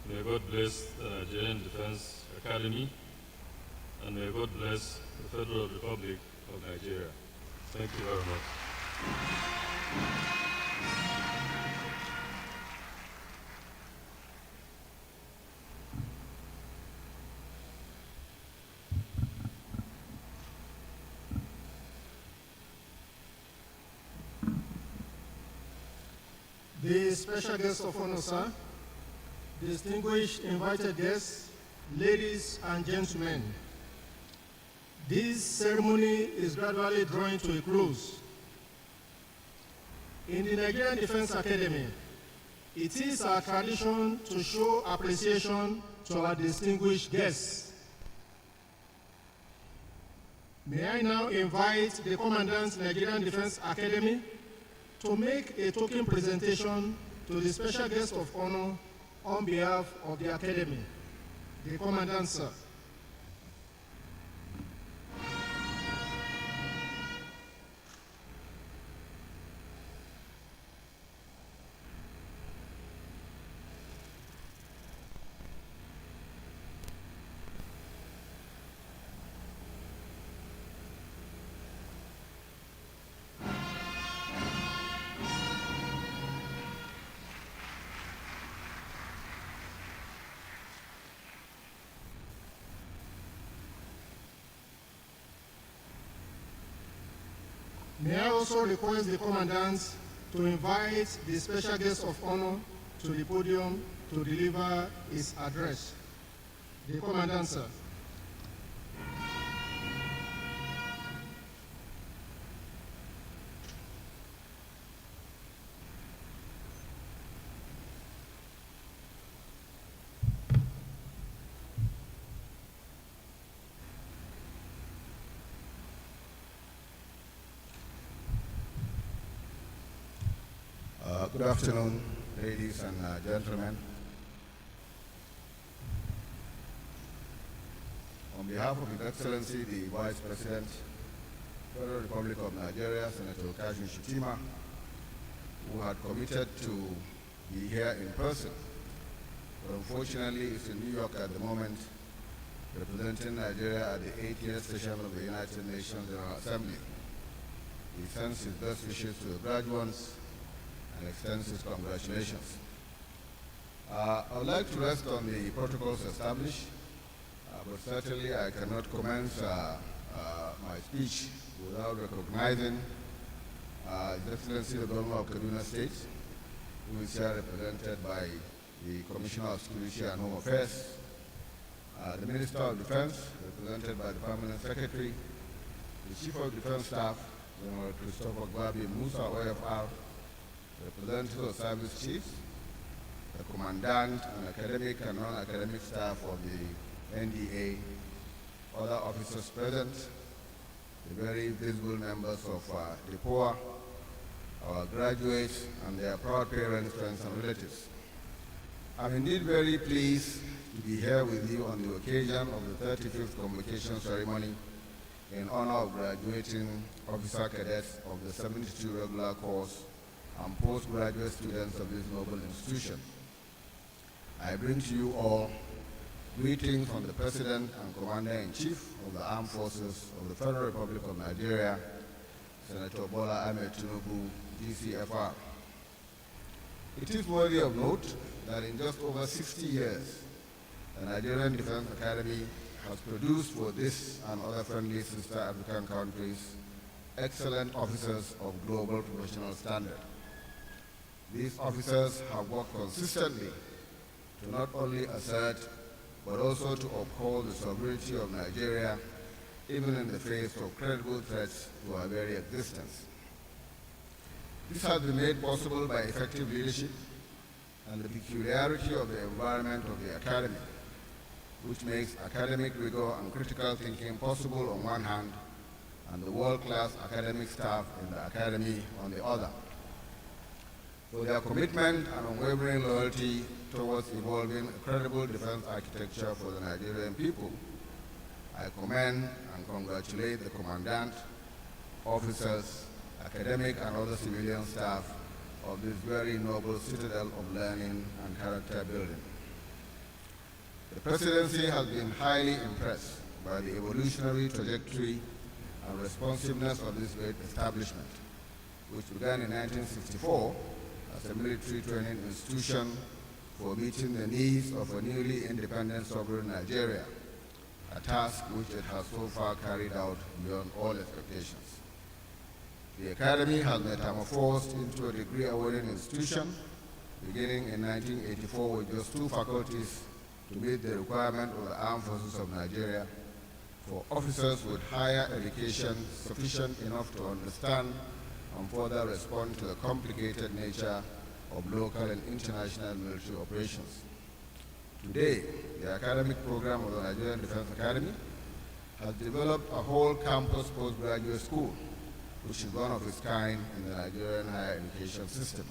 May God bless the Nigerian Defense Academy. And may God bless the Federal Republic of Nigeria. Thank you very much. The special guest of honor, sir, distinguished invited guests, ladies and gentlemen, this ceremony is gradually drawing to a close. In the Nigerian Defense Academy, it is our tradition to show appreciation to our distinguished guests. May I now invite the Commandant Nigerian Defense Academy to make a token presentation to the special guest of honor on behalf of the Academy. The Commandant, sir. May I also request the Commandant to invite the special guest of honor to the podium to deliver his address. The Commandant, sir. Good afternoon, ladies and gentlemen. On behalf of His Excellency, the Vice President, Federal Republic of Nigeria, Senator Kashim Shettima, who had committed to be here in person, but unfortunately is in New York at the moment, representing Nigeria at the 80th session of the United Nations General Assembly. He sends his best wishes to the graduates and extends his congratulations. I would like to rest on the protocols established, but certainly I cannot commence my speech without recognizing His Excellency the Governor of Kaduna State, who is here represented by the Commissioner of Security and Home Affairs, the Minister of Defense, represented by the Permanent Secretary, the Chief of Defense Staff, General Christopher Gwabi Musa, OFR, representatives of service chiefs, the commandant and academic and non-academic staff of the NDA, other officers present, the very visible members of the POA, our graduates, and their proud parents, friends, and relatives. I'm indeed very pleased to be here with you on the occasion of the 35th Convocation ceremony in honor of graduating officer cadets of the 72 regular course and postgraduate students of this noble institution. I bring to you all greetings from the President and Commander-in-Chief of the Armed Forces of the Federal Republic of Nigeria, Senator Bola Ahmed Tinubu, GCFR. It is worthy of note that in just over 60 years, the Nigerian Defense Academy has produced for this and other friendly sister African countries excellent officers of global professional standard. These officers have worked consistently to not only assert but also to uphold the sovereignty of Nigeria even in the face of credible threats to our very existence. This has been made possible by effective leadership and the peculiarity of the environment of the Academy, which makes academic rigor and critical thinking possible on one hand, and the world-class academic staff in the Academy on the other. For their commitment and unwavering loyalty towards evolving a credible defense architecture for the Nigerian people, I commend and congratulate the Commandant, officers, academic and other civilian staff of this very noble citadel of learning and character building. The Presidency has been highly impressed by the evolutionary trajectory and responsiveness of this great establishment, which began in 1964 as a military training institution for meeting the needs of a newly independent sovereign Nigeria, a task which it has so far carried out beyond all expectations. The Academy has metamorphosed into a degree-awarding institution beginning in 1984 with just 2 faculties to meet the requirement of the Armed Forces of Nigeria for officers with higher education sufficient enough to understand and further respond to the complicated nature of local and international military operations. Today, the academic program of the Nigerian Defense Academy has developed a whole campus postgraduate school, which is one of its kind in the Nigerian higher education system.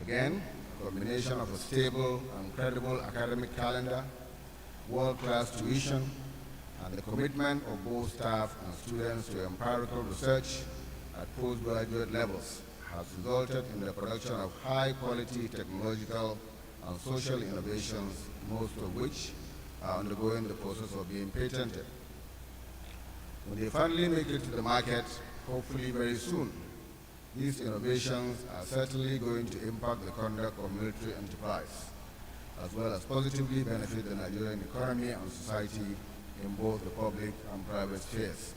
Again, a combination of a stable and credible academic calendar, world-class tuition, and the commitment of both staff and students to empirical research at postgraduate levels has resulted in the production of high-quality technological and social innovations, most of which are undergoing the process of being patented. When they finally make it to the market, hopefully very soon, these innovations are certainly going to impact the conduct of military enterprise, as well as positively benefit the Nigerian economy and society in both the public and private spheres.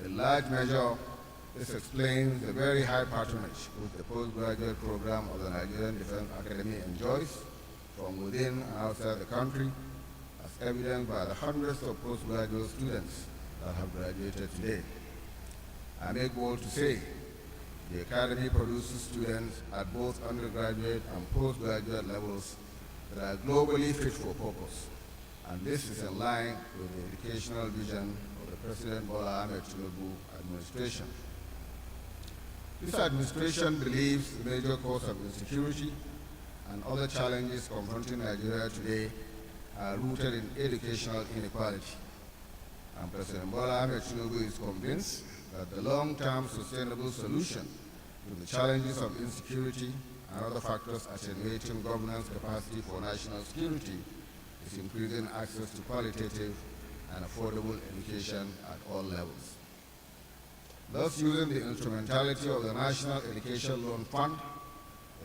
In large measure, this explains the very high patronage which the postgraduate program of the Nigerian Defense Academy enjoys from within and outside the country, as evidenced by the hundreds of postgraduate students that have graduated today. I make bold to say the Academy produces students at both undergraduate and postgraduate levels that are globally fit for purpose, and this is in line with the educational vision of the President Bola Ahmed Tinubu administration. This administration believes the major cause of insecurity and other challenges confronting Nigeria today are rooted in educational inequality. And President Bola Ahmed Tinubu is convinced that the long-term sustainable solution to the challenges of insecurity and other factors attenuating governance capacity for national security is increasing access to qualitative and affordable education at all levels. Thus, using the instrumentality of the National Education Loan Fund,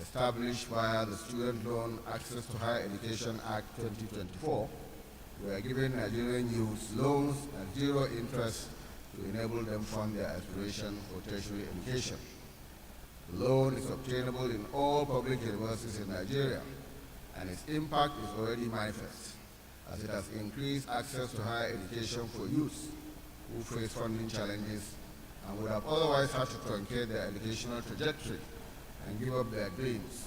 established via the Student Loan Access to Higher Education Act 2024, we are giving Nigerian youths loans at zero interest to enable them fund their aspiration for tertiary education. The loan is obtainable in all public universities in Nigeria, and its impact is already manifest, as it has increased access to higher education for youths who face funding challenges and would have otherwise had to truncate their educational trajectory and give up their dreams,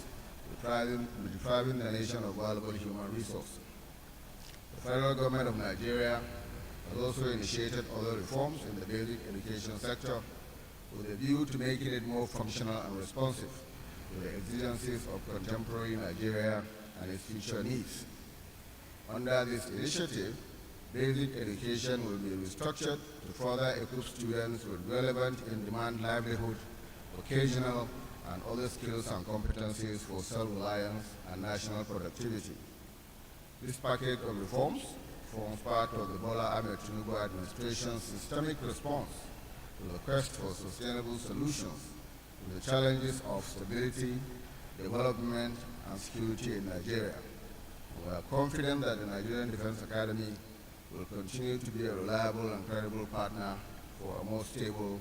depriving the nation of valuable human resources. The federal government of Nigeria has also initiated other reforms in the basic education sector with a view to making it more functional and responsive to the exigencies of contemporary Nigeria and its future needs. Under this initiative, basic education will be restructured to further equip students with relevant in-demand livelihood, vocational, and other skills and competencies for self-reliance and national productivity. This package of reforms forms part of the Bola Ahmed Tinubu administration's systemic response to the quest for sustainable solutions to the challenges of stability, development, and security in Nigeria. We are confident that the Nigerian Defense Academy will continue to be a reliable and credible partner for a more stable,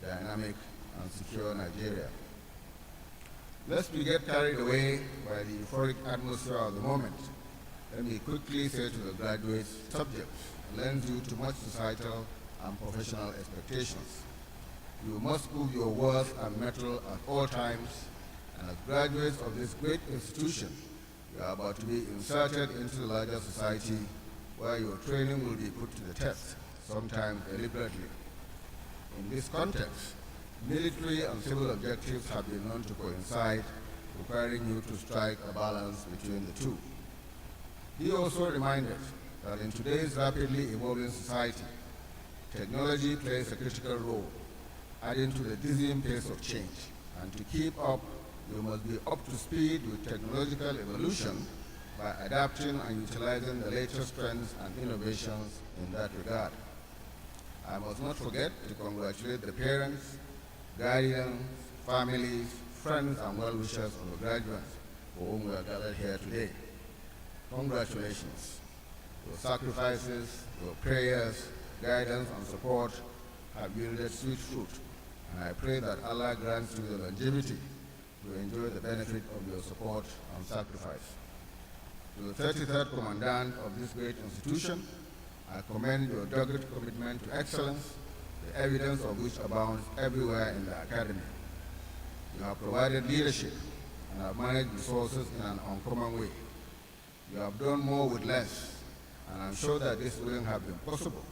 dynamic, and secure Nigeria. Lest we get carried away by the euphoric atmosphere of the moment, let me quickly say to the graduates, subject lends you to much societal and professional expectations. You must prove your worth and mettle at all times, and as graduates of this great institution, you are about to be inserted into the larger society where your training will be put to the test, sometimes deliberately. In this context, military and civil objectives have been known to coincide, requiring you to strike a balance between the two. He also reminded that in today's rapidly evolving society, technology plays a critical role, adding to the dizzying pace of change. And to keep up, you must be up to speed with technological evolution by adapting and utilizing the latest trends and innovations in that regard. I must not forget to congratulate the parents, guardians, families, friends, and well-wishers of the graduates for whom we are gathered here today. Congratulations. Your sacrifices, your prayers, guidance, and support have yielded sweet fruit, and I pray that Allah grants you the longevity to enjoy the benefit of your support and sacrifice. To the 33rd Commandant of this great institution, I commend your dogged commitment to excellence, the evidence of which abounds everywhere in the academy. You have provided leadership and have managed resources in an uncommon way. You have done more with less, and I'm sure that this wouldn't have been possible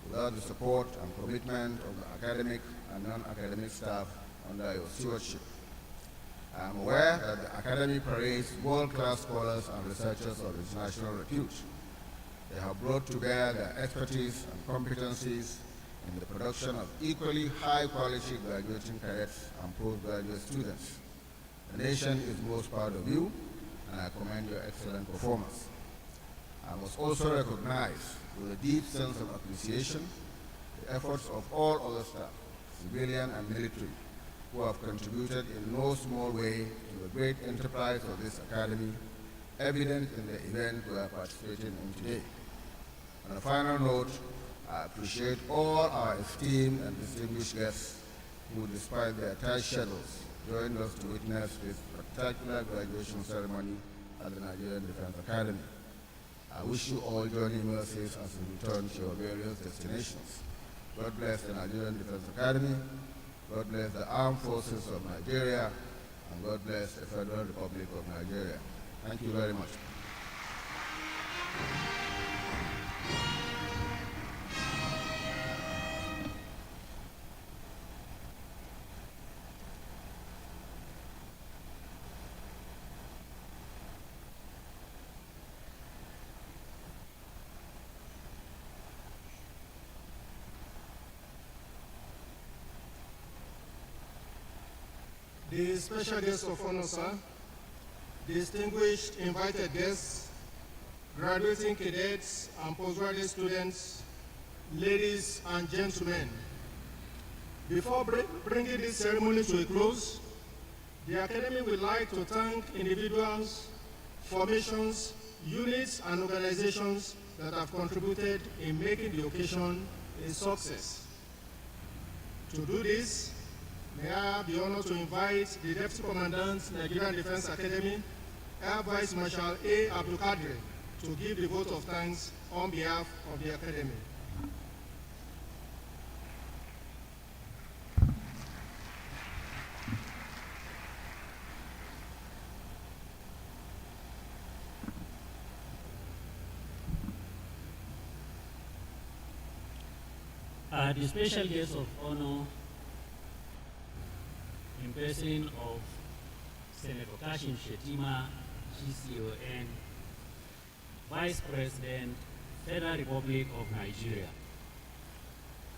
without the support and commitment of the academic and non-academic staff under your stewardship. I am aware that the Academy parades world-class scholars and researchers of international repute. They have brought to bear their expertise and competencies in the production of equally high-quality graduating cadets and postgraduate students. The nation is most proud of you, and I commend your excellent performance. I must also recognize, with a deep sense of appreciation, the efforts of all other staff, civilian and military, who have contributed in no small way to the great enterprise of this academy, evident in the event we are participating in today. On a final note, I appreciate all our esteemed and distinguished guests who, despite their tight schedules, joined us to witness this spectacular graduation ceremony at the Nigerian Defense Academy. I wish you all journey mercies as you return to your various destinations. God bless the Nigerian Defense Academy, God bless the Armed Forces of Nigeria, and God bless the Federal Republic of Nigeria. Thank you very much. The special guest of honor, sir, distinguished invited guests, graduating cadets and postgraduate students, ladies and gentlemen. Before bringing this ceremony to a close, the Academy would like to thank individuals, formations, units, and organizations that have contributed in making the occasion a success. To do this, may I have the honor to invite the Deputy Commandant, Nigerian Defense Academy, Air Vice Marshal A. Abdul Qadir, to give the vote of thanks on behalf of the Academy. The special guest of honor in person of Senator Kashim Shettima, GCON, Vice President, Federal Republic of Nigeria,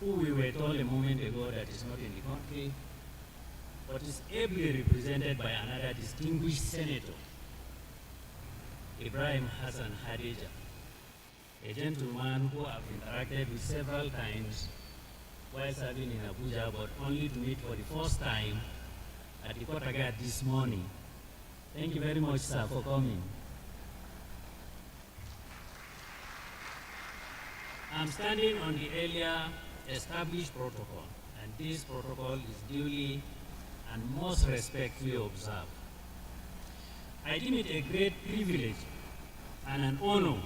who we were told a moment ago that is not in the country, but is ably represented by another distinguished senator, Ibrahim Hassan Hadija, a gentleman who I've interacted with several times while serving in Abuja, but only to meet for the first time at the Kotagat this morning Thank you very much, sir, for coming. I'm standing on the earlier established protocol, and this protocol is duly and most respectfully observed. I deem it a great privilege and an honor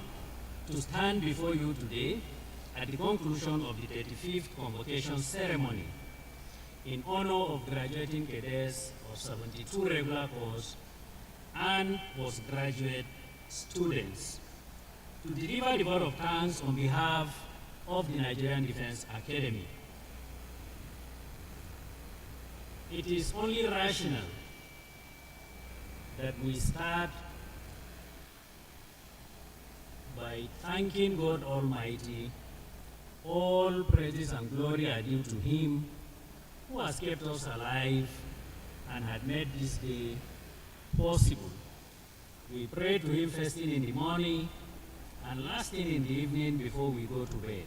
to stand before you today at the conclusion of the 35th Convocation ceremony in honor of graduating cadets of 72 regular course and postgraduate students, to deliver the vote of thanks on behalf of the Nigerian Defense Academy. It is only rational that we start by thanking God Almighty. All praises and glory are due to Him who has kept us alive and had made this day possible. We pray to Him first thing in the morning and last thing in the evening before we go to bed.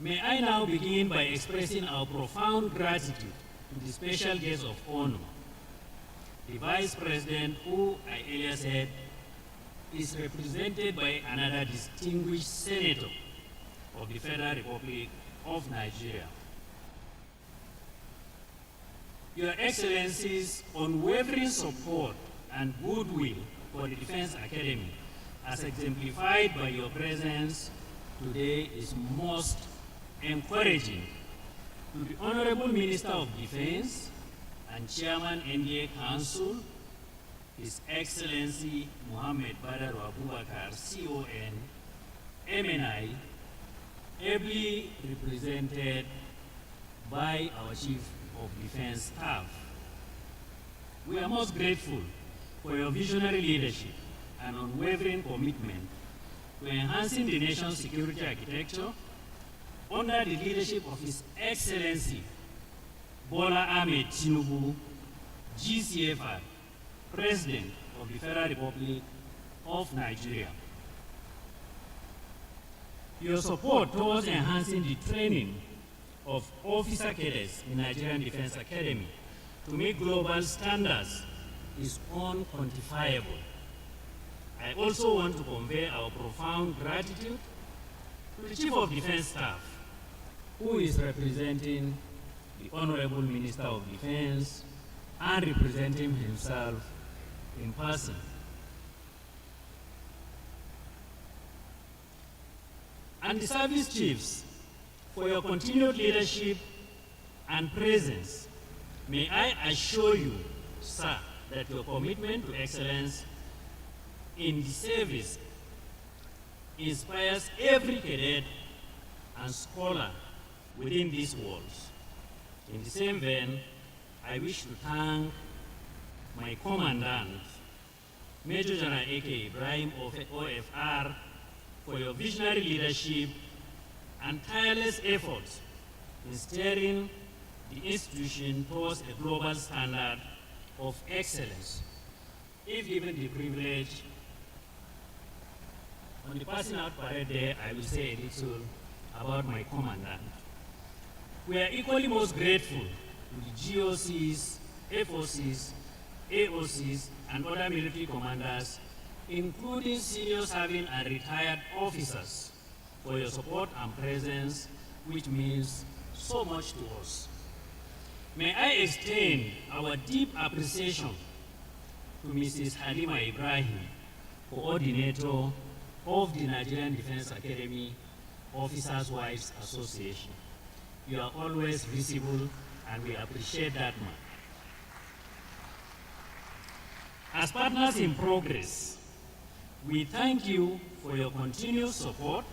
May I now begin by expressing our profound gratitude to the special guest of honor, the Vice President, who I earlier said is represented by another distinguished Senator of the Federal Republic of Nigeria. Your Excellency's unwavering support and goodwill for the Defense Academy, as exemplified by your presence today, is most encouraging. To the Honorable Minister of Defense and Chairman NDA Council, His Excellency Muhammad Badar Abubakar, CON, MNI, ably represented by our Chief of Defense Staff. We are most grateful for your visionary leadership and unwavering commitment to enhancing the nation's security architecture under the leadership of His Excellency Bola Ahmed Tinubu, GCFR, President of the Federal Republic of Nigeria. Your support towards enhancing the training of officer cadets in Nigerian Defense Academy to meet global standards is unquantifiable. I also want to convey our profound gratitude to the Chief of Defense Staff, who is representing the Honorable Minister of Defense and representing himself in person. And the service chiefs, for your continued leadership and presence. May I assure you, sir, that your commitment to excellence in the service inspires every cadet and scholar within these walls. In the same vein, I wish to thank my commandant, Major General A.K. Ibrahim of OFR, for your visionary leadership and tireless efforts in steering the institution towards a global standard of excellence. If given the privilege, on the passing out parade day, I will say a little about my commandant. We are equally most grateful to the GOCs, FOCs, AOCs, and other military commanders, including senior serving and retired officers, for your support and presence, which means so much to us. May I extend our deep appreciation to Mrs. Halima Ibrahim, coordinator of the Nigerian Defense Academy Officers' Wives Association. You are always visible, and we appreciate that much. As partners in progress, we thank you for your continued support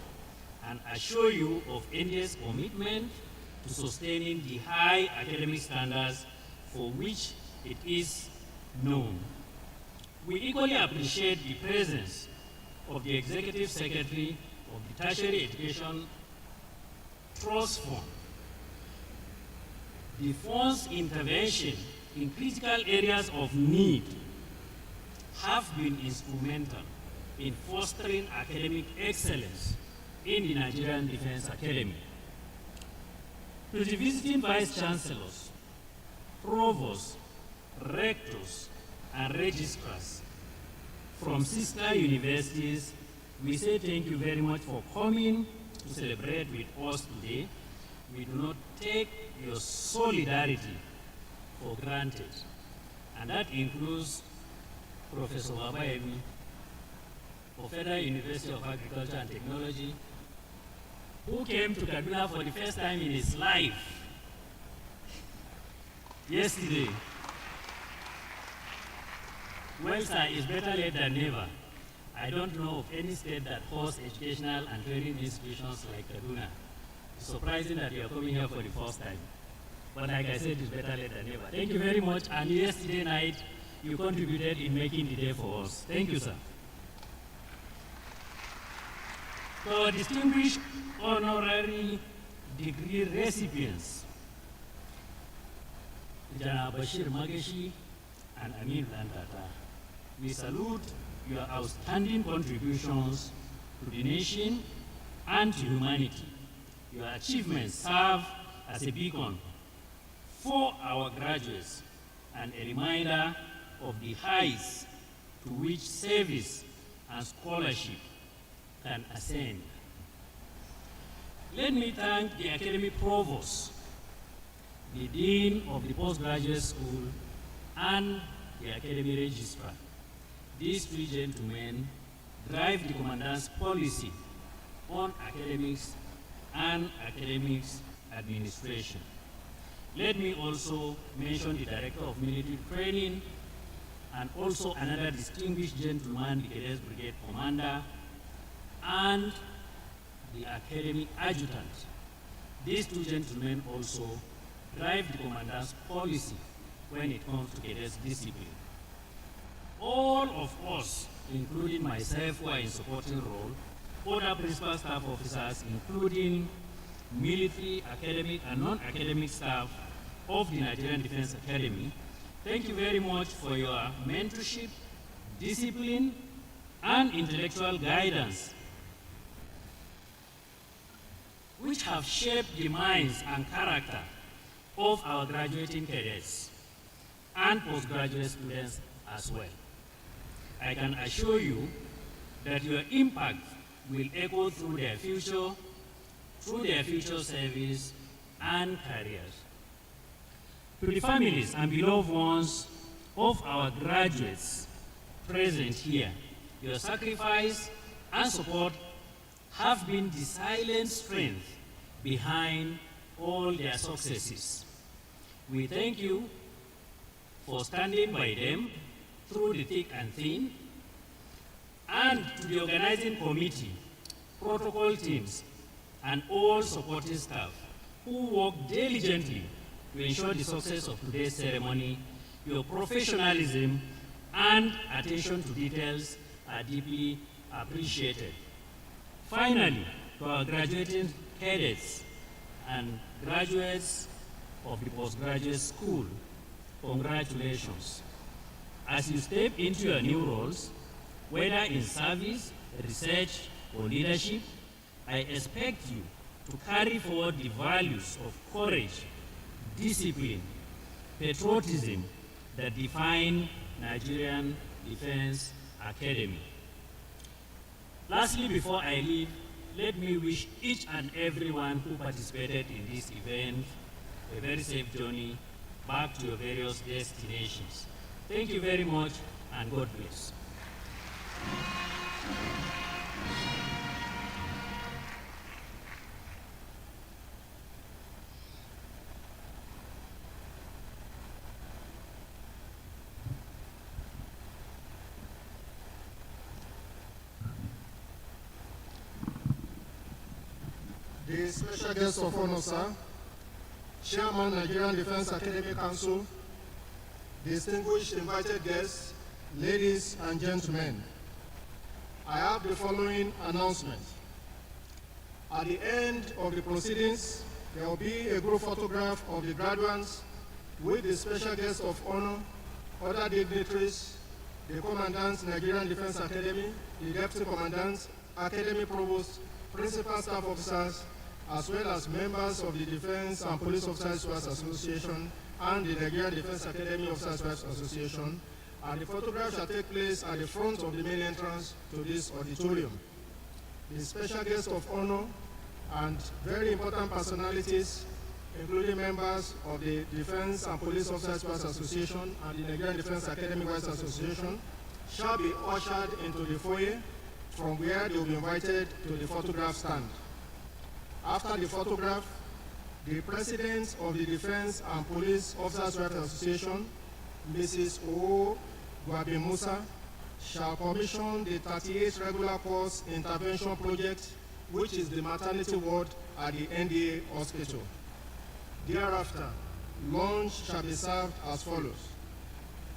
and assure you of NDA's commitment to sustaining the high academic standards for which it is known. We equally appreciate the presence of the Executive Secretary of the Tertiary Education Trust Fund. The fund's intervention in critical areas of need have been instrumental in fostering academic excellence in the Nigerian Defense Academy. To the visiting Vice Chancellors, Provosts, rectors, and registrars from sister universities, we say thank you very much for coming to celebrate with us today. We do not take your solidarity for granted, and that includes Professor Wabaemi of Federal University of Agriculture and Technology, who came to Kaduna for the first time in his life yesterday. Well, sir, it's better late than never. I don't know of any state that hosts educational and training institutions like Kaduna. It's surprising that you are coming here for the first time. But like I said, it's better late than never. Thank you very much. And yesterday night, you contributed in making the day for us. Thank you, sir. So, distinguished honorary degree recipients, Jana Bashir Mageshi and Amir Lantata, we salute your outstanding contributions to the nation and to humanity. Your achievements serve as a beacon for our graduates and a reminder of the heights to which service and scholarship can ascend. Let me thank the academic provost, the dean of the postgraduate school, and the academic registrar. These three gentlemen drive the commandant's policy on academics and academics administration. Let me also mention the director of military training and also another distinguished gentleman, the Cadets Brigade Commander, and the academic adjutant. These two gentlemen also drive the commandant's policy when it comes to cadets discipline. All of us, including myself who are in supporting role, other principal staff officers, including military, academic, and non-academic staff of the Nigerian Defense Academy, thank you very much for your mentorship, discipline, and intellectual guidance, which have shaped the minds and character of our graduating cadets and postgraduate students as well. I can assure you that your impact will echo through their future service and careers. To the families and beloved ones of our graduates present here, your sacrifice and support have been the silent strength behind all their successes. We thank you for standing by them through the thick and thin, and to the organizing committee, protocol teams, and all supporting staff who work diligently to ensure the success of today's ceremony. Your professionalism and attention to details are deeply appreciated. Finally, to our graduating cadets and graduates of the postgraduate school, congratulations. As you step into your new roles, whether in service, research, or leadership, I expect you to carry forward the values of courage, discipline, patriotism that define Nigerian Defense Academy. Lastly, before I leave, let me wish each and everyone who participated in this event a very safe journey back to your various destinations. Thank you very much, and God bless. The special guest of honor, sir, Chairman, Nigerian Defense Academy Council, distinguished invited guests, ladies and gentlemen, I have the following announcement. At the end of the proceedings, there will be a group photograph of the graduates with the special guest of honor, other dignitaries, the commandants, Nigerian Defense Academy, the deputy commandants, academy provost, principal staff officers, as well as members of the Defense and Police Officers' Wives Association and the Nigerian Defense Academy Officers' Wives Association, and the photograph shall take place at the front of the main entrance to this auditorium. The special guest of honor and very important personalities, including members of the Defense and Police Officers' Wives Association and the Nigerian Defense Academy Wives Association, shall be ushered into the foyer, from where they will be invited to the photograph stand. After the photograph, the President of the Defense and Police Officers' Wives Association, Mrs. O. Gwabi Musa, shall commission the 38th regular course intervention project, which is the maternity ward at the NDA hospital. Thereafter, lunch shall be served as follows.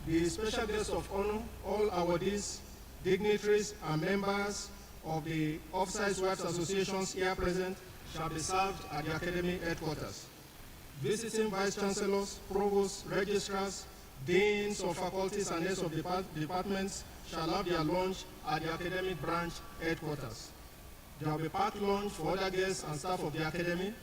The special guest of honor, all awardees, dignitaries, and members of the Officers' Wives Associations here present shall be served at the Academy headquarters. Visiting Vice Chancellors, Provosts, Registrars, Deans of faculties and heads of departments shall have their lunch at the academic branch headquarters. There will be packed lunch for other guests and staff of the Academy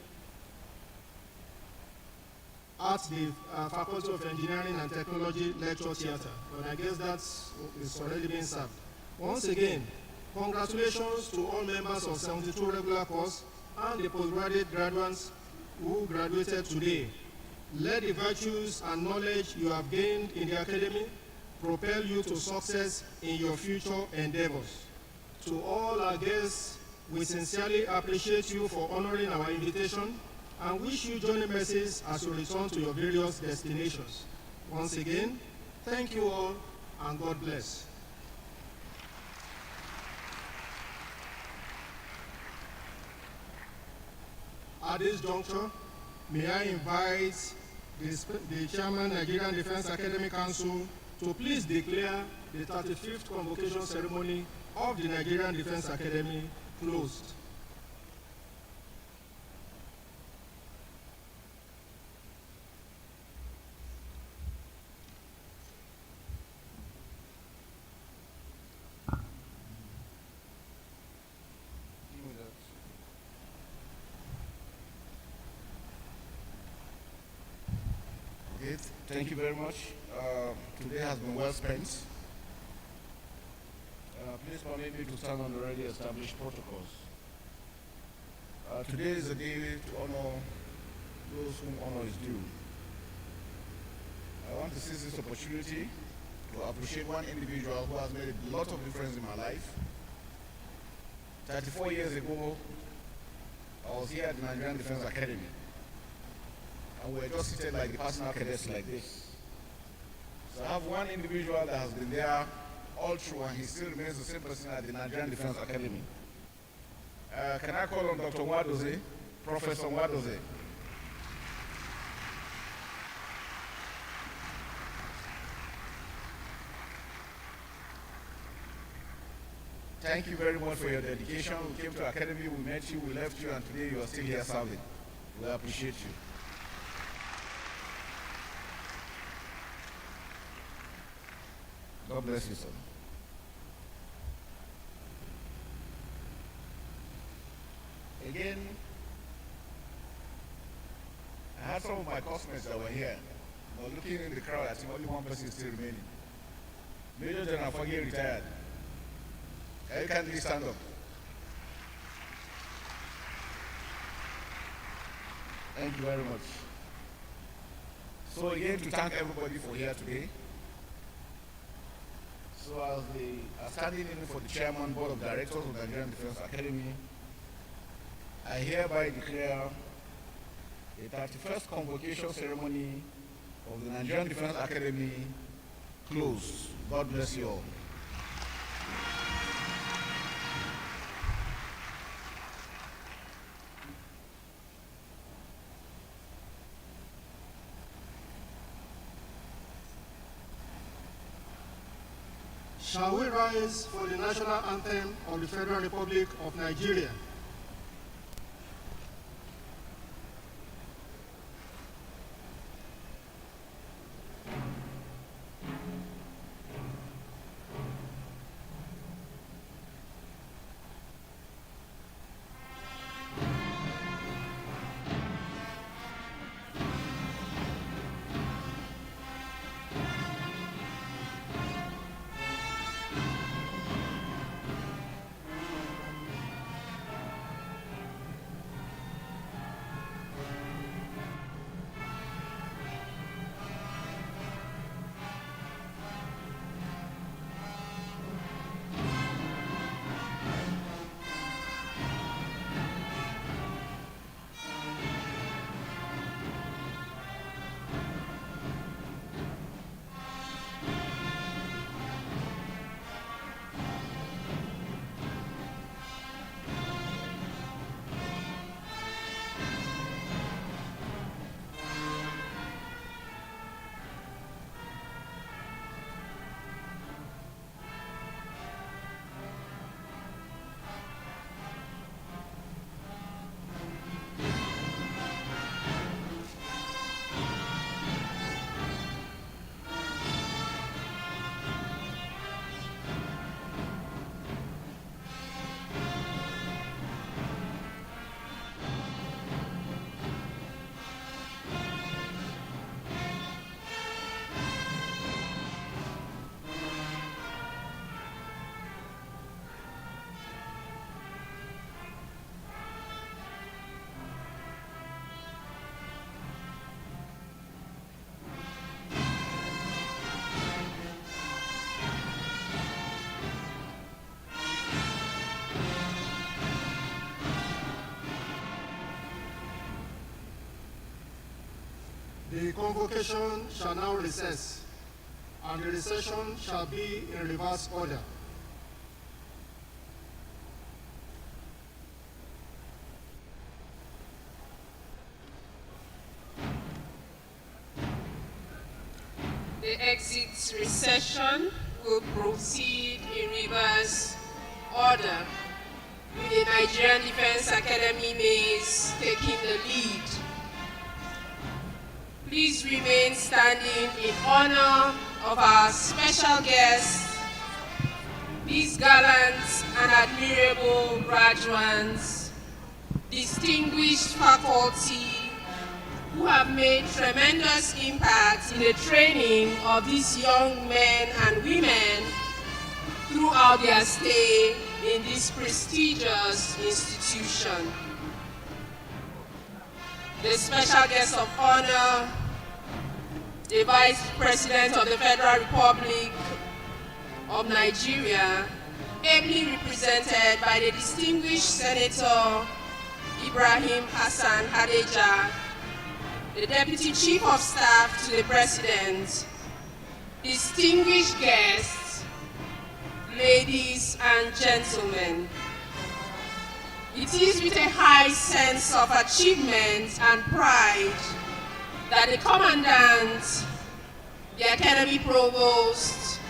at the Faculty of Engineering and Technology Lecture Theatre. But I guess that's already been served. Once again, congratulations to all members of 72 regular course and the postgraduate graduates who graduated today. Let the virtues and knowledge you have gained in the Academy propel you to success in your future endeavors. To all our guests, we sincerely appreciate you for honoring our invitation and wish you journey mercies as you return to your various destinations. Once again, thank you all and God bless. At this juncture, may I invite the Chairman, Nigerian Defense Academy Council, to please declare the 35th Convocation Ceremony of the Nigerian Defense Academy closed. Thank you very much. Today has been well spent. Please permit me to stand on the already established protocols. Today is a day to honor those whom honor is due. I want to seize this opportunity to appreciate one individual who has made a lot of difference in my life. 34 years ago, I was here at the Nigerian Defense Academy. And we were just seated like the personal cadets like this. So I have one individual that has been there all through, and he still remains the same person at the Nigerian Defense Academy. Can I call on Dr. Nwadozie, Professor Nwadozie? Thank you very much for your dedication. We came to Academy, we met you, we left you, and today you are still here serving. We appreciate you. God bless you, sir. Again, I had some of my classmates that were here. But looking in the crowd, I think only one person is still remaining. Major General Fagge retired. Can you kindly stand up? Thank you very much. So again, to thank everybody for here today. So as the standing in for the Chairman, Board of Directors of the Nigerian Defense Academy, I hereby declare the 31st Convocation Ceremony of the Nigerian Defense Academy closed. God bless you all. Shall we rise for the national anthem of the Federal Republic of Nigeria? The convocation shall now recess, and the recession shall be in reverse order. The exit recession will proceed in reverse order, with the Nigerian Defense Academy maize taking the lead. Please remain standing in honor of our special guests, these gallant and admirable graduates, distinguished faculty, who have made tremendous impact in the training of these young men and women throughout their stay in this prestigious institution. The special guest of honor, the Vice President of the Federal Republic of Nigeria, ably represented by the distinguished Senator Ibrahim Hassan Hadeja, the Deputy Chief of Staff to the President, distinguished guests, ladies and gentlemen. It is with a high sense of achievement and pride that the Commandant, the Academy Provost,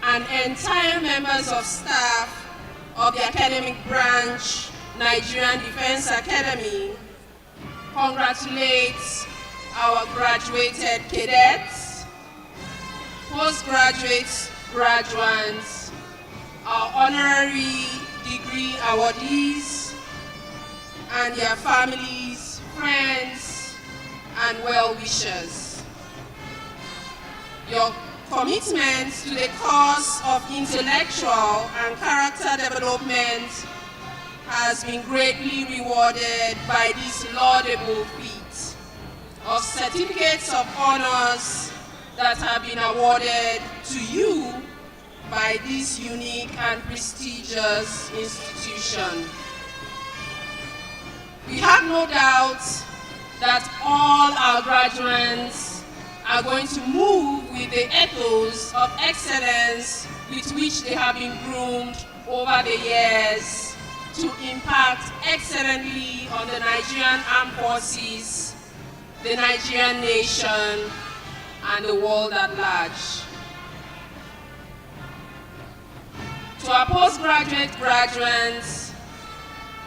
and entire members of staff of the academic branch, Nigerian Defense Academy, congratulates our graduated cadets, postgraduates, graduates, our honorary degree awardees, and their families, friends, and well-wishers. Your commitment to the cause of intellectual and character development has been greatly rewarded by this laudable feat of certificates of honors that have been awarded to you by this unique and prestigious institution. We have no doubt that all our graduates are going to move with the ethos of excellence with which they have been groomed over the years to impact excellently on the Nigerian Armed Forces, the Nigerian nation, and the world at large. To our postgraduate graduates,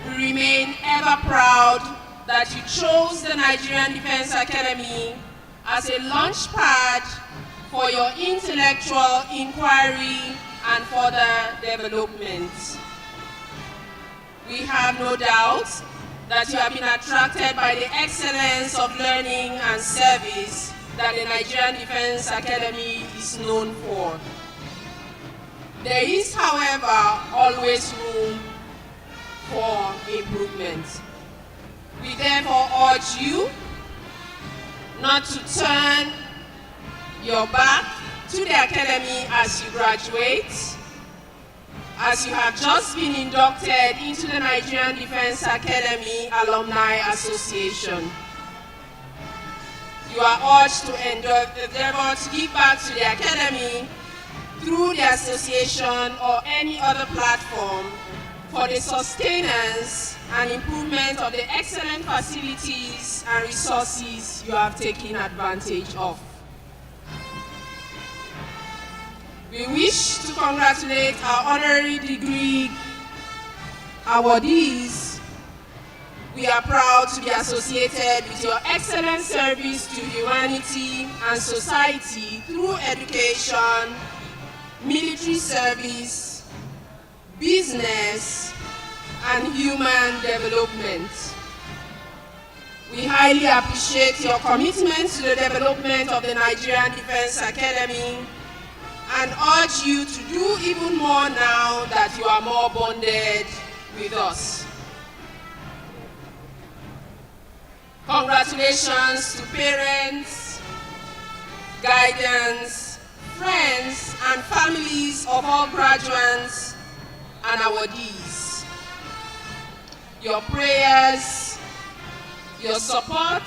we remain ever proud that you chose the Nigerian Defense Academy as a launchpad for your intellectual inquiry and further development. We have no doubt that you have been attracted by the excellence of learning and service that the Nigerian Defense Academy is known for. There is, however, always room for improvement. We therefore urge you not to turn your back to the Academy as you graduate, as you have just been inducted into the Nigerian Defense Academy Alumni Association. You are urged to endeavor to give back to the Academy through the association or any other platform for the sustenance and improvement of the excellent facilities and resources you have taken advantage of. We wish to congratulate our honorary degree awardees. We are proud to be associated with your excellent service to humanity and society through education, military service, business, and human development. We highly appreciate your commitment to the development of the Nigerian Defense Academy and urge you to do even more now that you are more bonded with us. Congratulations to parents, guidance, friends, and families of all graduates and awardees. Your prayers, your support,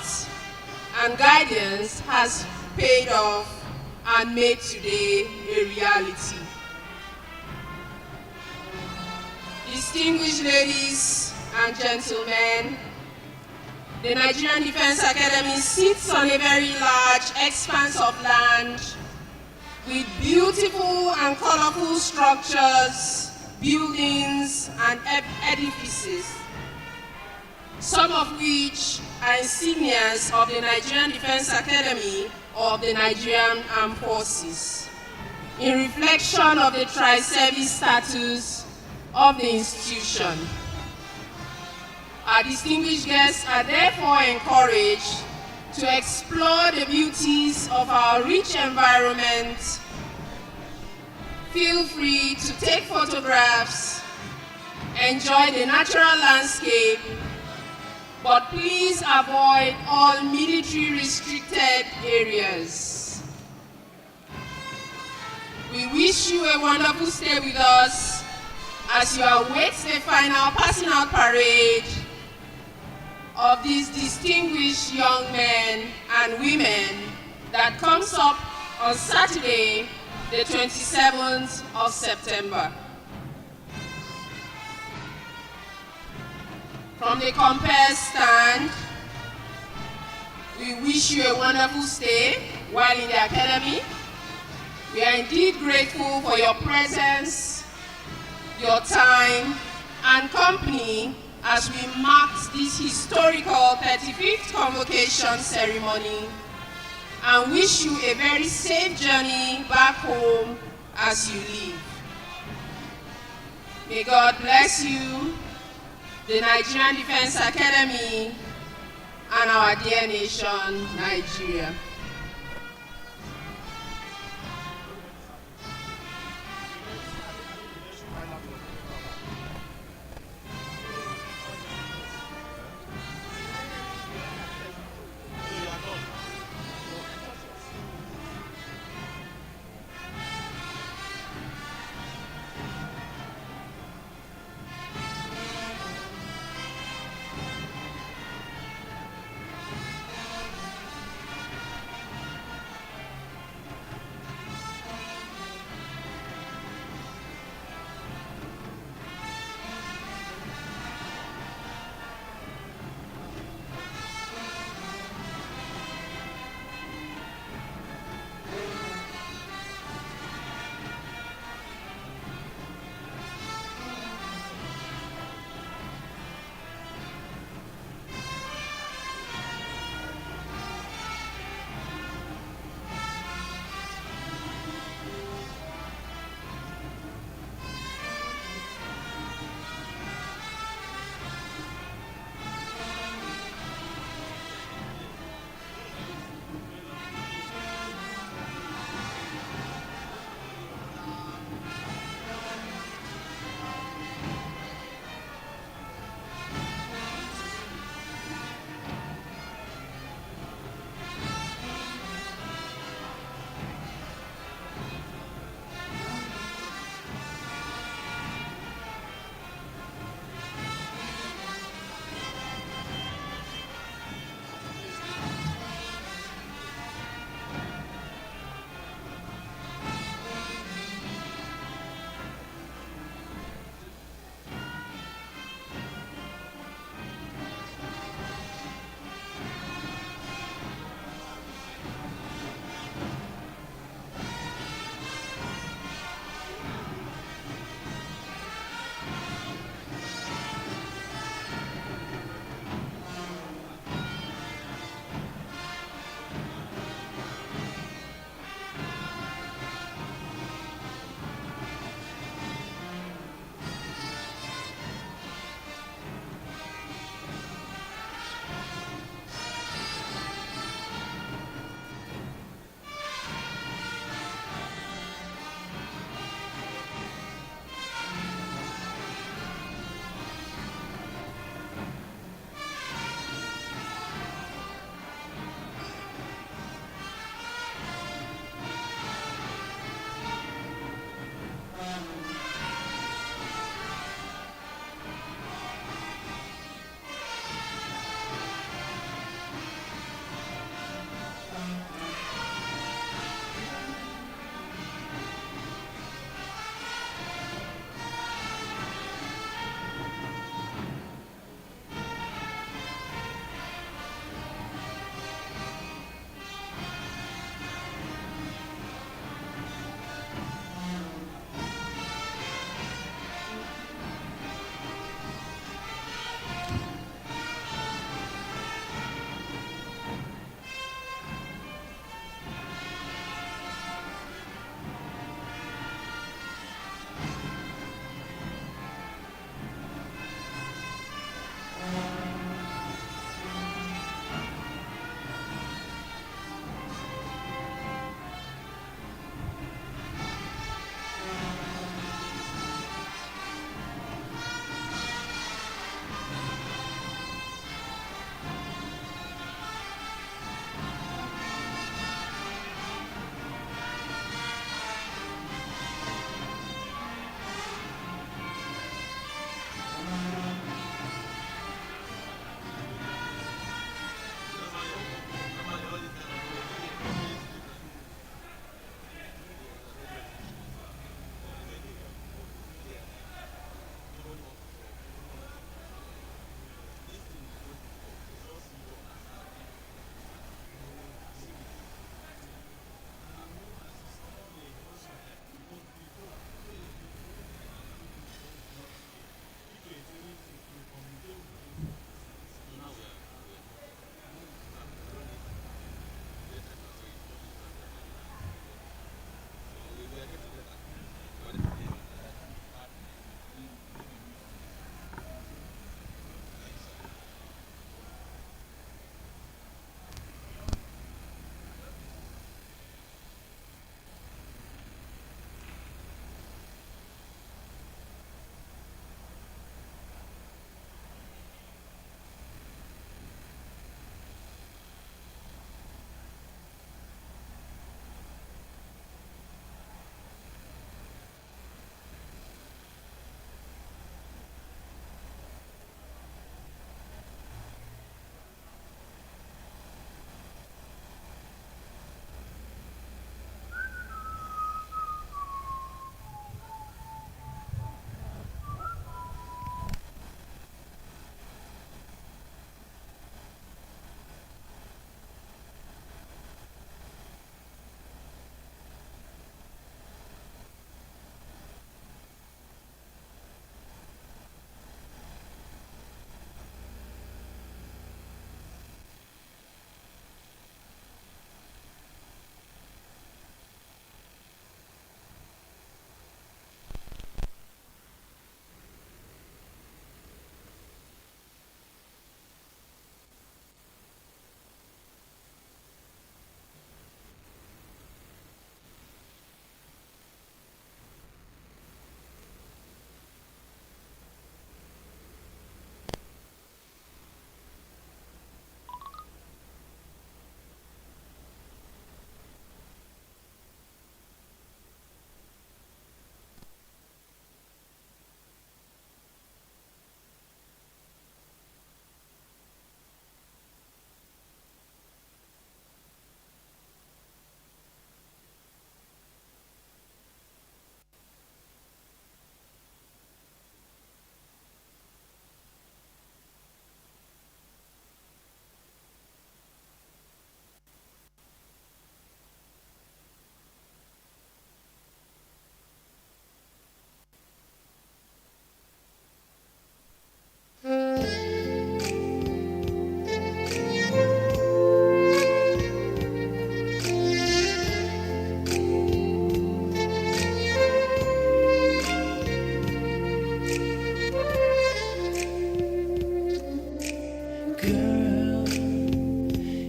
and guidance has paid off and made today a reality. Distinguished ladies and gentlemen, the Nigerian Defense Academy sits on a very large expanse of land with beautiful and colorful structures, buildings, and edifices, some of which are insignias of the Nigerian Defense Academy or of the Nigerian Armed Forces, in reflection of the tri-service status of the institution. Our distinguished guests are therefore encouraged to explore the beauties of our rich environment. Feel free to take photographs, enjoy the natural landscape, but please avoid all military restricted areas. We wish you a wonderful stay with us as you await the final passing out parade of these distinguished young men and women that comes up on Saturday, the 27th of September. From the compare stand, we wish you a wonderful stay while in the academy. We are indeed grateful for your presence, your time, and company as we marked this historical 35th Convocation ceremony, and wish you a very safe journey back home as you leave. May God bless you, the Nigerian Defense Academy, and our dear nation, Nigeria.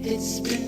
It's been